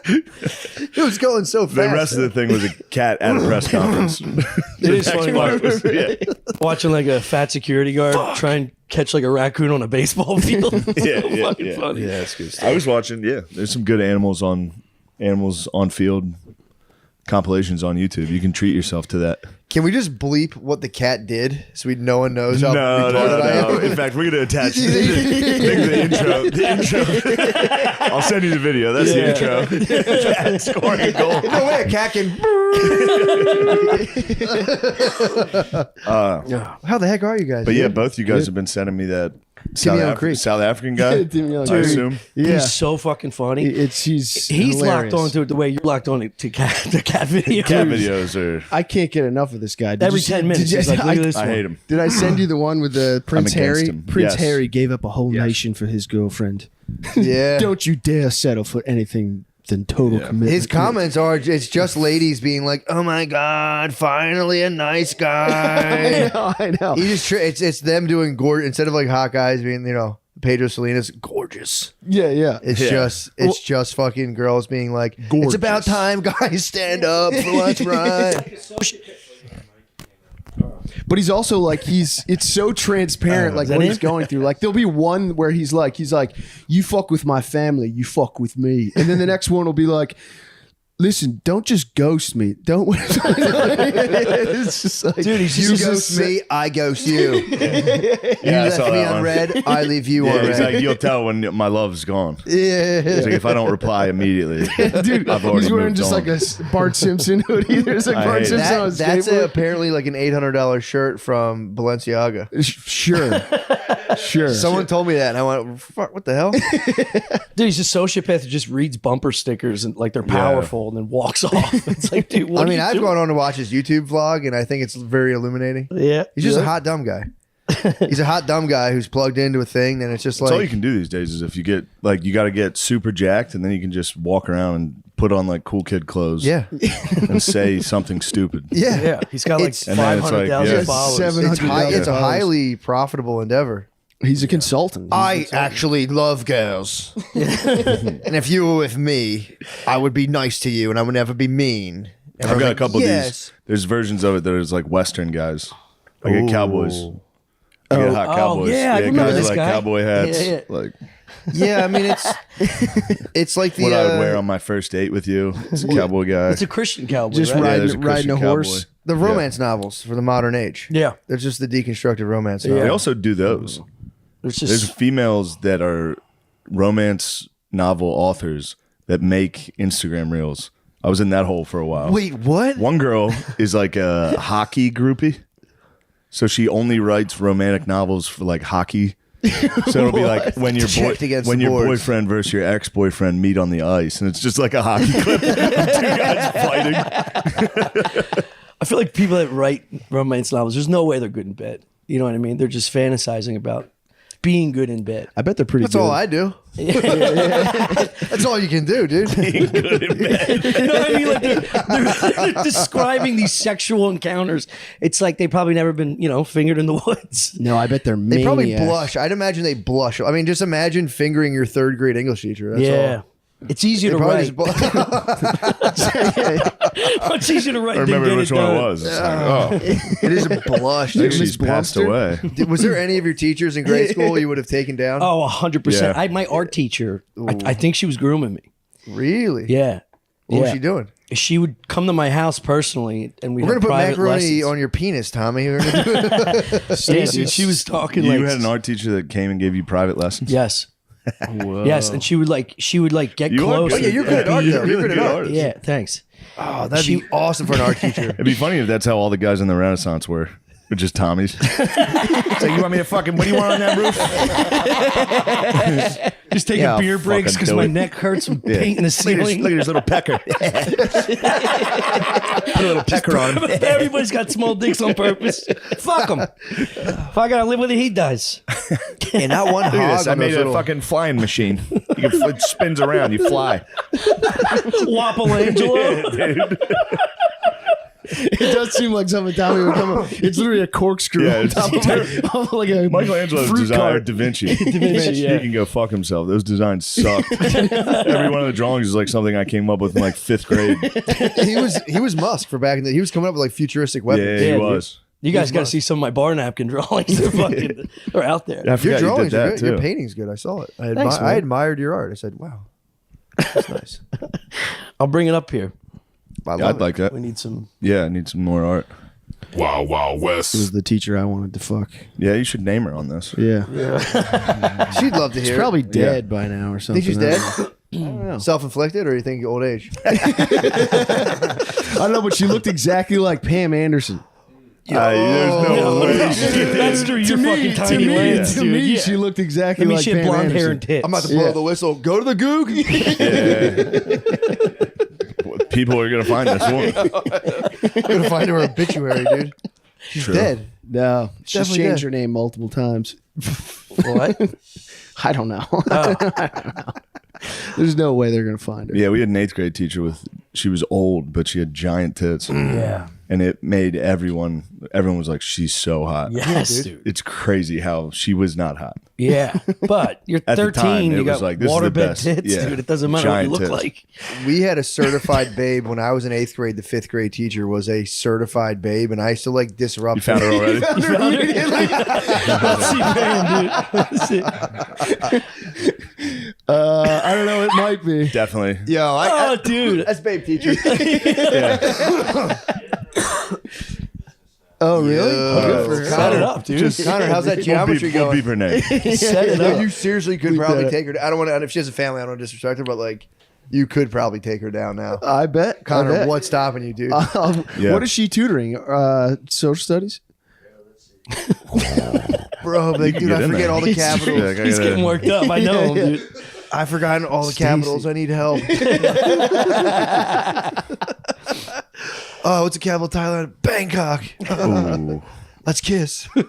It was going so fast. The rest of the thing was a cat at a press conference. It is funny Yeah. watching like a fat security guard try and catch like a raccoon on a baseball field. It's Yeah, so yeah, fucking yeah. funny. Yeah, that's good stuff. I was watching. Yeah, there's some good animals on field. compilations on YouTube. You can treat yourself to that. Can we just bleep what the cat did so no one knows how No. retarded I am? In fact, we're gonna attach the intro. The intro. I'll send you the video. That's the intro. Cat scoring a goal. No way, a cat can. How the heck are you guys? But yeah, dude? both you guys have been sending me that Timmy Creek. South African guy. Timmy on I Creek. assume. Yeah, He's so fucking funny. he's Locked hilarious. onto it the way you're locked on to the cat video. Cat videos are. I can't get enough of this guy. Did Every you see- 10 minutes, did you- he's like, look at this I one. hate him. Did I send you the one with the Prince against Harry? him. Prince Yes. Harry gave up a whole Yes. nation for his girlfriend. Yeah. Don't you dare settle for anything than total commitment. His comments are it's just ladies being like, "Oh my god, finally a nice guy." I know. He just it's them doing instead of like hot guys being Pedro Salinas gorgeous. Yeah. It's just fucking girls being like, "It's Gorgeous. about time guys stand up for what's right." But he's also like it's so transparent like that what him? he's going through. Like there'll be one where he's like, you fuck with my family, you fuck with me. And then the next one will be like, listen, don't just ghost me. Don't it's just like Dude, he's You just ghost me, I ghost you. You Yeah, I left saw me that on one. red, I leave you Yeah, on he's red. like, you'll tell when my love's gone. Yeah. It's like if I don't reply immediately, dude, I've already he's wearing moved just on. like a Bart Simpson hoodie. There's like I Bart hate it. Simpson on his That's skateboard. apparently like an $800 shirt from Balenciaga. Sure. Someone told me that, and I went, "Fuck, what the hell?" Dude, he's a sociopath who just reads bumper stickers and like they're powerful and then walks off. It's like, dude, what I are mean, you I've doing? gone on to watch his YouTube vlog, and I think it's very illuminating. Yeah. He's just a hot dumb guy. He's a hot dumb guy who's plugged into a thing, and it's just That's all you like, can do these days is if you get like you got to get super jacked and then you can just walk around and put on like cool kid clothes yeah, and say something stupid. yeah. Yeah. He's got like It's- And then it's like, 500,000 yeah. followers. It's a $700,000. highly profitable endeavor. He's a consultant. I actually love girls, and if you were with me, I would be nice to you, and I would never be mean. And I've I'm got like, a couple of yes. these. There's versions of it that is like Western guys. I get cowboys. I get hot cowboys. yeah, I remember guys this with like guy. cowboy hats. Yeah. Like Yeah, I mean, it's like the what I would wear on my first date with you. It's a cowboy guy. It's a Christian cowboy, just right? there's a riding a Christian horse. cowboy. the romance novels for the modern age. Yeah. They're just the deconstructed romance They novels. also do those. It's There's just females that are romance novel authors that make Instagram reels. I was in that hole for a while. Wait, what? One girl is like a hockey groupie. So she only writes romantic novels for like hockey. So it'll be like when your Checked against when the your boards. boyfriend versus your ex-boyfriend meet on the ice, and it's just like a hockey clip of 2 guys fighting. I feel like people that write romance novels, there's no way they're good in bed. You know what I mean? They're just fantasizing about being good in bed. I bet they're pretty That's good. all I do. That's all you can do, dude. You know what I mean? Like they're describing these sexual encounters. It's like they've probably never been, fingered in the woods. No, I bet they're maniacs. They probably blush. I'd imagine they blush. I mean, just imagine fingering your 3rd grade English teacher. That's Yeah. all. It's easier They to probably write. just It's easier to write I than remember get which it one done. it was. It's like, oh, it is a blush. I think Dude. she's passed away. Was there any of your teachers in grade school you would have taken down? Oh, 100%. Yeah. My art teacher, I think she was grooming me. Really? Yeah. What was she doing? She would come to my house personally, and we We're had gonna put private macaroni lessons. on your penis, Tommy. We're gonna do it. Yeah, dude, she was talking like You had an art teacher that came and gave you private lessons? Yes. Yes, and she would get You are close. good. Oh, yeah, you're good at art, though. You're good at art. artist. Yeah, thanks. Oh, that'd be awesome for an art teacher. It'd be funny if that's how all the guys in the Renaissance were. With just Tommies. So you want me to fucking, what do you want on that roof? Just taking Yeah, beer breaks fucking because do my it. neck hurts from painting the ceiling. Look at his little pecker. Put a little pecker on him. Everybody's got small dicks on purpose. Fuck him. If I gotta live with it, he does. And not one Look at hog this. I on made those a little. fucking flying machine. It spins around. You fly. Wapelangelo. It does seem like something Tommy would come up. It's literally a corkscrew Yeah, on it's top of like a Michelangelo's fruit designer, cart. Da Vinci. Vinci, yeah. He can go fuck himself. Those designs suck. Every one of the drawings is like something I came up with in like 5th grade. He was Musk for back in the. He was coming up with like futuristic weapons. Yeah, Yeah, he dude. was. You guys got to see some of my bar napkin drawings. They're out there. Yeah, I Your forgot you did drawings are that good. too. Your painting's good. I saw it. Thanks, I man. admired your art. I said, "Wow, that's nice." I'll bring it up here. I'd like that. We need some. Yeah, I need some more art. Wild Wild It was West. the teacher I wanted to fuck. Yeah, you should name her on this. Yeah. She'd love to hear. She's it. probably dead by now or something. Think she's dead? I don't know. Self-inflicted, or you think old age? I don't know, but she looked exactly like Pam Anderson. There's no way. That's through your fucking To tiny me, lens, to dude. me Yeah. she looked exactly I mean, like she had Pam blonde Anderson. hair and tits. I'm about to blow Yeah. the whistle. Go to the goog. People are gonna find this woman. Gonna find her obituary, dude. She's True. dead. No, she's Definitely changed dead. her name multiple times. What? I don't know. Oh. I don't know. There's no way they're gonna find her. Yeah, we had an 8th grade teacher she was old, but she had giant tits. Yeah. And it made everyone was like, she's so hot. Yes, dude. It's crazy how she was not hot. Yeah, but you're At the 13. time, you it got was like, this is the waterbed best. tits, Yeah. dude. It doesn't matter Giant what you look tits. like. We had a certified babe when I was in 8th grade. The 5th grade teacher was a certified babe, and I used to like disrupt. You found her already? Let's see, man, dude. Let's see. I don't know. It might be. Definitely. Yo, Oh, dude. that's babe teacher. Oh, really? Yo. Good for her. Set it up, dude. Connor, how's that geometry We'll going? beep her name. Set it No, up. you seriously could Leave probably that. take her. I don't want to. If she has a family, I don't want to disrespect her, but like, you could probably take her down now. I bet. I Connor, bet. what's stopping you, dude? Yeah. What is she tutoring? Social studies? Bro, like, dude, get I in forget there. all the He's capitals. like, I He's gotta- getting worked up. I know him, dude. I've forgotten all the capitals. I need help. Oh, what's a capital Thailand? Bangkok. Ooh. Let's kiss. Yeah.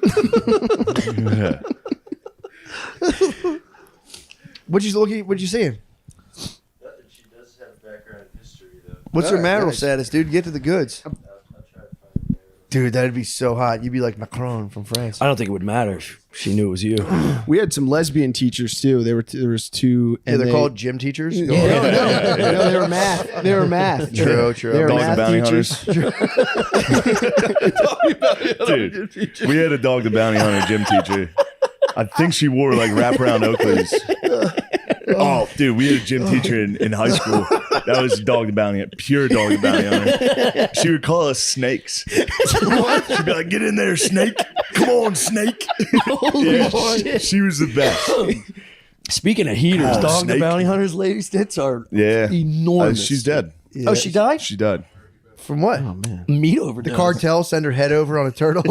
What'd you seeing? She does have a background in history, though. What's her Alright, marital nice. status, dude? Get to the goods. I'll try to find it. Dude, that'd be so hot. You'd be like Macron from France. I don't think it would matter if she knew it was you. We had some lesbian teachers too. There was two. Yeah, And they're they- called gym teachers. No, they were math. They were math. True, true. They were Dog the math bounty teachers. hunters. Dude, we had a dog the bounty hunter gym teacher. I think she wore like wraparound Oakleys. Oh, dude, we had a gym teacher in high school. That was dog the bounty, pure dog the bounty hunter. She would call us snakes. She'd be like, "Get in there, snake! Come on, snake!" Yeah, she was the best. Speaking of heaters, Oh, Dog the snake. Bounty Hunter's ladies' tits are Yeah, enormous. she's dead. Oh, she died? She died. From what? Oh man. Meat overdose. The cartel send her head over on a turtle.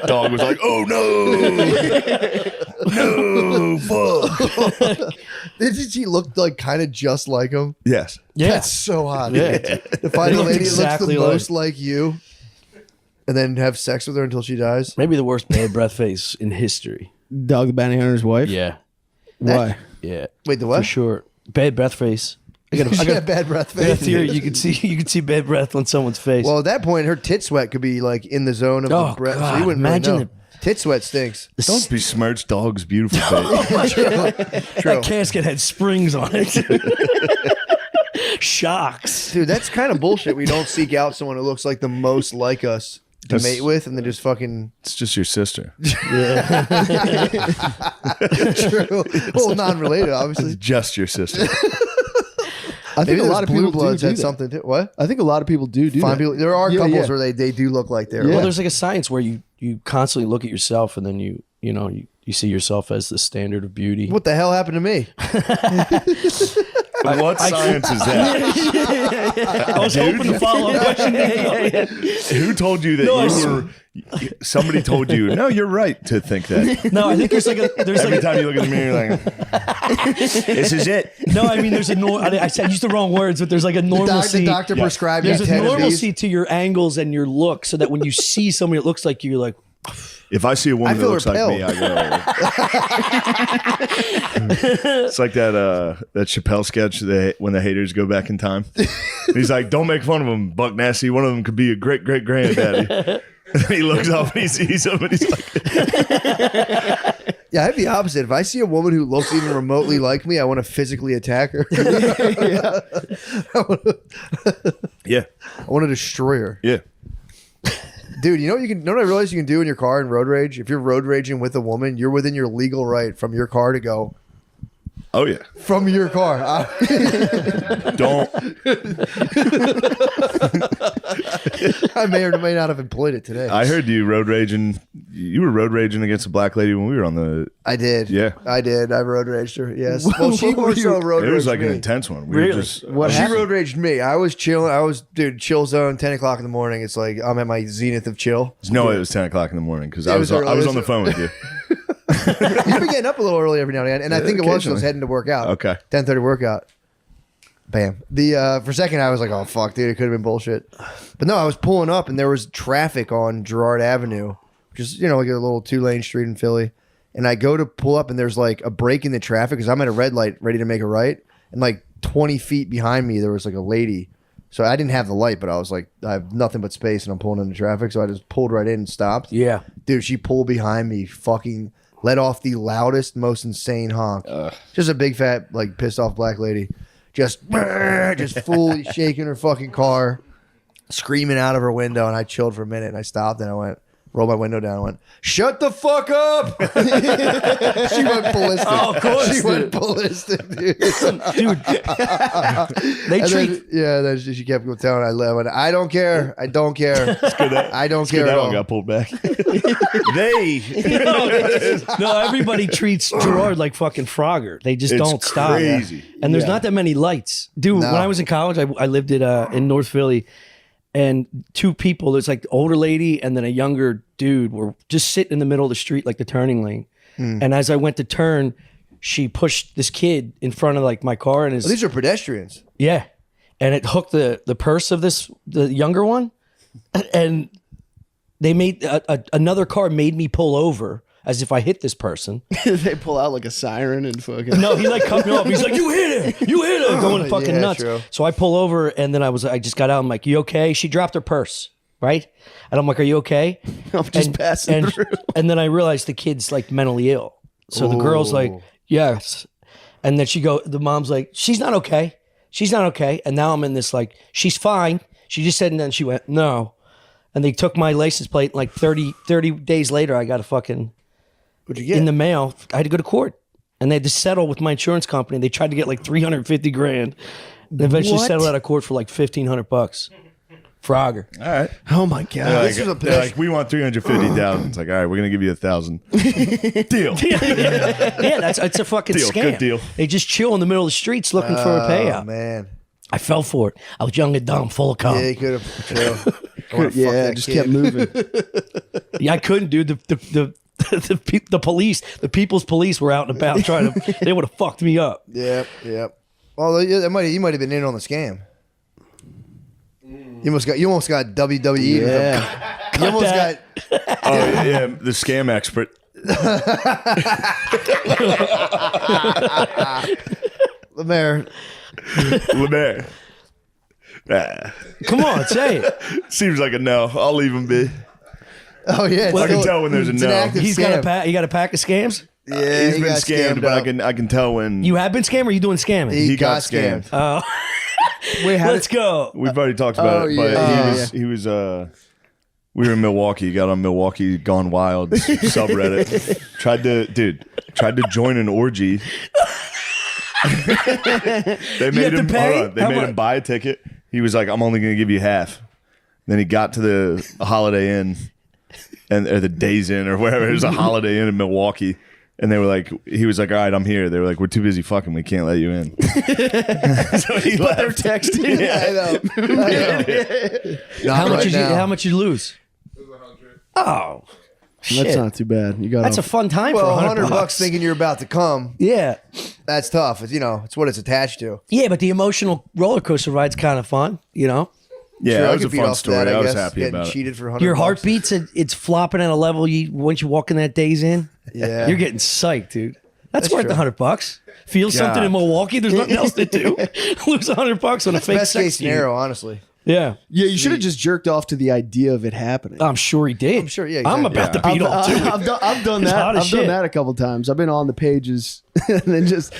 Dog was like, "Oh no, no, fuck!" Didn't she look like kind of just like him? Yes. Yeah. That's so hot. Yeah. To find a looked lady that exactly looks the like- most like you, and then have sex with her until she dies. Maybe the worst bad breath face in history. Dog the bounty hunter's wife. Yeah. Why? Yeah. Wait, the For what? sure. Bad breath face. I got She a got bad breath I got a face. theory. You could see bad breath on someone's face. Well, at that point, her tit sweat could be like in the zone of Oh, the breath. So God. you wouldn't Imagine really know. Tit sweat stinks. Don't besmirch dog's beautiful face. that casket had springs on it. Shocks. Dude, that's kind of bullshit. We don't seek out someone who looks like the most like us to That's- mate with, and then just fucking It's just your sister. true. Well, non-related, obviously. It's just your sister. I think Maybe a those lot of blue people bloods do had that. something to what? I think a lot of people do Find that. people. There are Yeah, couples yeah. where they do look like they're. Yeah. Well, there's like a science where you constantly look at yourself and then you see yourself as the standard of beauty. What the hell happened to me? What science is that? I was hoping the follow-up question. Who told you that No, I you were? Somebody told you. No, you're right to think that. No, I think there's like Every time you look in the mirror, you're like, "This is it." no. I mean, there's a I used the wrong words, but there's like a The normalcy. doctor prescribed you There's a 10 of these. normalcy to your angles and your look, so that when you see somebody that looks like you, you're like, If I see a woman I that feel looks like me, repelled. I go. It's like that Chappelle sketch when the haters go back in time. He's like, "Don't make fun of him, Buck Nasty. One of them could be a great great granddaddy." And he looks up and he sees him and he's like, Yeah, I have the opposite. If I see a woman who looks even remotely like me, I want to physically attack her. "Yeah, I want to destroy her. yeah." Dude, you know what I realize you can do in your car in road rage? If you're road raging with a woman, you're within your legal right from your car to go, Oh yeah. From your car. Don't. I may or may not have employed it today. I heard you road raging. You were road raging against a black lady when we were on the. I did. Yeah. I did. I road raged her. Yes. Well, she more so road raged It was like me. an intense one. We Really? were just. What She happened? road raged me. I was chilling. Dude, chill zone, 10 o'clock in the morning. It's like I'm at my zenith of chill. No, it was 10 o'clock in the morning because I It was was early. I was It on was- the phone with you. You've been getting up a little early every now and again. And I think it was because I was occasionally. heading to work out. Okay. 10:30 workout. Bam. For a second, I was like, oh, fuck, dude. It could have been bullshit. But no, I was pulling up and there was traffic on Girard Avenue, which is, like a little 2-lane street in Philly. And I go to pull up and there's like a break in the traffic because I'm at a red light ready to make a right. And like 20 feet behind me, there was like a lady. So I didn't have the light, but I was like, I have nothing but space and I'm pulling into traffic. So I just pulled right in and stopped. Yeah. Dude, she pulled behind me, fucking let off the loudest, most insane honk. Just a big fat, like pissed off black lady. Just fully shaking her fucking car, screaming out of her window. And I chilled for a minute and I stopped and I went, rolled my window down and went, shut the fuck up. She went ballistic. Oh, of course, She went dude. ballistic, dude. Dude, they And treat. then she kept telling I went, I don't care. I don't care. I don't care Good, at that all. one got pulled back. They. No, everybody treats Gerard like fucking Frogger. They just It's don't stop. crazy. And there's Yeah. not that many lights. Dude, No. when I was in college, I lived in North Philly, and two people, there's like the older lady and then a younger dude were just sitting in the middle of the street, like the turning lane. And as I went to turn, she pushed this kid in front of like my car and his, Well, these are pedestrians. yeah. And it hooked the purse of the younger one. And they made another car made me pull over as if I hit this person. They pull out like a siren and fucking. No, he like cut me off. He's like, "You hit her! You hit her!" Going fucking Yeah, nuts. true. So I pull over, and then I just got out. I'm like, "You okay?" She dropped her purse, right? And I'm like, "Are you okay?" I'm just passing through. And then I realized the kid's like mentally ill. So the girl's like, "Yes," and then the mom's like, "She's not okay. She's not okay." And now I'm in this like, "She's fine." She just said, and then she went, "No," and they took my license plate. And like 30 days later, I got a fucking. What'd you get? In the mail. I had to go to court, and they had to settle with my insurance company. They tried to get like $350,000. And eventually What? settled out of court for like $1,500. Frogger. All right. Oh my god. They're This was a they're like, we want 350,000. It's like, all right, we're gonna give you 1,000. Deal. Yeah, it's a fucking Deal, scam. good deal. They just chill in the middle of the streets looking for a Oh, payout. man. I fell for it. I was young and dumb, full of cum. Yeah, you could have. Yeah, just kept moving. Yeah, I couldn't, dude. The police, the people's police were out and about trying to. They would have fucked me up. Yep. Well, you might have been in on the scam. You almost got WWE. Yeah. You almost that. got. Oh yeah, the scam expert. Lemaire. Lemaire. Come on, say it. Seems like a no. I'll leave him be. Oh yeah, I can tell when there's a it's an no. active He's scam. got a you got a pack of scams. Yeah, He's he been got scammed, but up. I can tell when You have been scammed, or are you doing scamming? he got scammed. Oh, Wait, how let's did, go. We've already talked about Oh, it, but yeah. he was we were in Milwaukee, got on Milwaukee Gone Wild subreddit. tried to join an orgy. They made have to him pay? hold on, They How made much? him buy a ticket. He was like, I'm only gonna give you half. Then he got to the Holiday Inn or the Days Inn or wherever. It was a Holiday Inn in Milwaukee. And they were like, he was like, all right, I'm here. They were like, we're too busy fucking. We can't let you in. So he but they're left. texting. I know. Not How much right did you? now. How much you lose? Oh, shit. That's not too bad. You got That's a fun time Well, for $100 $100. thinking you're about to come. Yeah, That's tough. It's, it's what it's attached to. yeah, but the emotional roller coaster ride's kind of fun. You know, Yeah, Sure, I that was a could beat fun off story. that, I was guess. happy Getting about it. cheated for $100. your heartbeats it's flopping at a level once you walk in that Days in. Yeah. You're getting psyched, dude. That's worth true. $100. Feel something in Milwaukee. There's nothing else to do. Lose $100 on a fake Best sex case scene. scenario, honestly. Yeah. Yeah, you should have just jerked off to the idea of it happening. I'm sure he did. I'm sure, yeah, I'm exactly. about to beat off to it. I've done It's that. hot as I've done shit. that a couple times. I've been on the pages and then just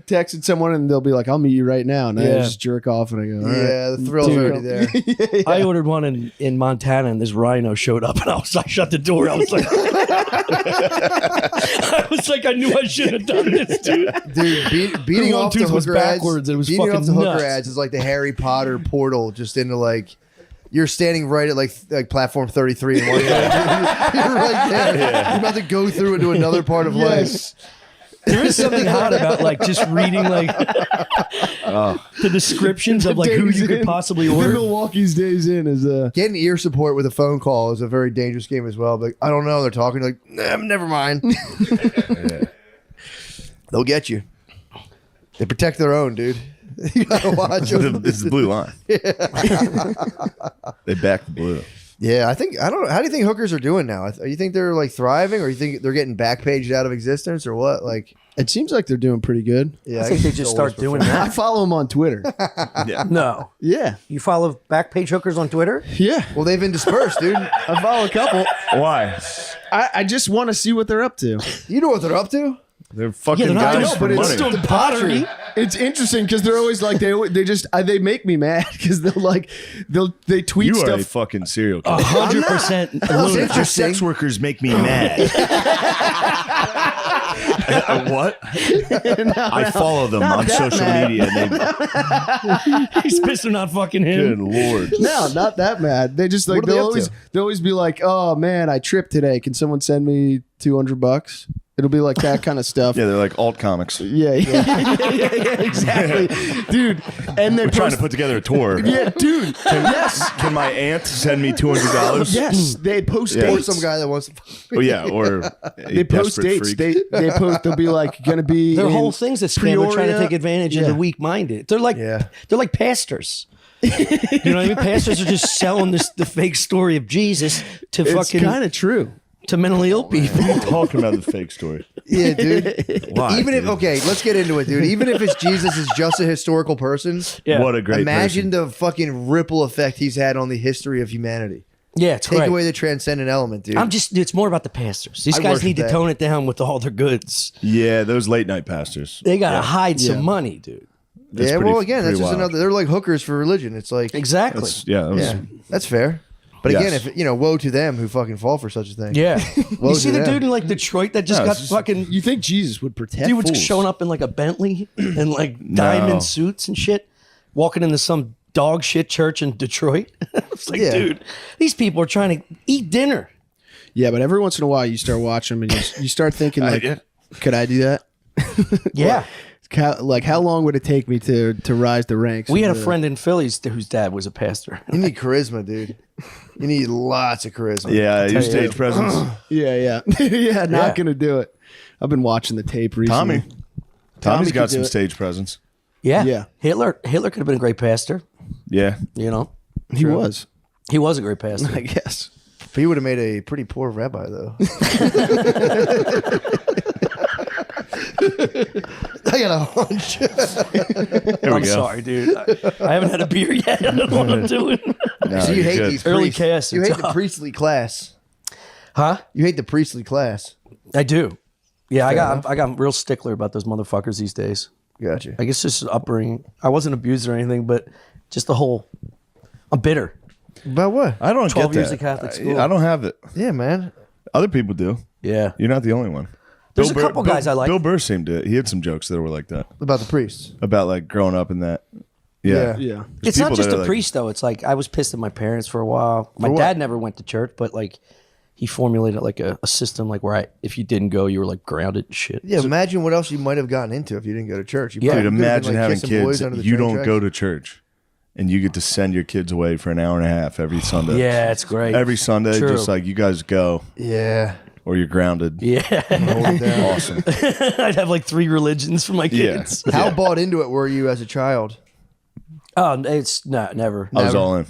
texted someone and they'll be like, "I'll meet you right now," and I Yeah. just jerk off and I go, "All right." Yeah, the thrill's Dude. already there. I ordered one in Montana, and this rhino showed up, and I shut the door. I was like, I knew I shouldn't have done this, dude. Dude, beating The one off the tooth was hooker ads. backwards. It was beating fucking off the hooker nuts. ads is like the Harry Potter portal, just into like you're standing right at like platform 33 in one guy. You're right there. You're about to go through into another part of life. There is something hot about like just reading like the descriptions of like who you could possibly The order. Milwaukee's days in is Getting ear support with a phone call is a very dangerous game as well. But I don't know. They're talking like, never mind. They'll get you. They protect their own, dude. You gotta watch them. It's the blue line. They back the blue. Yeah, I don't know. How do you think hookers are doing now? You think they're like thriving, or you think they're getting backpaged out of existence, or what? Like, it seems like they're doing pretty good. yeah, I think they just it's start always doing I that. follow them on Twitter. No, Yeah. you follow Backpage hookers on Twitter? Yeah. Well, they've been dispersed, dude. I follow a couple. Why? I just want to see what they're up to. You know what they're up to? They're fucking they're not guys doing- for but it's money. still Still pottery. It's interesting because they're always like they make me mad because they tweet You are a stuff. fucking serial killer. 100%. That's interesting. Sex workers make me mad. What? I follow them on that social mad. media. And they, He's pissed they're not fucking good him. lord. No, not that mad. They just like What are they up to? they'll always be like, "Oh man, I tripped today. Can someone send me $200?" It'll be like that kind of stuff. Yeah, they're like alt comics. Yeah, exactly, dude. And they're We're trying to put together a tour. Yeah, dude. Yes, Can my aunt send me $200? yes. They post Yeah. Or dates. some guy that wants to. Oh yeah, or They post dates. They post. They'll be like, "Gonna be." Their in whole thing's a scam. They're trying to Peoria. take advantage of Yeah. the weak-minded. They're like Yeah. pastors. You know what I mean? Pastors are just selling the fake story of Jesus to It's fucking kind of true. to mentally ill people. What are you talking about the fake story? Yeah, dude. Why? Even if dude? okay, let's get into it, dude. Even if it's Jesus is just a historical person, Yeah. What a great imagine person. the fucking ripple effect he's had on the history of humanity. Yeah, it's Take right. away the transcendent element, dude. It's more about the pastors. These I guys worship need to that. tone it down with all their goods. Yeah, those late night pastors. They gotta hide some money, dude. That's yeah, pretty- well, again, that's pretty just wild. another. They're like hookers for religion. It's like, Exactly. That was, yeah, that's fair. But Yes. again, if woe to them who fucking fall for such a thing. Yeah. Woe You see to the them. dude in like Detroit that just No, got it's just- fucking You think Jesus would protect? dude was fools. showing up in like a Bentley and like diamond suits and shit, walking into some dog shit church in Detroit. It's like, Yeah. dude, these people are trying to eat dinner. Yeah, but every once in a while you start watching them and you start thinking like, could I do that? Yeah. How long would it take me to rise the ranks? We had a of the- friend in Phillies whose dad was a pastor. You need charisma, dude. You need lots of charisma. Yeah, your tell you. stage presence. Yeah, yeah, not Yeah. gonna do it. I've been watching the tape recently. Tommy's got could do some it. stage presence. Yeah. Yeah. Hitler could have been a great pastor, Yeah. you know. He was, He was a great pastor. I guess. But he would have made a pretty poor rabbi, though. I got a hunch. There we I'm go. sorry, dude. I haven't had a beer yet. I don't know what I'm doing. No, So you you're hate good. these Early priests. cast You are hate the tough. priestly class. Huh? You hate the priestly class. I do. Yeah, enough. I got real stickler about those motherfuckers these days. Gotcha. I guess just upbringing. I wasn't abused or anything, but just the whole. I'm bitter. About what? I don't 12 get years that. of Catholic school. I don't have it. Yeah, man. Other people do. Yeah. You're not the only one. There's a couple guys I like. Bill Burr seemed to. He had some jokes that were like that About the priests. about like growing up in that. Yeah. Yeah. It's not people just that a are like- priest though. It's like I was pissed at my parents for a while. My what? dad never went to church, but like he formulated like a system like where if you didn't go, you were like grounded and shit. Yeah, imagine what else you might have gotten into if you didn't go to church. You Yeah. probably Dude, could have imagine been, like, having kissing kids. boys under the You train don't tracks. go to church, and you get to send your kids away for an hour and a half every Sunday. Yeah, it's great. Every Sunday, True. just like you guys go, Yeah. or you're grounded. Yeah. Hold it down. Awesome. I'd have like 3 religions for my Yeah. kids. How bought into it were you as a child? Oh, it's not never. I was all in.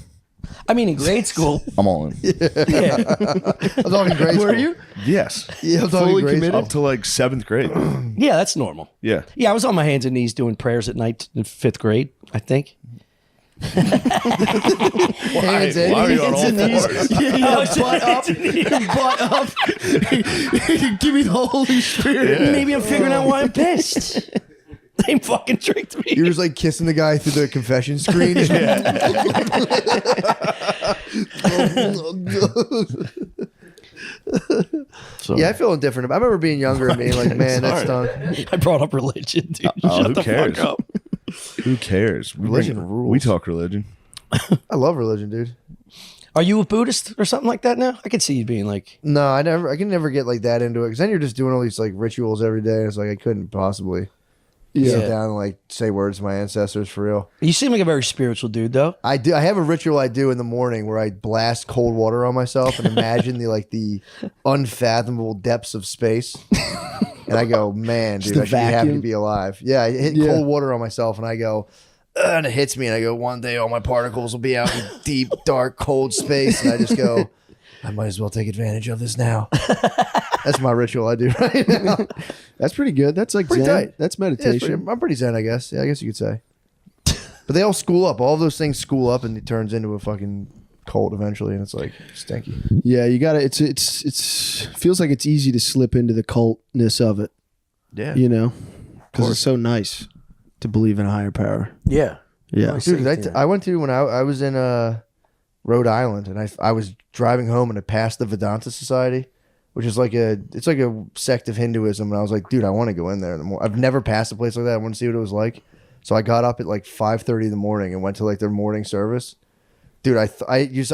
I mean, in grade school. I'm all in. Yeah. I'm talking grade school. Were you? Yes. Yeah, I'm talking Fully grade committed? school. Up to like 7th grade. Yeah, that's normal. Yeah. Yeah, I was on my hands and knees doing prayers at night in 5th grade, I think. Hands in. Why are you on Hands all and knees. fours? Yeah, butt up. Butt up. Give me the Holy Spirit. Maybe I'm figuring out why I'm pissed. They fucking tricked me. You're just like kissing the guy through the confession screen. Yeah, I feel indifferent. I remember being younger and being like, man, that's stunk. I brought up religion, dude. Oh, Shut who the cares? fuck up. Who cares? Religion rules. We talk religion. I love religion, dude. Are you a Buddhist or something like that now? I could see you being like, No, I can never get like that into it because then you're just doing all these like rituals every day. And it's like I couldn't possibly sit down and like say words to my ancestors for real. you seem like a very spiritual dude, though. I do. I have a ritual I do in the morning where I blast cold water on myself and imagine the unfathomable depths of space. And I go, man, dude, the I should be happy to vacuum? be alive. Yeah, I hit cold water on myself and I go, and it hits me and I go, one day all my particles will be out in deep, dark, cold space. And I just go, I might as well take advantage of this now. That's my ritual I do right now. That's pretty good. That's like Pretty Zen. tight. That's Yeah, it's meditation. I'm pretty zen, I guess. Yeah, I guess you could say. But they all school up. All of those things school up and it turns into a fucking cult eventually. And it's like stinky. Yeah, you gotta. It's feels like it's easy to slip into the cultness of it. Yeah. You know, because it's so nice to believe in a higher power. Yeah. Yeah. Dude, I went to when I was in Rhode Island and I was driving home and I passed the Vedanta Society, which is like a sect of Hinduism, and I was like, dude, I want to go in there in the morning. I've never passed a place like that. I want to see what it was like. So I got up at like 5:30 in the morning and went to like their morning service. Dude, I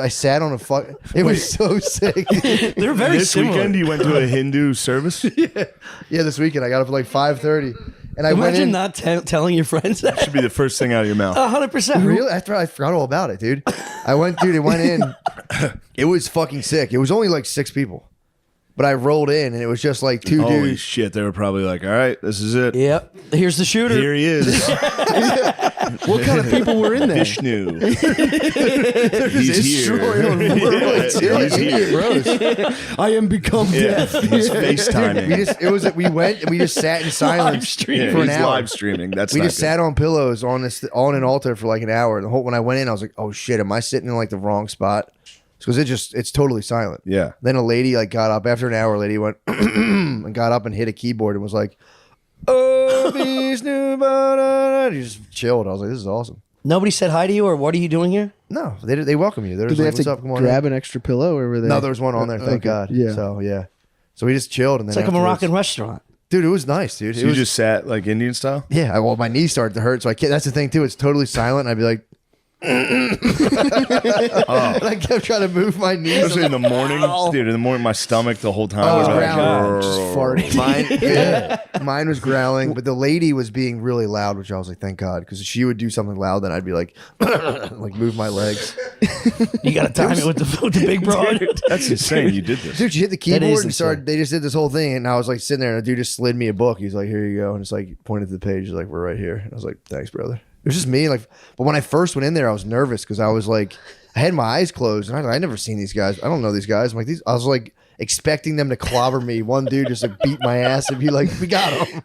sat on a fuck. It was so sick. They're very This similar. weekend, you went to a Hindu service? Yeah, this weekend I got up at like 5:30, and I went Imagine in. not telling your friends that. Should be the first thing out of your mouth. 100%. Really? After I forgot all about it, dude. I went in. It was fucking sick. It was only like 6 people, but I rolled in and it was just like 2 Holy dudes. shit, they were probably like, all right, this is it. Yep. Here's the shooter. Here he is. What kind of people were in there? Vishnu. He's here. He's here. I am become Yeah, death. he's FaceTiming. We went and we just sat in silence streaming. for an he's hour. live streaming. That's We not just good. sat on pillows on an altar for like an hour. When I went in, I was like, "Oh shit, am I sitting in like the wrong spot?" Because it's totally silent. Yeah. Then a lady like got up after an hour. A lady went and got up and hit a keyboard and was like, "Oh, these new," and he just chilled. I was like, "This is awesome." Nobody said hi to you, or what are you doing here? No, they welcome you. They're Did just they like, have "What's to up? Come on." grab in." an extra pillow, or were they? No, there was one on there. Thank Okay. God. Yeah. So yeah. So we just chilled and then It's like a afterwards- Moroccan restaurant. Dude, it was nice, dude. So It you was just sat like Indian style? yeah. Well, my knees started to hurt, so I can't. That's the thing too. It's totally silent. And I'd be like, and I kept trying to move my knees. Especially in the morning. Dude, in the morning, my stomach the whole time Oh, was like, growling. Just farting. Mine was growling, but the lady was being really loud, which I was like, thank God, because if she would do something loud, then I'd be like, like move my legs. You got to time it with the big broad. That's insane. You did this. Dude, she hit the That keyboard is and started. They just did this whole thing, and I was like sitting there, and a dude just slid me a book. He's like, "Here you go," and it's like pointed to the page. He's like, "We're right here." And I was like, "Thanks, brother." It was just me, like. But when I first went in there, I was nervous because I was like, I had my eyes closed, and I never seen these guys. I don't know these guys. I'm like these. I was like expecting them to clobber me. One dude just like beat my ass and be like, "We got him."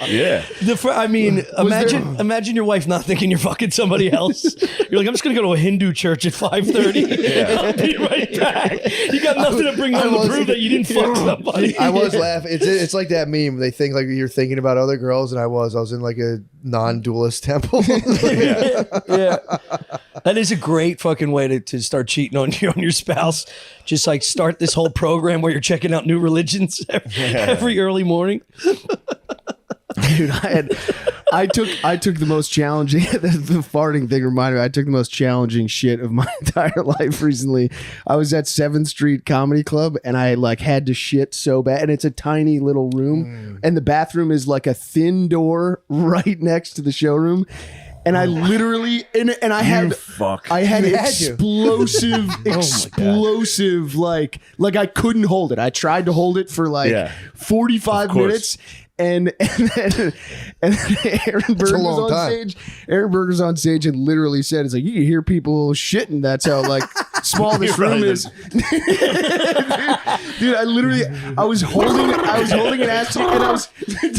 Yeah. Imagine your wife not thinking you're fucking somebody else. You're like, I'm just gonna go to a Hindu church at 5:30 and I'll be right back. You got nothing to bring home to prove that you didn't fuck somebody. I was laughing. It's like that meme. They think like you're thinking about other girls, and I was in like a non-dualist temple. Yeah. That is a great fucking way to start cheating on your spouse. Just like start this whole program where you're checking out new religions every early morning. Dude, I took the most challenging. The farting thing reminded me. I took the most challenging shit of my entire life recently. I was at 7th Street Comedy Club, and I like had to shit so bad. And it's a tiny little room, and the bathroom is like a thin door right next to the showroom. And I literally and I had I had You had to. explosive like I couldn't hold it. I tried to hold it for like Yeah. 45 Of course. minutes. And then Aaron Berg was long on time. stage. Aaron Berg was on stage and literally said, "It's like you can hear people shitting. That's how like small this room is." Dude, I was holding an ass and I was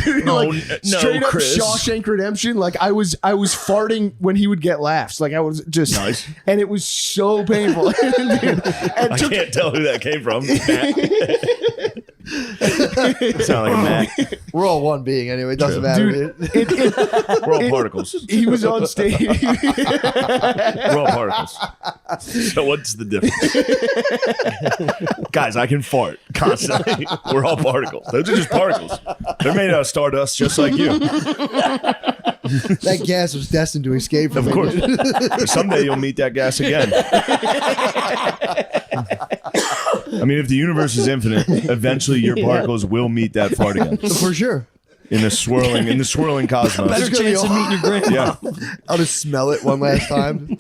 dude, like straight up Chris. Shawshank Redemption. Like I was farting when he would get laughs. Like I was just Nice. and it was so painful. Dude, and I can't tell who that came from. Sound like a Matt. We're all one being anyway. It doesn't matter. dude, We're all particles. he was on stage. We're all particles. So what's the difference? Guys, I can fart constantly. We're all particles. Those are just particles. They're made out of stardust just like you. That gas was destined to escape from Of course. Someday you'll meet that gas again. I mean, if the universe is infinite, eventually your particles will meet that fart again. For sure. In the swirling cosmos. Better gonna be chance of meeting your grandma. Yeah. I'll just smell it one last time.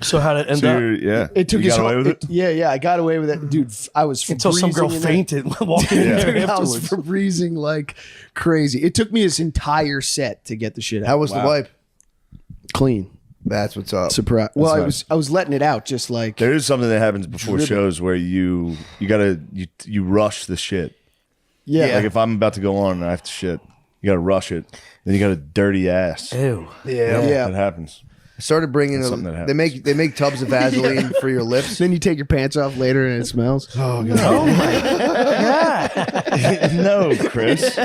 So how did it end So up? yeah. It took you his got away with it? Yeah, I got away with it, dude. I was Until some girl freezing in there. fainted walking in there I was afterwards. freezing like crazy. It took me his entire set to get the shit out. How was the wipe? Clean? That's what's up. Surprise. Well, right. I was letting it out, just like There is something that happens before shows where you rush the shit. yeah. Like if I'm about to go on and I have to shit, you gotta rush it. Then you got a dirty ass. Ew. Yeah. That happens. I started bringing That's something that they happens. make tubs of Vaseline for your lips. Then you take your pants off later and it smells. Oh god. No, Chris.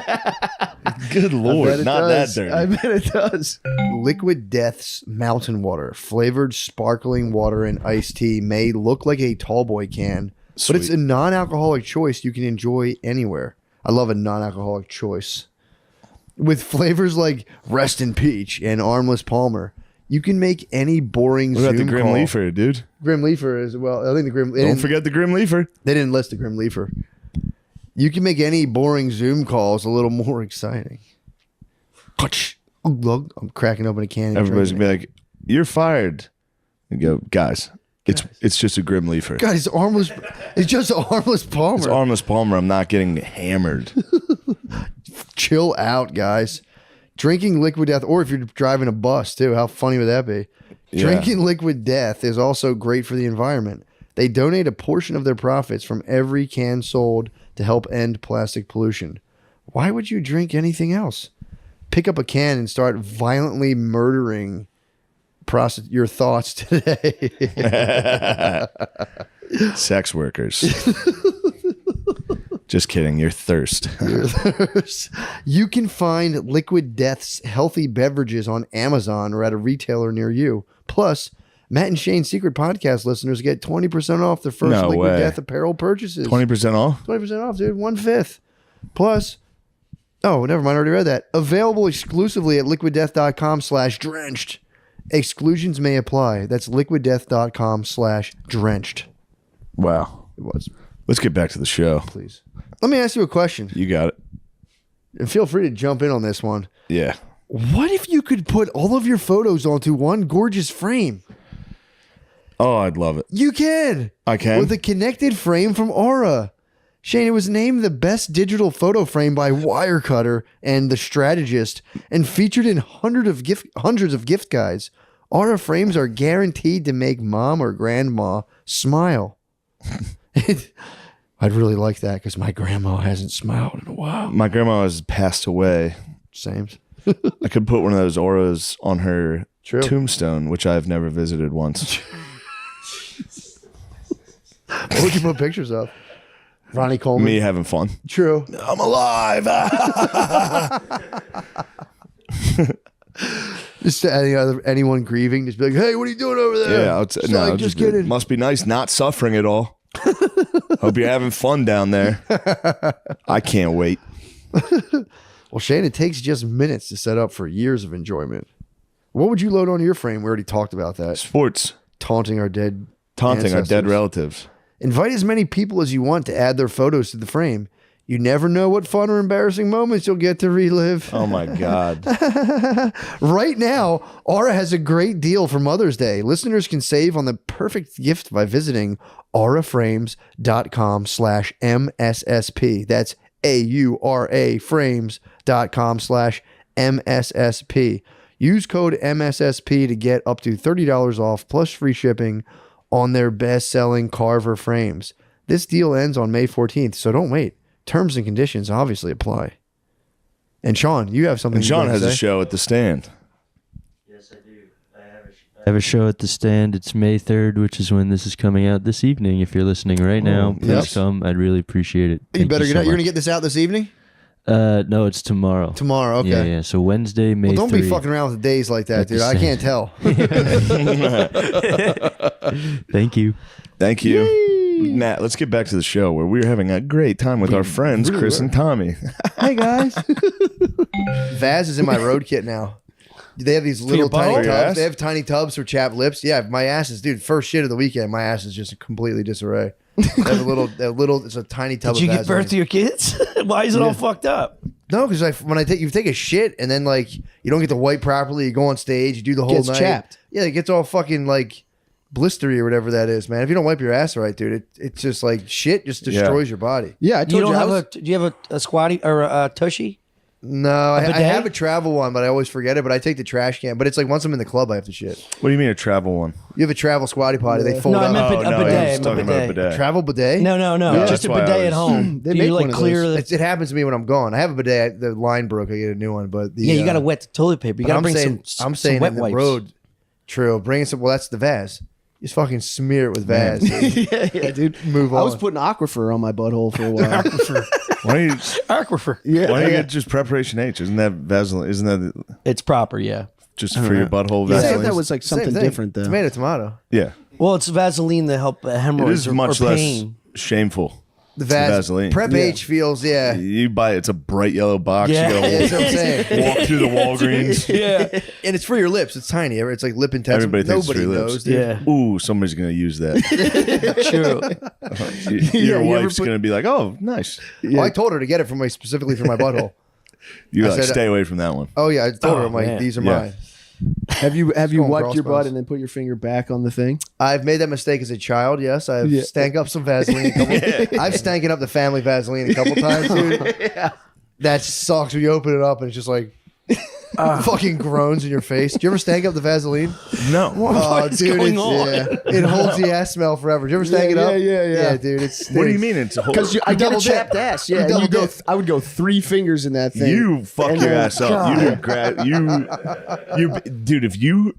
Good lord, Bet it not does. that dirty. I bet it does. Liquid Death's mountain water, flavored sparkling water and iced tea, may look like a tall boy can, but it's Sweet. a non-alcoholic choice you can enjoy anywhere. I love a non-alcoholic choice. With flavors like Rest in Peach and Armless Palmer, you can make any boring What about the Zoom Grim call. Leafer, dude? Grim Leafer as well. I think the Grim. Don't forget the Grim Leafer. They didn't list the Grim Leafer. You can make any boring Zoom calls a little more exciting. I'm cracking open a can. And Everybody's drinking gonna be like, "You're fired." You go, guys. It's just a Grim Leafer. it. God, it's armless. It's just an Armless Palmer. It's Armless Palmer. I'm not getting hammered. Chill out, guys. Drinking Liquid Death, or if you're driving a bus too, how funny would that be? Yeah. Drinking Liquid Death is also great for the environment. They donate a portion of their profits from every can sold to help end plastic pollution. Why would you drink anything else? Pick up a can and start violently murdering your thoughts today. Sex workers. Just kidding. You're thirst. You can find Liquid Death's healthy beverages on Amazon or at a retailer near you. Plus, Matt and Shane's Secret Podcast listeners get 20% off their first No Liquid way. Death apparel purchases. 20% off? 20% off, dude. 1/5. Plus, oh, never mind. I already read that. Available exclusively at liquiddeath.com/drenched. Exclusions may apply. That's liquiddeath.com/drenched. Wow. It was. Let's get back to the show. Please. Let me ask you a question. You got it. And feel free to jump in on this one. Yeah. What if you could put all of your photos onto one gorgeous frame? Oh, I'd love it. You can. I can. With a connected frame from Aura. Shane, it was named the best digital photo frame by Wirecutter and The Strategist and featured in hundreds of gift guides. Aura frames are guaranteed to make mom or grandma smile. I'd really like that because my grandma hasn't smiled in a while. My grandma has passed away. Same. I could put one of those auras on her True. tombstone, which I've never visited once. What would you put pictures of? Ronnie Coleman. Me having fun. True. I'm alive. Just to anyone grieving, just be like, "Hey, what are you doing over there?" Yeah, Just like, just kidding. Must be nice not suffering at all. Hope you're having fun down there. I can't wait. Well, Shane, it takes just minutes to set up for years of enjoyment. What would you load on your frame? We already talked about that. Sports. Taunting our dead Taunting our dead ancestors. relatives. Invite as many people as you want to add their photos to the frame. You never know what fun or embarrassing moments you'll get to relive. Oh my God. Right now, Aura has a great deal for Mother's Day. Listeners can save on the perfect gift by visiting auraframes.com/MSSP. That's AURA frames.com/MSSP. Use code MSSP to get up to $30 off plus free shipping on their best-selling Carver frames. This deal ends on May 14th, so don't wait. Terms and conditions obviously apply. And Sean, you have something. And Sean you'd like has to a say? show at the Stand. Yes, I do. I I have a show at the Stand. It's May 3rd, which is when this is coming out this evening. If you're listening right now, please yes. come. I'd really appreciate it. You Thank better so get out. You're much. going to get this out this evening? No, it's tomorrow. Tomorrow, okay. Yeah, yeah. So Wednesday, May Well, don't 3rd. be fucking around with the days like that, At the dude. I can't tell. Thank you. Thank you. Matt, let's get back to the show where we're having a great time with our friends, Chris and Tommy. Hey, guys. Vaz is in my road kit now. They have these little your tiny butthole? Your tubs. ass? They have tiny tubs for chapped lips. Yeah, my ass is, dude, first shit of the weekend, my ass is just completely disarray. They have a little, it's a tiny tub Did you of give birth to your kids? Why is it all fucked up? No, because when you take a shit and then like you don't get to wipe properly, you go on stage, you do the whole Gets night. chapped. Yeah, it gets all fucking like blistery or whatever that is, man. If you don't wipe your ass right, dude, it's just like shit just destroys your body. Yeah, I told You you. don't I have was- do you have a squatty or a tushy? No, I bidet? have a travel one, but I always forget it. But I take the trash can. But it's like once I'm in the club, I have to shit. What do you mean a travel one? You have a travel squatty potty. They fold No, I up. meant a no, bidet. he I was meant talking about a bidet. bidet. Travel bidet? No, No, just a that's why I bidet at was- home. They Do make you one like of clear those. the? It happens to me when I'm gone. I have a bidet. The line broke. I get a new one. But the, Yeah, you got to wet the toilet paper. You but got to I'm bring saying, some. I'm some saying wet in the wipes. road. True. Bring some. Well, that's the Vaz. Just fucking smear it with Vaz. yeah, dude. Move on. I was putting Aquifer on my butthole for a while. Why don't you, Aquifer. yeah, why don't you yeah. get just preparation H? Isn't that Vaseline? Isn't that It's proper, yeah. just for your butthole Yeah, I Vaseline? thought that was like Same something thing. different though. Tomato. Yeah. Well, it's Vaseline to help It hemorrhoids is or much pain. less shameful. The It's Vaseline. Prep H feels, yeah. You buy it's a bright yellow box. Yeah. You That's gotta what I'm saying. walk through the Walgreens. Yeah, And it's for your lips. It's tiny. It's like lip intensive. Everybody thinks it's Nobody for your knows, lips. dude. yeah. Ooh, somebody's gonna use that. True. Your you ever wife's put- gonna be like, "Oh, nice." Well, I told her to get it for specifically for my butthole. You I like said- stay away from that one. Oh yeah, I told her. I'm like, man. these are Yeah. mine. Have you Skull wiped your crossbones. butt and then put your finger back on the thing? I've made that mistake as a child. Yes, I've Yeah. stank up some Vaseline. I've stanken up the family Vaseline a couple times, dude. That sucks when you open it up and it's just like fucking groans in your face. Do you ever stank up the Vaseline? No. Oh, is dude, going it's, on? it holds the ass smell forever. Do you ever stank it up? yeah. Yeah, dude. It's What do you mean? It's a whole. Because I get a double dip. chapped ass. Yeah, double you go. dip. I would go 3 fingers in that thing. You fuck And your then- ass up. You grab you, dude.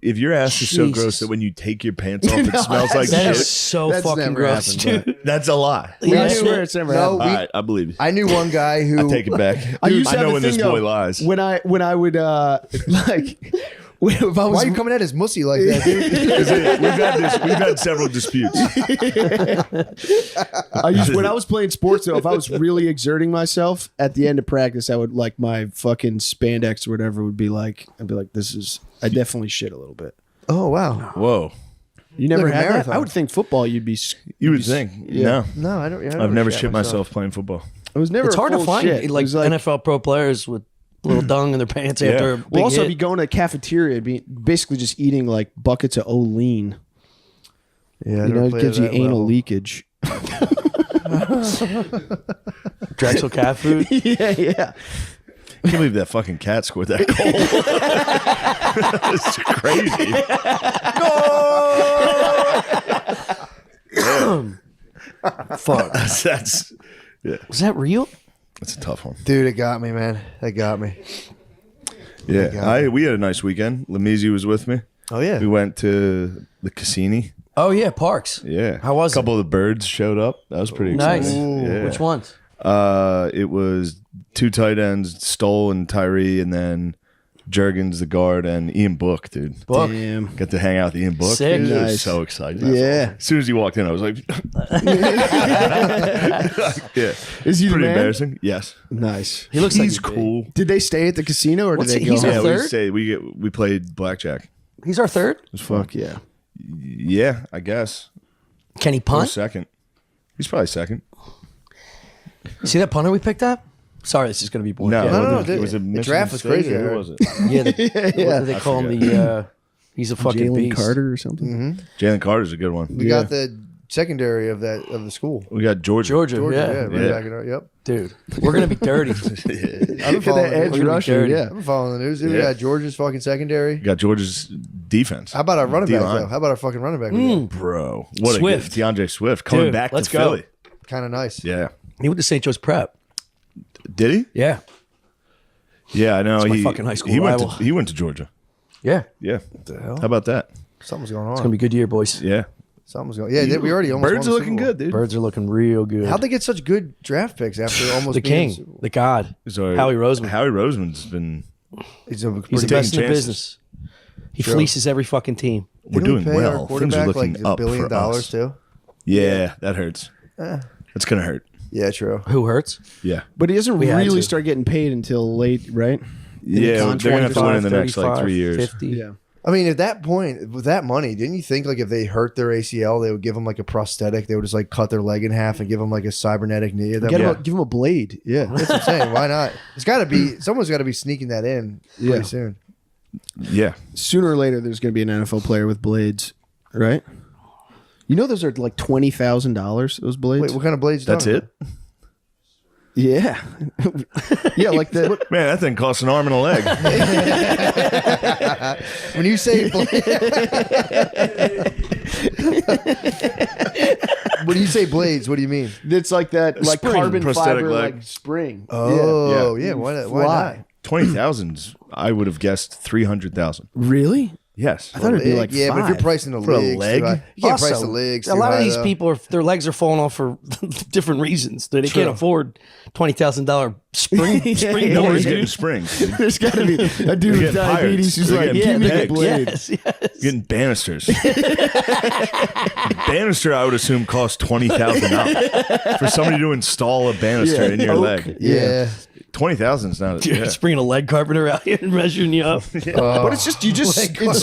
If your ass is so Jesus. gross that when you take your pants off, it smells like That shit. is so That's fucking never gross, happened, dude. That's a lie. Yeah, I Yeah. swear it's never No, happened. we- All right, I believe you. I knew one guy who I take it back. I used to I have know a when thing, this boy though, lies. When I would like if I was Why are you coming at his mussy like that, dude? We've had several disputes. when I was playing sports though, if I was really exerting myself at the end of practice, I would like my fucking spandex or whatever would be like, I'd be like, I definitely shit a little bit. Oh wow. Whoa. You never Like a had that? marathon. I would think football you'd be You would think. Yeah. No. No, I don't. I've never shit myself playing football. It was never It's hard to full find shit. It like was NFL pro players with little dung in their pants after a big We'll also hit. be going to a cafeteria, be basically just eating like buckets of Olean. Yeah, I You know, never it played gives at you that anal level. leakage. Drexel cat food. yeah. I can't believe that fucking cat scored that goal. It's crazy. Fuck. That's Was that real? a tough one. Dude, it got me, man. That got me. Yeah, we had a nice weekend. Lamisi was with me. Oh yeah. We went to the casino. Oh yeah, Parks. Yeah. How was a couple of the birds showed up. That was pretty Nice. exciting. Yeah. Which ones? It was 2 tight ends, Stoll and Tyree, and then Jurgens, the guard, and Ian Book, dude. Book. Damn. Got to hang out with Ian Book. Sick. Dude. I was Nice. so excited. Yeah. As soon as he walked in, I was like, yeah. Is he the Pretty man? embarrassing. Yes. Nice. He looks He's like cool. Did they stay at the casino or What's did they he- go he's home? a Yeah, third? we stayed. We played blackjack. It he's our third. was fun. Fuck yeah. Yeah, I guess. Can he Or punt? second. He's probably second. See that punter we picked up? Sorry, this is going to be boring. No, No. it was a The Michigan draft was State, crazy, or I Who heard. was it? Yeah, what do they call him? He's a fucking Jalen beast. Carter or something. Jalen Carter's a good one. We got the secondary of the school. We got Georgia. Georgia, Georgia, yeah. right Yeah. back in our, yep. Dude, we're going to be dirty. I've been Look at following that the edge news. rusher. dirty. Yeah. I've been following the news. We Yeah. got Georgia's fucking secondary. We got Georgia's defense. How about our running back D-line. though? How about our fucking running back? We Bro, what Swift. a good DeAndre Swift coming Dude, back let's to go. Philly. Kind of nice. Yeah. He went to St. Joe's Prep. Did he? Yeah. Yeah, I know. my fucking high school he went rival. he went to Georgia. Yeah. Yeah. the hell? How about that? Something's going on. It's going to be a good year, boys. Yeah. Something's going. Yeah, we already almost. Birds won are the looking Super Bowl. good, dude. Birds are looking real good. How'd they get such good draft picks after almost the being king, the god, So, Howie Roseman. Howie Roseman's been. He's a He's pretty the taking best in the chances. business. He fleaces every fucking team. We're Didn't we doing pay our well. Things are quarterback looking like up $1 billion for us. too. Yeah, that hurts. That's gonna hurt. Yeah, true. Who hurts? Yeah. But he doesn't We had really to. start getting paid until late, right? Yeah, contract they're gonna have to win in the 25, next like 3 years. 50. Yeah. I mean, at that point, with that money, didn't you think like if they hurt their ACL, they would give them like a prosthetic? They would just like cut their leg in half and give them like a cybernetic knee. At that Get him point? give him a blade. Yeah. That's what I'm saying. Why not? It's got to be someone's got to be sneaking that in pretty Yeah. soon. Yeah. Sooner or later, there's going to be an NFL player with blades, right? You know, those are like $20,000. Those blades. Wait, what kind of blades? you That's talking it. Yeah. Yeah, like the. Man, that thing costs an arm and a leg. about? When you say when you say blades, what do you mean? It's like that, like Spring, carbon prosthetic fiber, leg. like spring. Oh, Yeah. yeah. Why not? Why Fly. not? 20,000s. I would have guessed 300,000. Really? Yes. I thought it'd be like yeah, but if you're five. pricing the For a legs, leg? too high. You can't price Also, the legs. A too lot of high, these though. people, their legs are falling off for different reasons. They can't afford $20,000 spring No one's doors. getting dude. springs. There's got to be a dude They're with getting diabetes pirates. who's They're like, getting give me the pegged. blade. Yes, yes. Getting banisters. Banister, I would assume, costs $20,000 for somebody to install a banister in your leg. Yeah. 20,000 is not. Dude, Yeah. just bringing a leg carpenter out here and measuring you up. But it's just, it's just,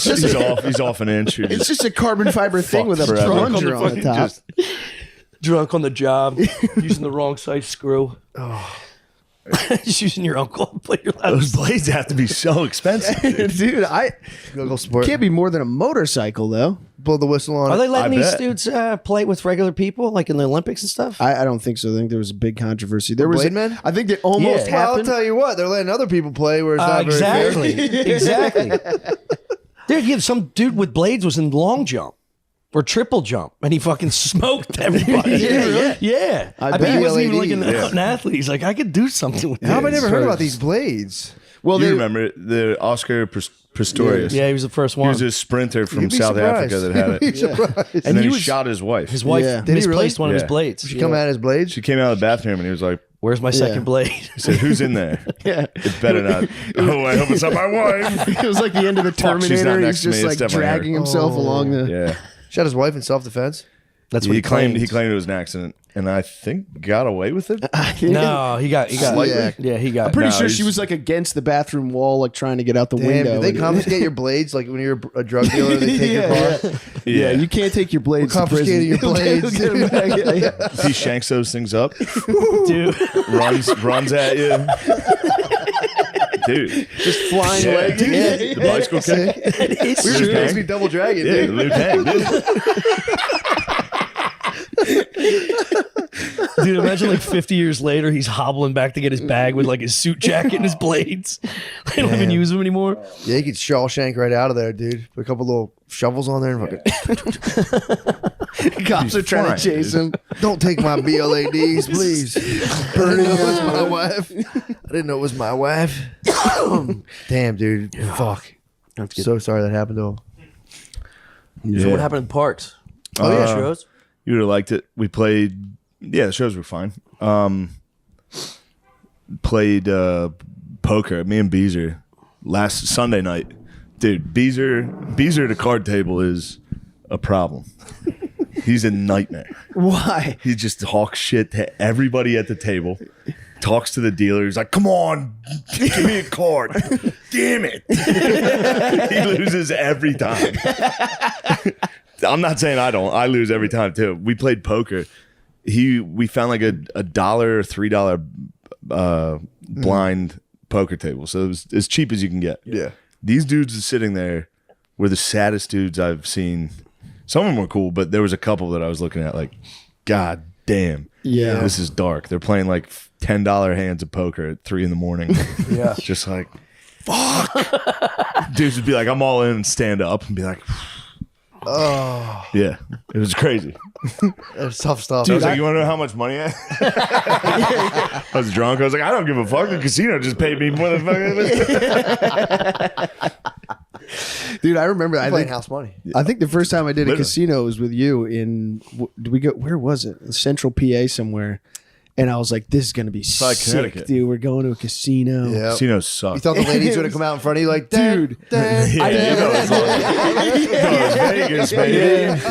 He's off an inch. You're it's just just a carbon fiber thing with a forever. plunger on the top. Drunk on the job, using the wrong size screw. Just using your uncle to play your those blades have to be so expensive. dude. Dude, I Go sport. can't be more than a motorcycle though. Blow the whistle on. Are it. they letting I these bet. dudes play with regular people, like in the Olympics and stuff? I don't think so. I think there was a big controversy. There was, Blade Men? I think it almost Yeah. Well, I'll happened. tell you what, they're letting other people play where it's not very fair. Exactly. Dude, yeah, some dude with blades was in long jump or triple jump, and he fucking smoked everybody. Yeah. I bet he wasn't even like an athlete. He's like, I could do something with How have I this. never heard about these blades? Well, You they, remember the Oscar Pistorius? Yeah, he was the first He one. was a sprinter from You'd be South surprised. Africa that had You'd be it. surprised. And, And then he he was- shot his wife. His wife Yeah. Did he misplaced really? one of his Yeah. blades. She come out as blades. She came out of the bathroom and he was like, Where's my second blade? he said, who's in there? It better not. Oh, I hope it's not my wife. it was like the end of the Fuck, she's not Terminator. next He's to me. just It's like definitely her. dragging himself along the. Yeah. Shot his wife in self-defense. That's what He claimed it was an accident, and I think got away with it. No, he got. Slightly? Yeah, he got. Pretty No, sure he's- she was like against the bathroom wall, like trying to get out the Damn, window. did they And- confiscate your blades like when you're a drug dealer? They take your car. Yeah, you can't take your blades. We're to prison. confiscating your blades. Get 'em back. Yeah. He shanks those things up, Dude. runs at you. Dude, Just flying legs. the bicycle kick. It's We were Liu supposed to Kang. be double dragon, Yeah, dude. Liu Kang, dude. Dude, imagine like 50 years later, he's hobbling back to get his bag with like his suit jacket and his blades. They don't even use them anymore. Yeah, you could Shawshank right out of there, dude. Put a couple little shovels on there and fucking. Cops are trying flying, to chase him. Don't take my BLADs, please. I didn't know it was my wife. I didn't know it was my wife. Damn, dude. Fuck. I'm so sorry that happened to him. So what happened in parks? Oh, yeah. Shows? You would have liked it. We played. Yeah, the shows were fine. Played poker. Me and Beezer last Sunday night. Dude, Beezer at the card table is a problem. He's a nightmare. Why? He just talks shit to everybody at the table. Talks to the dealer. He's like, "Come on, give me a card." Damn it! He loses every time. I'm not saying I don't. I lose every time too. We played poker. we found like a $1 or $3 blind poker table, so it was as cheap as you can get. Yeah. These dudes sitting there were the saddest dudes I've seen. Some of them were cool, but there was a couple that I was looking at like, God damn, Yeah. this is dark. They're playing like $10 hands of poker at 3 a.m. Yeah. Just like, fuck. Dudes would be like, I'm all in, and stand up and be like, Oh, yeah, it was crazy. it's tough stuff. I was like, you want to know how much money I had? I was drunk. I was like, I don't give a fuck. The casino just paid me more than fucking. Dude, I remember. I Playing think house money. the first time I did a Literally. casino was with you in. Did we go? Where was it? Central PA somewhere. And I was like, "This is gonna be like sick, Connecticut. dude. We're going to a casino." Yeah. Casinos suck. You thought the ladies would have come out in front of you like, dude, Yeah, you know it's like- Vegas, baby.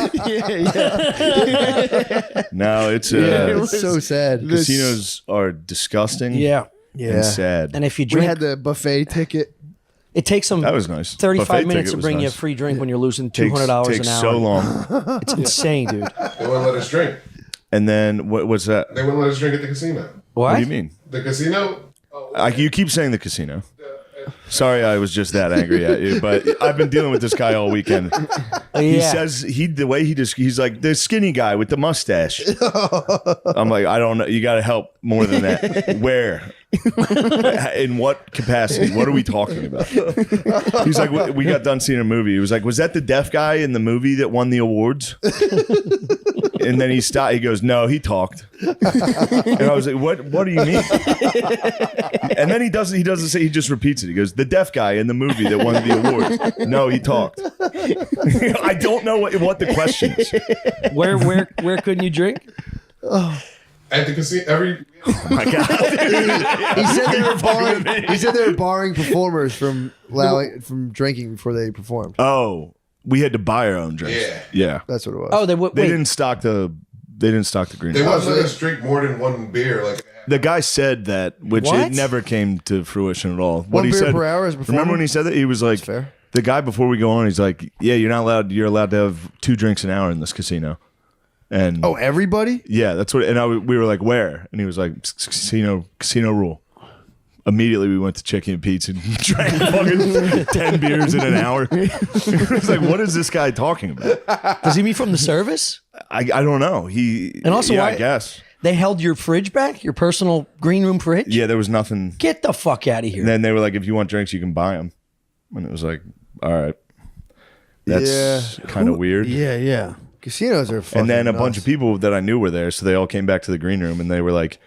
No, it's it was so sad. casinos are disgusting. Yeah. and sad. And if you We drink, had the buffet ticket. it takes them That was nice. 35 Buffet minutes ticket to was bring you a nice. free drink when you're losing Takes $200 an hour. so long. It's insane, dude. They wouldn't let us drink. And then what's that? They wouldn't let us drink at the casino. What do you mean? The casino? You keep saying the casino. Sorry, I was just that angry at you, but I've been dealing with this guy all weekend. He Yeah. says he's like the skinny guy with the mustache. I'm like, I don't know. You got to help more than that. Where? In what capacity? What are we talking about? He's like, we got done seeing a movie. He was like, was that the deaf guy in the movie that won the awards? And then he stopped. He goes, no, he talked. And I was like, what do you mean? And then he doesn't say, he just repeats it. He goes, the deaf guy in the movie that won the award. No, he talked. I don't know what the question is. Where couldn't you drink? At the casino, Oh my God. He said they were barring. He said they were barring performers from drinking before they performed. Oh, we had to buy our own drinks. Yeah. That's what it was. Oh, They wait. didn't stock the green. they wouldn't let us drink more than one beer. Like, The guy said that, which What? it never came to fruition at all. What One he beer said, per hour is performing? remember when he said that? He was like, fair. the guy before we go on, he's like, yeah, you're allowed to have 2 drinks an hour in this casino. And Oh, everybody? yeah, that's what, and we were like, where? And he was like, casino rule. Immediately we went to Chicken and Pete's and drank fucking 10 beers in an hour. It was like, what is this guy talking about? Does he mean from the service? I don't know. And also, yeah, why- I guess. They held your fridge back, your personal green room fridge? Yeah, there was nothing. Get the fuck out of here. And then they were like, if you want drinks, you can buy them. And it was like, all right. That's kind of weird. Yeah. Casinos are fucking And then a nuts. bunch of people that I knew were there, so they all came back to the green room and they were like,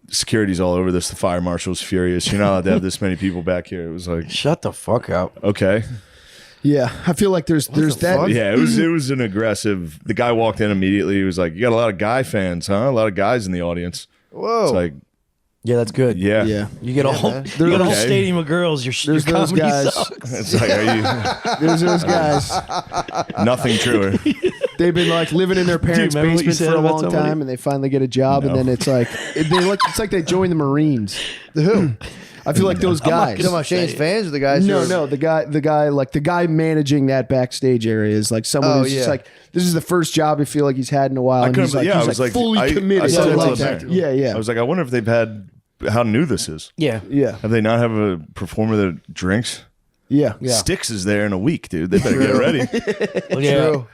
security's all over this. The fire marshal's furious. You're not allowed to have this many people back here. It was like, Shut the fuck up. okay. Yeah, I feel like there's that. fuck? Yeah, it was an aggressive. The guy walked in immediately. He was like, you got a lot of guy fans, huh? A lot of guys in the audience. Whoa. It's like, Yeah, that's good. yeah. Yeah, You get a whole, man. you get a whole Okay. stadium of girls. Your there's those comedy guys. sucks. It's like, are you There's those guys. nothing truer? They've been like living in their parents' remember what you basement said for a about long somebody? time, and they finally get a job, and No. then it's like it's like they join the Marines. Who? I feel like those You guys. talking about Shane's fans or the guys? who are- No, the guy managing that backstage area is like someone Oh, who's just yeah. like, this is the first job I feel like he's had in a while. I And couldn't. he's like, I he's was like, fully I committed. said to it like to that. them. Yeah. I was like, I wonder if they've had how new this is. Yeah. Yeah. Have they not have a performer that drinks? Yeah. Styx is there in a week, dude. They better get ready. Well, yeah. True.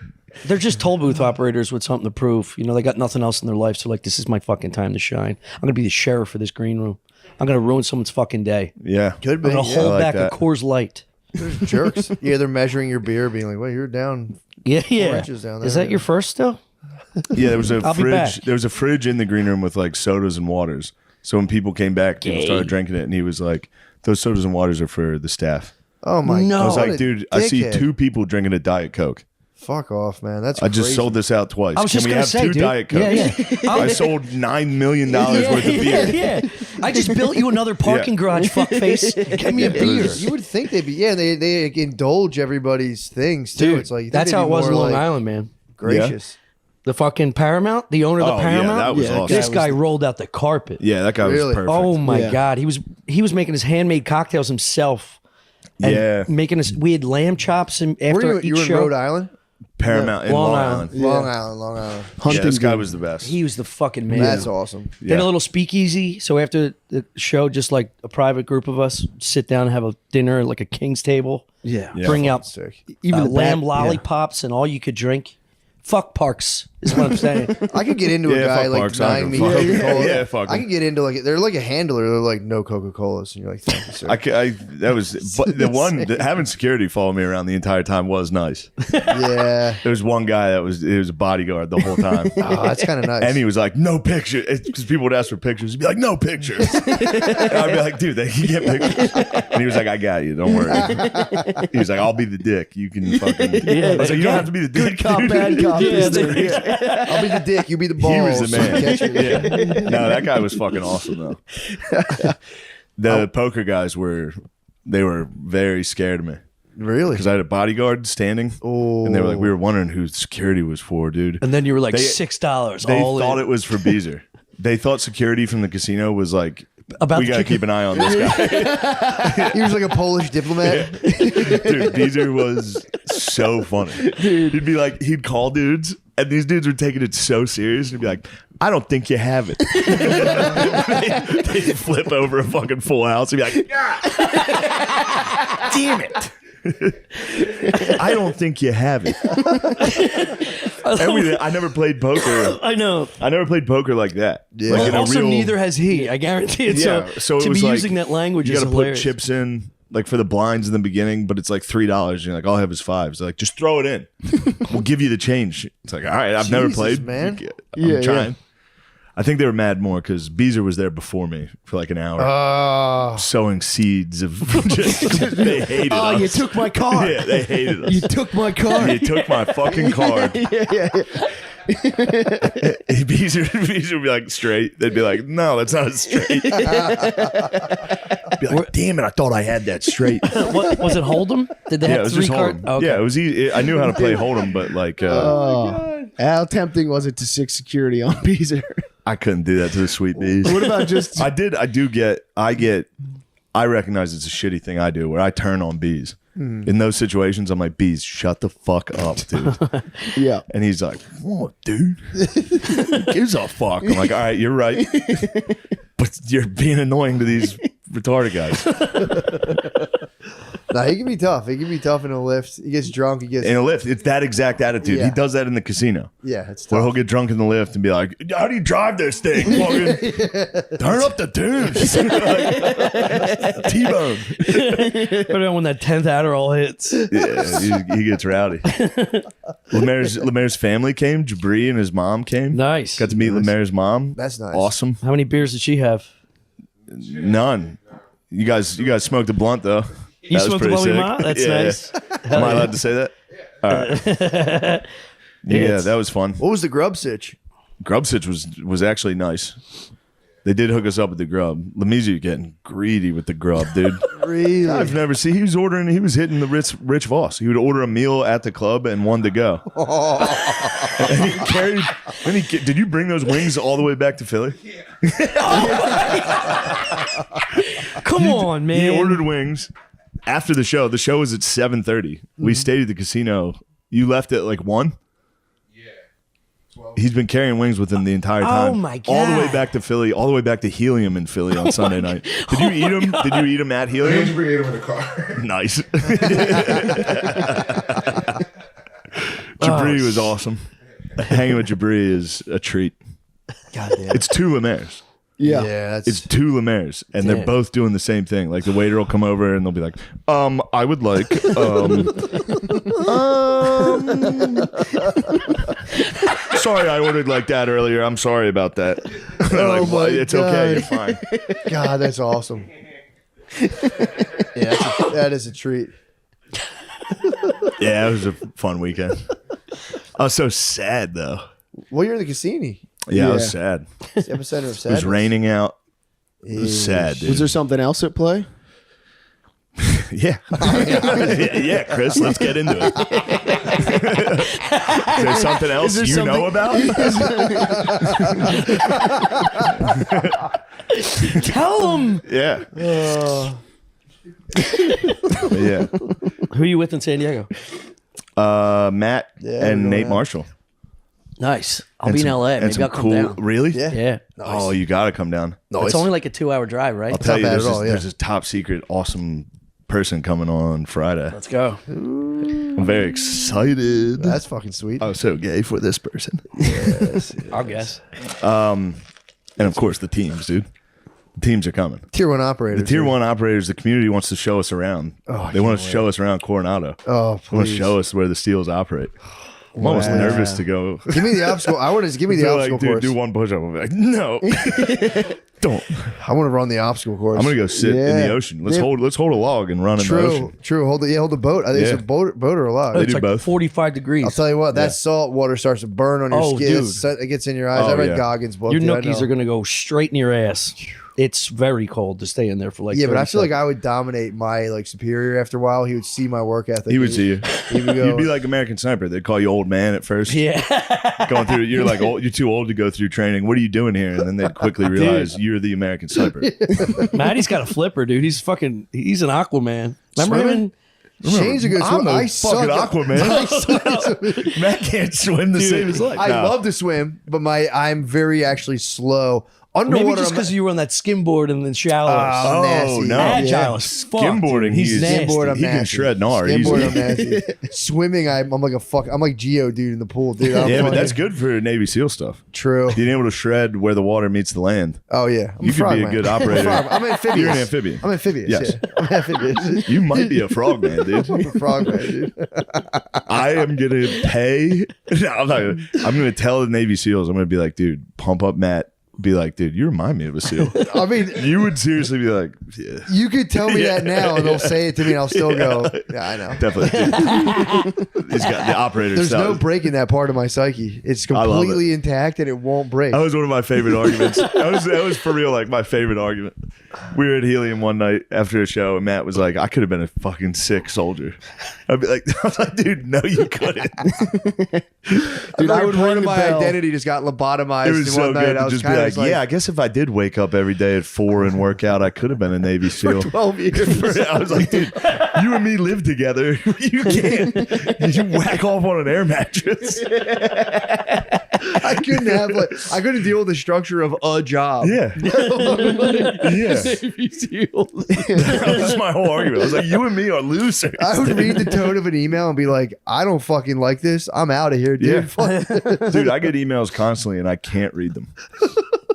They're just toll booth operators with something to prove. You know, they got nothing else in their life. So, like, this is my fucking time to shine. I'm going to be the sheriff for this green room. I'm going to ruin someone's fucking day. Yeah. Could I'm be. going to Yeah. hold I like back that. a Coors Light. Jerks. Yeah, they're measuring your beer, being like, well, you're down. Yeah. inches down there, Is that yeah. your first still? Yeah, there was a I'll be back. fridge. There was a fridge in the green room with like sodas and waters. So when people came back, people Gay. started drinking it, and he was like, "Those sodas and waters are for the staff." Oh my No. god. I was what like, a "Dude, I see dickhead. 2 people drinking a Diet Coke. Fuck off, man. That's I just crazy. sold this out twice. I was Can just we gonna have say, 2 dude. Diet Cokes? Yeah. I sold $9 million worth of beer. Yeah. I just built you another parking garage, fuckface. Get me a beer. You would think they'd be, they indulge everybody's things too. Dude, it's like you think that's they'd how be it was in more, Long like, Island, man. Gracious. The fucking Paramount, the owner of the Oh, yeah, Paramount. that was awesome. This guy rolled out the carpet. Yeah, that guy Really? was perfect. Oh my Yeah. god, he was making his handmade cocktails himself. And Yeah. making us. We had lamb chops and after Were you each in show. Rhode Island? Paramount in Long Long Island. Island. Long Island. Yeah, Hunting this guy game. was the best. He was the fucking man. That's awesome. They had a little speakeasy. So after the show, just like a private group of us sit down and have a dinner, like a king's table. Yeah. Bring out Sick. Even the lamb back- lollipops and all you could drink. Fuck Parks is what I'm saying. I could get into a Yeah, guy fuck like Parks, I denying me don't give a fuck. Coca-Cola. Yeah, fuck I 'em. could get into like they're like a handler. They're like no Coca-Colas, and you're like, thank you, sir. That was but the one that having security follow me around the entire time was nice. Yeah. There was one guy that was a bodyguard the whole time. Oh, that's kind of nice. And he was like, no picture. Because people would ask for pictures. He'd be like, no pictures. And I'd be like, dude, they can get pictures. And he was like, I got you. Don't worry. He was like, I'll be the dick. You can fucking. I was like, you don't have to be the dick. Good cop, dude." bad cop. I'll be the dick. You be the balls. He was the man. Catch it. Yeah. No, that guy was fucking awesome, though. The poker guys were very scared of me. Really? Because I had a bodyguard standing. Oh. And they were like, we were wondering who security was for, dude. And then you were like They- $6. They all thought in. it was for Beezer. They thought security from the casino was like, About we to got to kick keep an eye on this guy. He was like a Polish diplomat. Dude, Beezer was so funny. He'd be like, he'd call dudes, and these dudes were taking it so serious. He'd be like, I don't think you have it. They'd flip over a fucking full house. He'd be like, damn it. I don't think you have it. I never played poker. I know. I never played poker like that. Yeah. Like Well, in a also, real- neither has he. I guarantee it. Yeah, so it to was be like, using that language you is got to put hilarious. chips in, like for the blinds in the beginning, but it's like $3. You're like, all I have is $5. They're like, just throw it in. We'll give you the change. It's like, all right, I've never Jesus, played, man. I'm Yeah, trying. I think they were mad more because Beezer was there before me for like an hour, sowing seeds of just. They hated Oh, us. you took my card. Yeah, they hated us. You took my card. You took my fucking card. Beezer would be like straight. They'd be like, no, that's not a straight. Be like, damn it, I thought I had that straight. What was it? Hold'em? Did they Yeah, it have was three just cards? Hold'em. Yeah, it was easy. I knew how to play Hold'em, but like, How tempting was it to sick security on Beezer? I couldn't do that to the sweet bees. What about just I recognize it's a shitty thing I do where I turn on bees. In those situations, I'm like, bees, shut the fuck up, dude. yeah? And he's like, what, dude? Who gives a fuck? I'm like, all right, you're right. But you're being annoying to these retarded guys. Nah, he can be tough. He can be tough in a lift. He gets drunk. He gets In a lift, it's that exact attitude. He Yeah. does that in the casino. yeah. It's Where he'll tough. get drunk in the lift and be like, how do you drive this thing? Fucking turn up the tunes. Like, T-bone. But then when that 10th Adderall hits, Yeah, he gets rowdy. Lemaire's family came. Jabri and his mom came. nice. Got to meet Lemaire's mom. That's nice. Awesome. How many beers did she have? None. You guys smoked a blunt though. You That was smoked a pretty blunt with your sick. mom? That's Yeah, nice. yeah. Am I allowed to say that? All right. Yeah, that was fun. What was the grub sitch? Grub Sitch was actually nice. They did hook us up with the grub. Lemizzi getting greedy with the grub, dude. Really? I've never seen. He was hitting the Rich Voss. He would order a meal at the club and one to go. And he carried. Did you bring those wings all the way back to Philly? Come on, man. He ordered wings after the show. The show was at 7:30. We stayed at the casino. You left at like 1? He's been carrying wings with him the entire time. Oh, my All the way God. back to Philly, all the way back to Helium in Philly on Sunday night. Did you eat them? Did you eat them at I Helium? usually ate them in the car. Nice. Jabri was awesome. Hanging with Jabri is a treat. God damn. It's 2 Lemaires. Yeah. Yeah, that's It's 2 Lemaires, and they're Damn. both doing the same thing. Like the waiter will come over and they'll be like, I would like, sorry, I ordered like that earlier. I'm sorry about that. They're Oh like, "Well, my it's okay. You're God. fine. God, that's awesome. Yeah, that is a treat. Yeah, it was a fun weekend. I was so sad though. Well, you're in the casino. Yeah, I Yeah. was sad. It's the epicenter of sadness. It was raining out. It was sad, dude. Was there something else at play? Yeah. Yeah, Chris, let's get into it. Is there something else there you know about? Tell him. Yeah. Yeah. Who are you with in San Diego? Matt Yeah, and we're Nate going Marshall. Nice. I'll And be in some- LA. and Maybe some I'll come cool, down. Really? Yeah. Yeah. Oh, you got to come down. It's only like a 2-hour drive, right? I'll tell you, bad there's, at all, yeah. there's this top secret, awesome person coming on Friday. Let's go. I'm very excited. That's fucking sweet. I'm so gay for this person. I'll guess. And of course, the teams, dude. The teams are coming. Tier 1 operators. The tier 1 operators, the community wants to show us around. They want to show us around Coronado. Oh, They want to please. show us where the Steels operate. I'm almost Wow. nervous to go. Give me the obstacle. I want to give me the They're obstacle like, dude, course. do one push up. I'm like, no, don't. I want to run the obstacle course. I'm gonna go sit in Yeah. the ocean. Let's Yeah. hold a log and run in the True, ocean. true. Hold the boat. I think Yeah. it's a boat or a log. They It's do like both. 45 degrees. I'll tell you what, that salt water starts to burn on your Oh, skin. dude. It gets in your eyes. Oh, I read yeah. Goggins' book. Your dude, I nookies know. are going to go straight in your ass. It's very cold to stay in there for like Yeah, but 30 I feel like seconds. I would dominate my like superior after a while. He would see my work ethic. He would see you. He would go, You'd be like American Sniper. They'd call you old man at first. Yeah. Going through, you're like, old, you're too old to go through training. What are you doing here? And then they'd quickly realize you're the American Sniper. Maddie's got a flipper, dude. He's an Aquaman. Remember him? Swimming? Shane's a good I'm swimmer. a I suck. fucking Aquaman. Matt can't swim the same as like. I Nah. love to swim, but I'm very actually slow. Maybe Underwater, just because you were on that skimboard in the shallows. I'm Oh, nasty. no. Agile Yeah. as fuck. Skimboarding, dude. He's he is- nasty. Skimboard, I'm He can nasty. shred gnar Skimboard, I'm easily. nasty. Swimming, I'm like a fuck. I'm like Geo dude in the pool, dude. I'm Yeah, but fucking- that's good for Navy SEAL stuff. true. Being able to shred where the water meets the land. Oh yeah, I'm You could be a frogman. good I'm a operator. frog- I'm amphibious. You're an amphibian. I'm amphibious. Yes. Yeah. I'm amphibious. You might be a frogman, dude. I'm a frogman, dude. I am gonna pay. No, I'm gonna tell the Navy SEAls. I'm gonna be like, dude, pump up Matt. Be like, dude, you remind me of a SEAL. I mean, You would seriously be like, yeah, you could tell me that now, and they'll say it to me, and I'll still go, yeah, I know. definitely. He's got the operator. There's no style. breaking that part of my psyche. It's I love completely intact, and it won't break. That was one of my favorite arguments. That was for real, like my favorite argument. We were at Helium one night after a show, and Matt was like, "I could have been a fucking sick soldier." I'd be like, I was like, "Dude, no, you couldn't." Dude, I would part ring of the my bell. identity just got lobotomized. It was in so one night. good I to was just be kind like, of "Yeah, I guess if I did wake up every day at 4 and work out, I could have been a Navy SEAL." 12 years. I was like, dude, you and me live together. You can't. You whack off on an air mattress. I couldn't have I couldn't deal with the structure of a job. Yeah. Yeah. That was my whole argument. I was like, you and me are losers. I would read the tone of an email and be like, I don't fucking like this. I'm out of here, dude. Yeah. Fuck. Dude, I get emails constantly and I can't read them.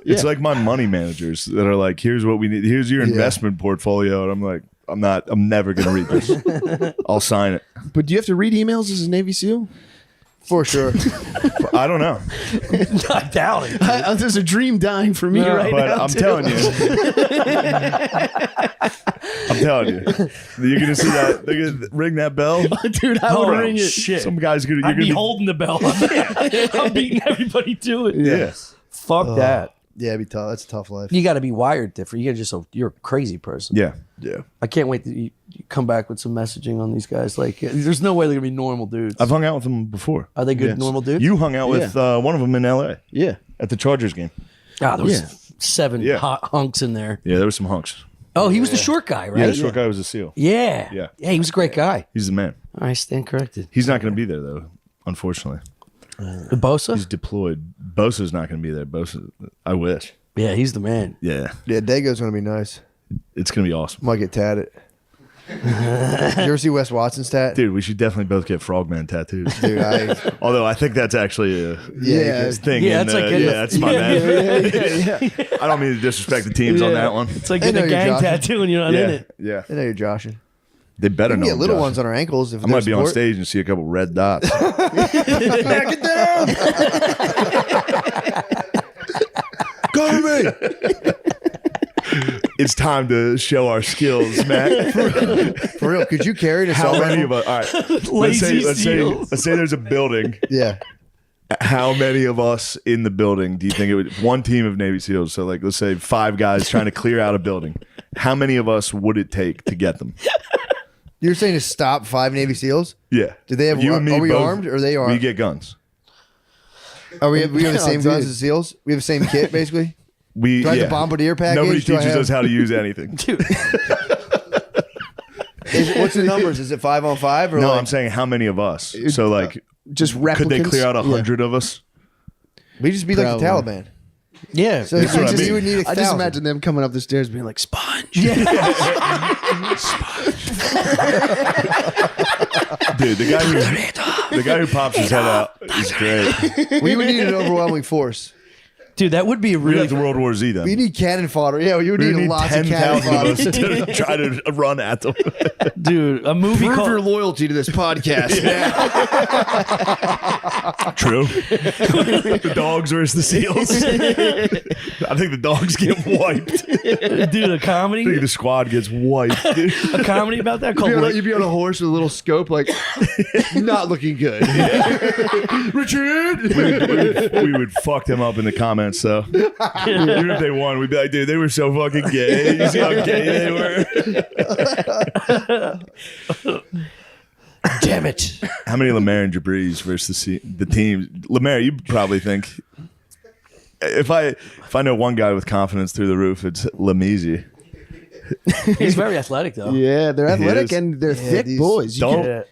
It's like my money managers that are like, here's what we need. Here's your investment portfolio. And I'm like, I'm never going to read this. I'll sign it. But do you have to read emails as a Navy SEAL? For sure. I don't know. I doubt it. There's a dream dying for me right But now. I'm too. telling you. I'm telling you. You're going to see that. They're going to ring that bell. Dude, I would Oh, ring it. shit. Some guy's going to. I'd be holding the bell. I'm beating everybody to it. Yeah. Fuck that. Yeah, it'd be tough. That's a tough life. You got to be wired different. You're a crazy person. Yeah. Yeah. I can't wait that you come back with some messaging on these guys. Like, there's no way they're gonna be normal dudes. I've hung out with them before. Are they good Yes. normal dudes? You hung out with one of them in LA Yeah. at the Chargers game. God, there was Yeah. 7 Yeah. hot hunks in there. Yeah, there were some hunks. Oh, he was the short guy, Yeah, right? the short guy was a SEAL. Yeah. Yeah. Yeah, he was a great guy. He's the man. I stand corrected. He's not going to be there though, unfortunately. Bosa? He's deployed. Bosa's not going to be there. Bosa, I wish. Yeah, he's the man. Yeah, Yeah, Dago's going to be nice. it's going to be awesome. Might get tatted. Did you ever see Wes Watson's tat? Dude, we should definitely both get frogman tattoos. Dude, Although I think that's actually a yeah. thing. Yeah, in, it's like that's my man. I don't mean to disrespect the teams on that one. It's like I getting know a you're gang joking. tattoo and you're not in Yeah, it. yeah. I know you're joshing. They better We know. can get I'm little joshing. ones on our ankles. If I might be on stage and see a couple red dots. Get down. Cover me. It's time to show our skills, Matt. For real, could you carry an How assault many rifle? of us? All right, Lazy let's seals. say there's a building. Yeah. How many of us in the building do you think it would? One team of Navy SEAls. So, like, let's say 5 guys trying to clear out a building. How many of us would it take to get them? You're saying to stop 5 Navy SEAls? Yeah. Do they have? You and me are we both- armed or are they armed? We get guns. Are we have the Oh, same dude. guns as SEAls? We have the same kit, basically. We Do I have the bombardier package? Nobody Do I teaches have- us how to use anything. Dude. What's the numbers? Is it 5-on-5 or No, like, I'm saying how many of us? So like, Just replicants. could they clear out Yeah. 100 of us? we just be like the Probably. Taliban? Yeah. So That's what I mean. you would need I 1,000. just imagine them coming up the stairs being like, Sponge. Dude, the guy who pops his head out is great. We would need an overwhelming force. Dude, that would be a We really got the World War Z then. We need cannon fodder. Yeah, you would We need, need lots of cannon 10,000 of fodder. us to try to run at them. dude, a movie Prove called your loyalty to this podcast. True. The dogs versus the seals. I think the dogs get wiped. dude, a I comedy. think the squad gets wiped. Dude. A comedy about that called You'd be on a horse with a little scope, like, not looking good. Richard! We would fuck them up in the comments, though. Even if they won, we'd be like, dude, they were so fucking gay. You see how gay they were? Damn it. How many Lemaire and Jabriz versus the team? Lemaire, you probably think. If I know one guy with confidence through the roof, it's Lemezi. He's very athletic though. Yeah, they're athletic is. and they're thick these- boys. You Don't can-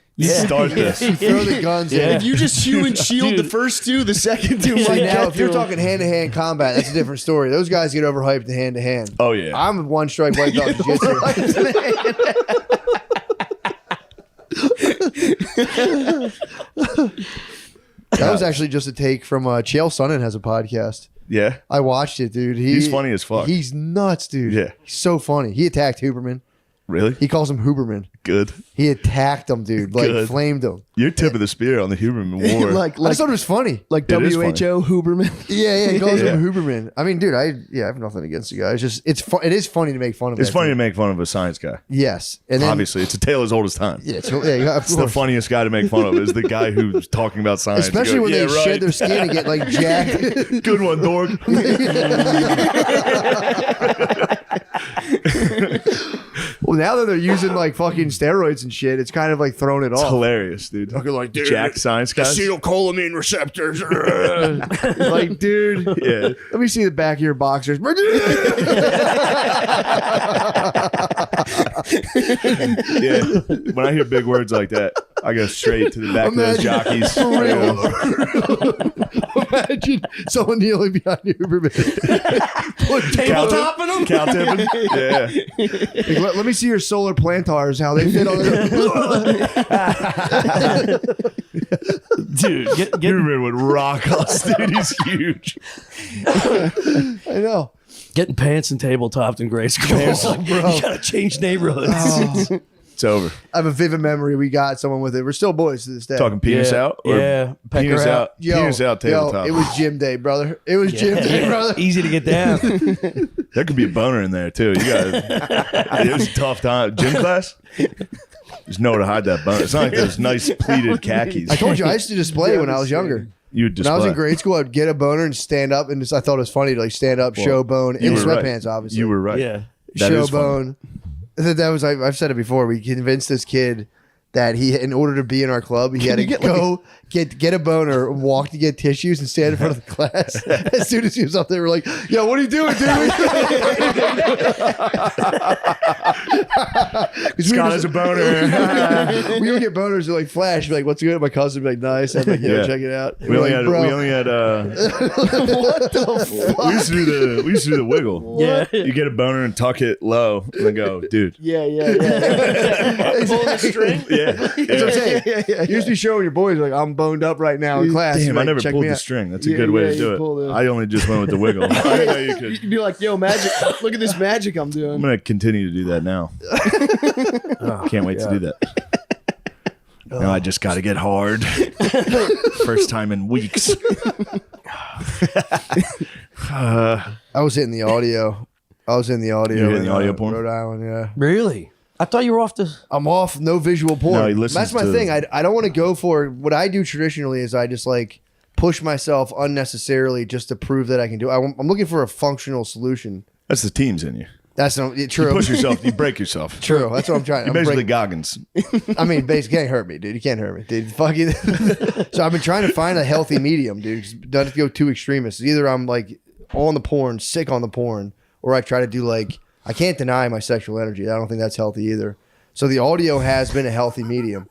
start this. Throw the guns in. Yeah. if you just human shield the Dude. first two, the second two See, might now, get if you're to 'em. talking hand-to-hand combat, that's a different story. Those guys get overhyped in hand-to-hand. Oh, yeah. I'm one strike white belt in jiu-jitsu. That was actually just a take from Chael Sonnen has a podcast. Yeah. I watched it, dude. He's funny as fuck. He's nuts, dude. Yeah. He's so funny. He attacked Huberman. Really? He calls him Huberman. Good. He attacked him, dude. Like, Good. flamed him. You're tip of the spear on the Huberman War. I just thought it was funny. like It is WHO Huberman. Yeah, he calls Yeah. him Huberman. I mean, dude, I have nothing against the guy. It's just it is funny to make fun of. It's that funny to dude. make fun of a science guy. Yes, and then Obviously, it's a tale as old as time. yeah, of It's the course. funniest guy to make fun of is the guy who's talking about science. You Especially go, when "Yeah, they right." shed their skin and get like jacked. Good one, dork. Well, now that they're using like fucking steroids and shit, it's kind of like throwing it It's off. hilarious, dude. Like, dude, Jack science guys. acetylcholine receptors. Like, dude, Yeah. let me see the back of your boxers. Yeah. When I hear big words like that, I go straight to the back of those jockeys. For real. Imagine someone kneeling behind Huberman. Put Tabletopping him? Cow tipping. Yeah. Like, let me see your solar plantars, how they fit on Dude, get Huberman would rock us, dude. He's huge. I know. getting pants and tabletopped in grade school. bro. You gotta change neighborhoods. It's over. I have a vivid memory. We got someone with it. We're still boys to this day. Talking penis Yeah. out? Or Yeah. Pecker Penis out. out. Penis out tabletop. It was gym day, brother. It was gym day, brother. Easy to get down. There could be a boner in there too. You got it was a tough time. Gym class? There's nowhere to hide that boner. It's not like those nice pleated khakis. I told you I used to display when I was younger. You would When I was in display. grade school, I'd get a boner and stand up, and just, I thought it was funny to like stand up, show bone, You in were right. sweatpants, obviously. You were right. Yeah. That show is funny. bone. That was I've said it before. We convinced this kid that he, in order to be in our club, he had to go get a boner, walk to get tissues, and stand in front of the class. As soon as he was up there, we're like, "Yo, what are you doing, dude?" Scott has a boner. We would get boners and like flash, be like, "What's good?" My cousin would be like, "Nice." I'd be like, "Yo, Yeah. check it out." We only had "Bro." what the we used to do the wiggle. Yeah. You get a boner and tuck it low and then go, dude. Yeah. Pulling the string. Yeah. That's what I'm saying. You used to be showing your boys like, "I'm boned up right now in class." Damn, You're I like, never "Check pulled me the out." string. That's a Yeah, good way yeah, to you do pulled it. it. I only just went with the wiggle. I didn't know you could. You'd be like, yo, magic. Look at this magic I'm doing. I'm gonna continue to do that now. Can't wait to do that. No, I just got to get hard. First time in weeks. I was hitting the audio. You were hitting in, the audio porn? Rhode Island, yeah. Really? I thought you were off the. I'm off. No visual porn. No, he listens That's my to- thing. I don't want to go for what I do traditionally. Is I just like push myself unnecessarily just to prove that I can do it. I'm looking for a functional solution. That's the teams in you. That's not You true. push yourself, you break yourself. True. That's what I'm trying. You're I'm basically break- Goggins. I mean, basically, can't hurt me, dude. You can't hurt me, dude. Fuck you. So I've been trying to find a healthy medium, dude. 'Cause don't have to go too extremist. Either I'm like on the porn, sick on the porn, or I try to do like I can't deny my sexual energy. I don't think that's healthy either. So the audio has been a healthy medium.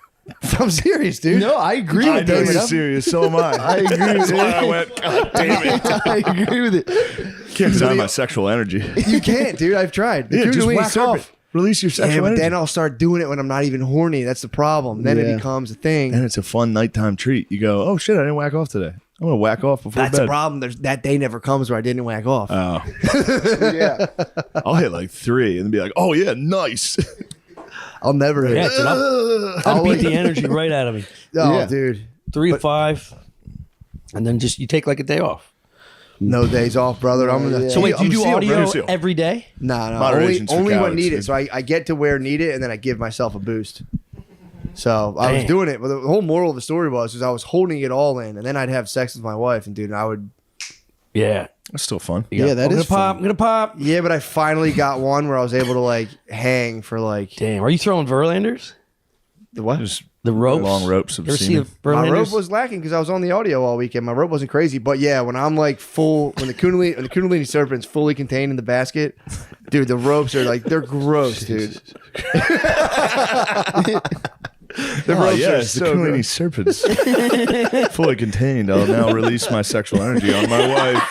I'm serious, dude. No, I agree I with know this. you're serious. So am I. I agree with I it. went, God damn it. I agree with it. Can't deny my sexual energy. You can't, dude. I've tried. The Yeah, just Kundalini whack serpent. off. Release your Yeah, sexual but energy. then I'll start doing it when I'm not even horny. That's the problem. Then Yeah. it becomes a thing. And it's a fun nighttime treat. You go, oh shit, I didn't whack off today. I'm gonna whack off before That's bed. the problem. That day never comes where I didn't whack off. Oh, Yeah. I'll hit like 3 and be like, oh yeah, nice. I'll never hit. Yeah, dude, I'll beat the energy right out of me. Oh, Yeah. dude. 3 to 5, and then just you take like a day off. No days off, brother. I'm gonna. So wait, do you do seal, audio brother, seal. every day? Nah, no. Moderation's for Only when cowards, needed. dude. So I get to where needed, and then I give myself a boost. So I was Damn. doing it, but the whole moral of the story was I was holding it all in, and then I'd have sex with my wife, and dude, I would. Yeah. That's still fun. Yeah, that I'm is gonna pop. I'm gonna pop. Yeah, but I finally got one where I was able to like hang for like Damn, are you throwing Verlanders? the what? Just The ropes? long ropes of Ever see semen. a My rope Verlanders? was lacking because I was on the audio all weekend. My rope wasn't crazy, but yeah, when I'm like full, when the Kundalini serpent's fully contained in the basket, dude, the ropes are like they're gross, dude. The Oh, ropes are yes, the so Kundalini gross. serpents. Fully contained. I'll now release my sexual energy on my wife.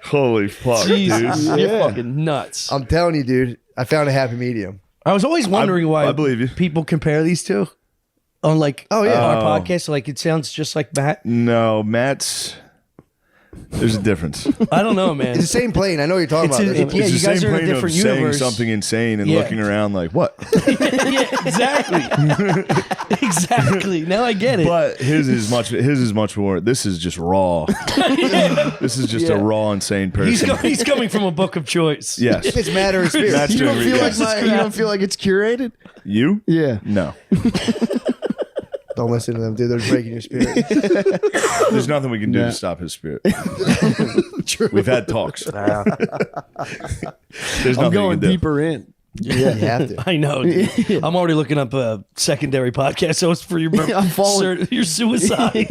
Holy fuck, Jesus, dude. you're Yeah. fucking nuts. I'm telling you, dude, I found a happy medium. I was always wondering why I believe you. people compare these two on like Oh, yeah. our Oh. podcast. Like it sounds just like Matt. No, Matt's. There's a difference. I don't know, man. It's the same plane. I know what you're talking It's about. a- It's- Yeah, It's you the guys same are in a plane of different saying universe. something insane and Yeah. looking around like, what? Yeah, exactly. Exactly. Now I get it. But his is much more. This is just raw. This is just a raw, insane person. He's coming from a book of choice. Yes. It's matter and spirit. Matt's You don't doing feel yes. like you don't feel like it's curated? You? Yeah. No. Don't listen to them, dude. They're breaking your spirit. There's nothing we can do Yeah. to stop his spirit. We've had talks. There's nothing I'm going you can do. deeper in. Yeah, you have to. I know. Dude. I'm already looking up a secondary podcast host for your, I'm falling. your suicide.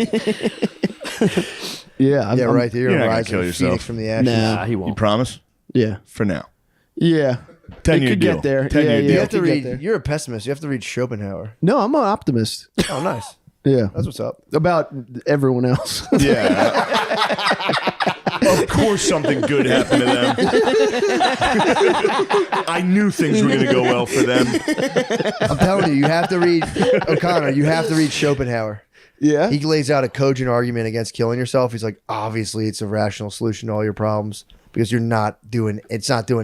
Yeah. I'm, Yeah, right there. You're not gonna Rise kill of the yourself. Phoenix from the ashes. Nah, he You won't. promise? Yeah. For now. Yeah. 10-year It could deal. get there. 10-year Yeah, deal. You yeah. have to could get read. there. You're a pessimist. You have to read Schopenhauer. No, I'm an optimist. Oh, nice. Yeah. That's what's up. About everyone else. Yeah. Of course something good happened to them. I knew things were going to go well for them. I'm telling you, you have to read O'Connor. You have to read Schopenhauer. Yeah. He lays out a cogent argument against killing yourself. He's like, obviously, it's a rational solution to all your problems because it's not doing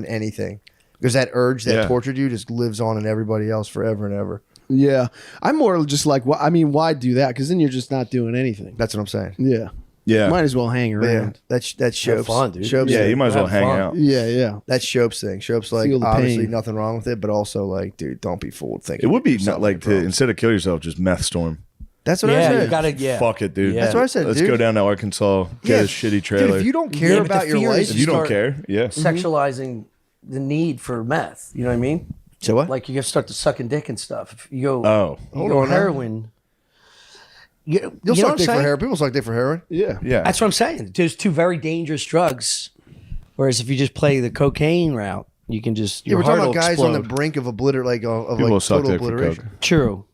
anything. Because that urge that Yeah. tortured you just lives on in everybody else forever and ever. Yeah. I'm more just like, I mean, why do that? Because then you're just not doing anything. That's what I'm saying. Yeah. Yeah. Might as well hang But yeah, around. that's Shope's. fun, dude. Shope's Yeah, thing. you might as well Have hang fun. out. Yeah. Yeah. That's Shope's thing. Shope's like, Feel the obviously pain. nothing wrong with it, but also like, dude, don't be fooled thinking. It would be yourself not like any to, problems. instead of kill yourself, just meth storm. That's what I Yeah, said. you gotta. Yeah. Fuck it, dude. Yeah. That's what I said, Let's dude. go down to Arkansas, get Yeah. a shitty Dude, trailer. if you don't care Yeah, but about the your fear life, is If you don't start- care, yeah. Sexualizing the need for meth. You know what I mean? so what? Like you gotta start to sucking dick and stuff. If you go, Oh, you hold go on now. heroin. You You'll know suck what I'm dick for saying? heroin. People suck dick for heroin. Yeah. yeah. That's what I'm saying. There's two very dangerous drugs. Whereas if you just play the cocaine route, you can just Yeah, your we're talking heart about will guys on the explode. brink of of People like suck total dick for obliteration. coke. True.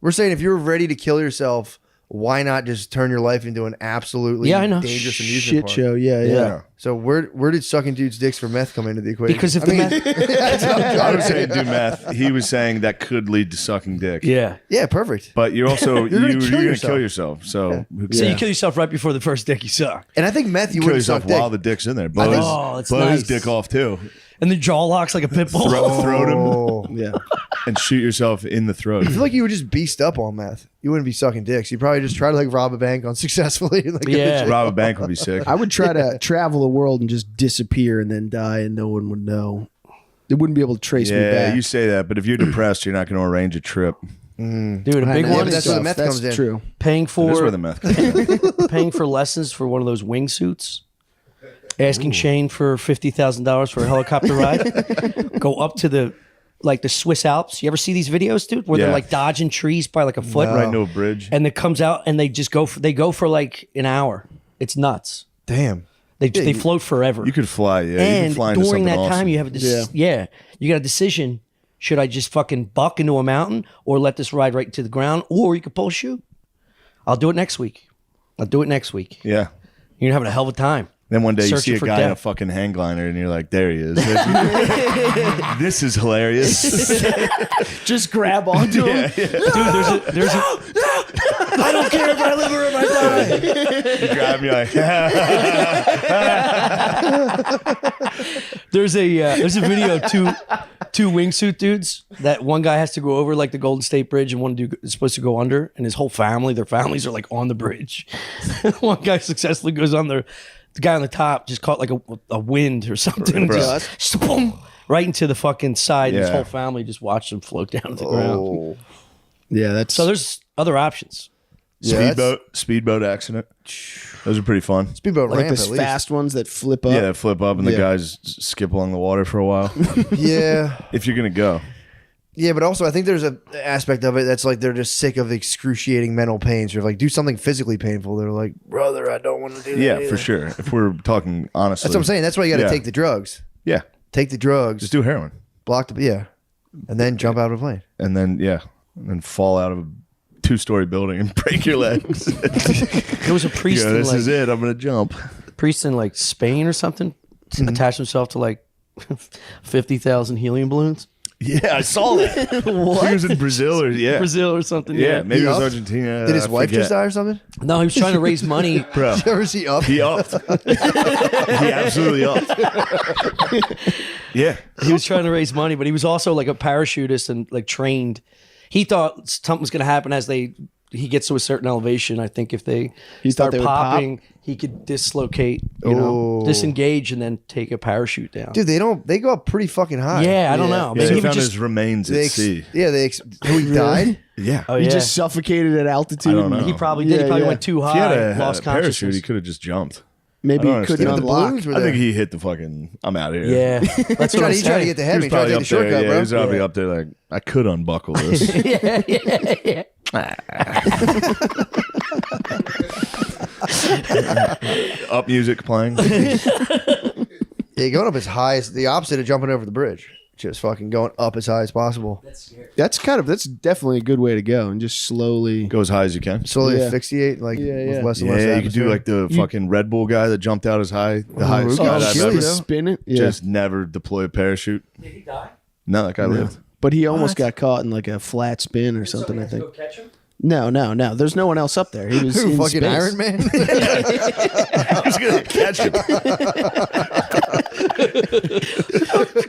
We're saying if you're ready to kill yourself, why not just turn your life into an absolutely Yeah, I know. dangerous amusement Shit park? show. Yeah. Yeah. So where did sucking dudes' dicks for meth come into the equation? Because if I the mean, meth, I was saying do meth. He was saying that could lead to sucking dick. yeah. yeah, perfect. But you're also You're gonna kill gonna yourself. kill yourself. So who So cares? you kill yourself right before the first dick you suck, And I think meth you kill wouldn't yourself suck dick. while the dick's in there. think- Blow it's his nice. dick off too. and the jaw locks like a pit bull. Throat him Oh. Yeah. and shoot yourself in the throat. I feel like you would just beast up on meth. You wouldn't be sucking dicks. You'd probably just try to like rob a bank unsuccessfully. Like, Yeah. Rob a bank would be sick. I would try to travel the world and just disappear and then die and no one would know. They wouldn't be able to trace me Yeah, back. you say that, but if you're depressed, you're not going to arrange a trip. Dude, a I big know. one but is that's where the meth That's comes in. true. paying That's where for the meth comes in. paying for lessons for one of those wingsuits. Asking Shane for $50,000 for a helicopter ride. Go up to the Swiss Alps. You ever see these videos, dude? Where they're Yeah. like dodging trees by like a foot, Right into a bridge. and it comes out and they just go. They go for like an hour. It's nuts. Damn. They float forever. You could fly, yeah. You and could fly into during something that time, awesome. you have a you got a decision. Should I just fucking buck into a mountain or let this ride right into the ground? Or you could pull a chute. I'll do it next week. Yeah. You're having a hell of a time. Then one day you Searching see a for guy in a death. fucking hang glider and you're like, there he is. This is hilarious. Just grab onto him. Dude, there's a I don't care if I live or if I die. You grab me like, There's a video of two wingsuit dudes that one guy has to go over like the Golden State Bridge and one dude is supposed to go under, and his whole family, their families are like on the bridge. One guy successfully goes on the guy on the top just caught like a wind or something, and Bro. just boom, right into the fucking side. And his Yeah. whole family just watched him float down to the ground. Yeah, that's So there's other options. speedboat accident. Those are pretty fun. Speedboat like ramp, those at least. fast ones that flip up. Yeah, they flip up and the Yeah. guys skip along the water for a while. Yeah. If you're going to go. Yeah, but also I think there's an aspect of it that's like they're just sick of the excruciating mental pain. So like do something physically painful. They're like, brother, I don't want to do that. Yeah, either." for sure. If we're talking honestly. That's what I'm saying. That's why you got to Yeah. take the drugs. Yeah. Take the drugs. Just do heroin. block the and then jump out of a plane. And then fall out of a 2-story building and break your legs. There was a priest Yeah, in this like is it. I'm going to jump. Spain or something attached himself to like 50,000 helium balloons. Yeah, I saw that. I think it was in Brazil or Brazil or something. Yeah, maybe it was upped? Argentina. Did his I wife just forget. die or something? No, he was trying to raise money. Bro, Did you ever see Up? he upped. He absolutely upped. Yeah. He was trying to raise money, but he was also like a parachutist and like trained. He thought something was going to happen as he gets to a certain elevation. I think if they He start thought they would pop? popping, he could dislocate, Oh. disengage, and then take a parachute down. Dude, they go up pretty fucking high. Yeah, I don't know. Yeah, Maybe they he found was just his remains They at sea. he died? Yeah. Oh, He yeah. just suffocated at altitude. I don't know. He probably did. He Yeah, probably yeah. went too If he had high, a lost parachute, consciousness. he could have just jumped. Maybe I he don't couldn't understand. The unlock. balloons were I think there. he hit the fucking, I'm out of here. Yeah, that's what I'm He's trying to saying. get the He heaven. was He's trying probably to up take the there. shortcut, Yeah, bro. he was probably up there like, I could unbuckle this. Up music playing. Yeah, going up as high as the opposite of jumping over the bridge. Just fucking going up as high as possible. That's definitely a good way to go, and just slowly. Go as high as you can. Slowly Yeah. asphyxiate, like Yeah, yeah. with less and less Yeah, you could do atmosphere. like the fucking Red Bull guy that jumped out as high, the highest Ruka. skydive Chile, ever. though. Spin it. Yeah. Just never deploy a parachute. Did he die? No, that guy lived. But he almost got caught in like a flat spin or something, I think. catch him? No. There's no one else up there. He was Who, in fucking space. Iron Man? Who's gonna catch him?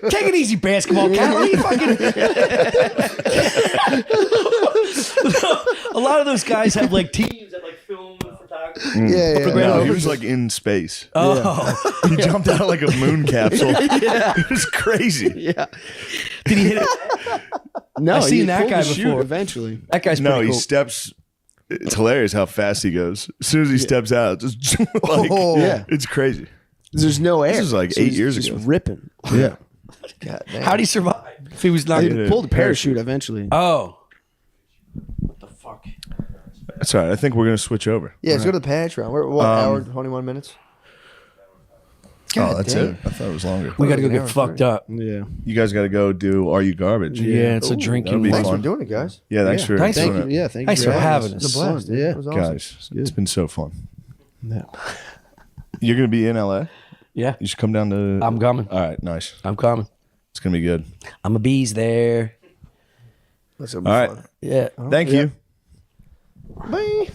Take it easy, basketball cat. What are you fucking? A lot of those guys have like teams that like film and photography. yeah. No, he was like in space. Oh, He jumped out like a moon capsule. It was crazy. Yeah. did he hit it? No, I've seen he that pulled guy the chute before. Eventually. That guy's No, pretty he cool. steps. It's hilarious how fast he goes. As soon as he steps out, just like Oh. Yeah. it's crazy. There's no air. This is like So 8 he's years just ago. ripping. Yeah. God damn. How'd he survive if he was not? He Yeah. pulled the parachute eventually. Oh, what the fuck? That's all right. I think we're gonna switch over. Yeah, let's go to the patch round. We're what, hour, 21 minutes? Oh, that's damn. it. I thought it was longer. We got to go An hour get fucked up. Yeah. You guys got to go do Are You Garbage? Yeah, it's a that'll drinking. be Thanks fun. for doing it, guys. Yeah, thanks for Thanks. doing Thank it. you. Yeah. Thank Thanks you for having us. us. It's a blast, dude. Yeah. It was awesome. Guys, it's been so fun. Yeah. You're gonna be in LA. Yeah, You should come down to. I'm coming. All right, nice. I'm coming. It's gonna be good. I'm a bees there. That's gonna be All right. fun. Yeah. Thank you. Bye.